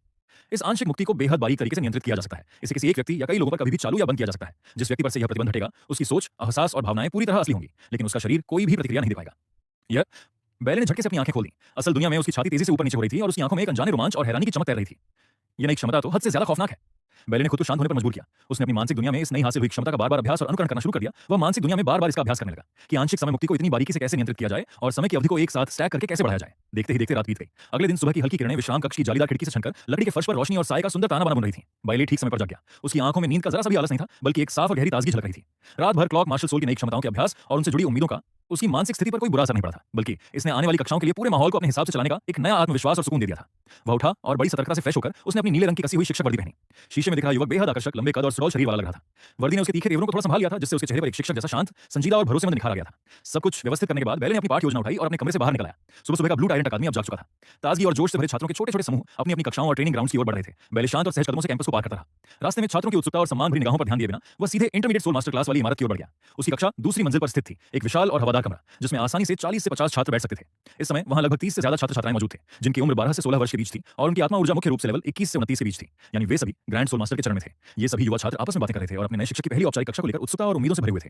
इस आंशिक मुक्ति को बेहद बारीक तरीके से नियंत्रित किया जा सकता है। इसे किसी एक व्यक्ति या कई लोगों पर कभी भी चालू या बंद किया जा सकता है। जिस व्यक्ति पर से यह प्रतिबंध हटेगा, उसकी सोच, एहसास और भावनाएं पूरी तरह असली होंगी, लेकिन उसका शरीर कोई भी प्रतिक्रिया नहीं दे पाएगा। यह बैले ने झटके से अपनी आंखें खोल दी। असल दुनिया में उसकी छाती तेजी से ऊपर नीचे हो रही थी और उसकी आंखों में एक अनजाने रोमांच और हैरानी की चमक तैर रही थी। ये नई क्षमता तो हद से ज्यादा खौफनाक है। बैले ने खुद को शांत होने पर मजबूर किया। उसने अपनी मानसिक दुनिया में इस नई हासिल हुई क्षमता का बार-बार अभ्यास और अनुकरण करना शुरू कर दिया। वह मानसिक दुनिया में बार-बार इसका अभ्यास करने लगा कि आंशिक समय मुक्ति को इतनी बारीकी से कैसे नियंत्रित किया जाए और समय की अवधि को एक साथ स्टैक करके कैसे बढ़ाया जाए। देखते ही देखते रात बीत गई। अगले दिन सुबह की हल्की किरणें विश्राम कक्ष की जालीदार खिड़की से छनकर लकड़ी के फर्श पर रोशनी और साए का सुंदर ताना बना बुन रही थी। बैले ठीक समय पर जग गया। उसकी आंखों में नींद का जरा सा भी आलस नहीं था, बल्कि एक साफ और गहरी ताजगी झलक रही थी। रात भर क्लॉक मार्शल सोल की नई क्षमताओं के अभ्यास और उनसे जुड़ी उम्मीदों का उसकी मानसिक स्थिति पर कोई बुरा असर नहीं पड़ा था, बल्कि इसने आने वाली कक्षाओं के लिए पूरे माहौल को अपने हिसाब से चलाने का एक नया आत्मविश्वास और सुकून दे दिया था। वह उठा और बड़ी सतर्कता से फ्रेश होकर उसने अपनी नीले रंग की कसी हुई शिक्षक वर्दी पहनी। शीशे में दिख रहा युवक बेहद आकर्षक, लंबे कद और सुडौल शरीर वाला लग रहा था। वर्दी ने उसके तीखे तेवरों को थोड़ा संभाल लिया था, जिससे उसके चेहरे पर एक शिक्षक जैसा शांत, संजीदा और भरोसेमंद निखार आ गया था। सब कुछ व्यवस्थित करने के बाद बैले ने अपनी पाठ योजना उठाई और अपने कमरे से बाहर निकल आया। सुबह सुबह का ब्लू टाइडेंट अकादमी अब जाग चुका था। ताजगी और जोश से भरे छात्रों के छोटे छोटे समूह अपनी अपनी कक्षाओं और ट्रेनिंग ग्राउंड्स की ओर बढ़ रहे थे। बैले शांत और सहज कदमों से कैंपस को पार करता रहा। रास्ते में छात्रों की उत्सुकता और सम्मान भरी निगाहों पर ध्यान दिए बिना वह सीधे इंटरमीडिएट सोल मास्टर क्लास वाली इमारत की ओर बढ़ गया। उसकी कक्षा दूसरी मंजिल पर स्थित थी, एक विशाल और हवादार कमरा जिसमें आसानी से 40 से 50 छात्र बैठ सकते थे। इस समय वहां लगभग 30 से ज्यादा छात्र छात्राएं मौजूद थे, जिनकी उम्र 12 से 16 वर्ष के बीच थी और उनकी आत्मा ऊर्जा मुख्य रूप से लेवल 21 से 29 के बीच थी, यानी वे सभी ग्रैंड सोल मास्टर के चरण में थे। ये सभी युवा छात्र आपस में बातें कर रहे थे और अपने नए शिक्षक की पहली औपचारिक कक्षा को लेकर उत्सुकता और उम्मीदों से भरे हुए थे।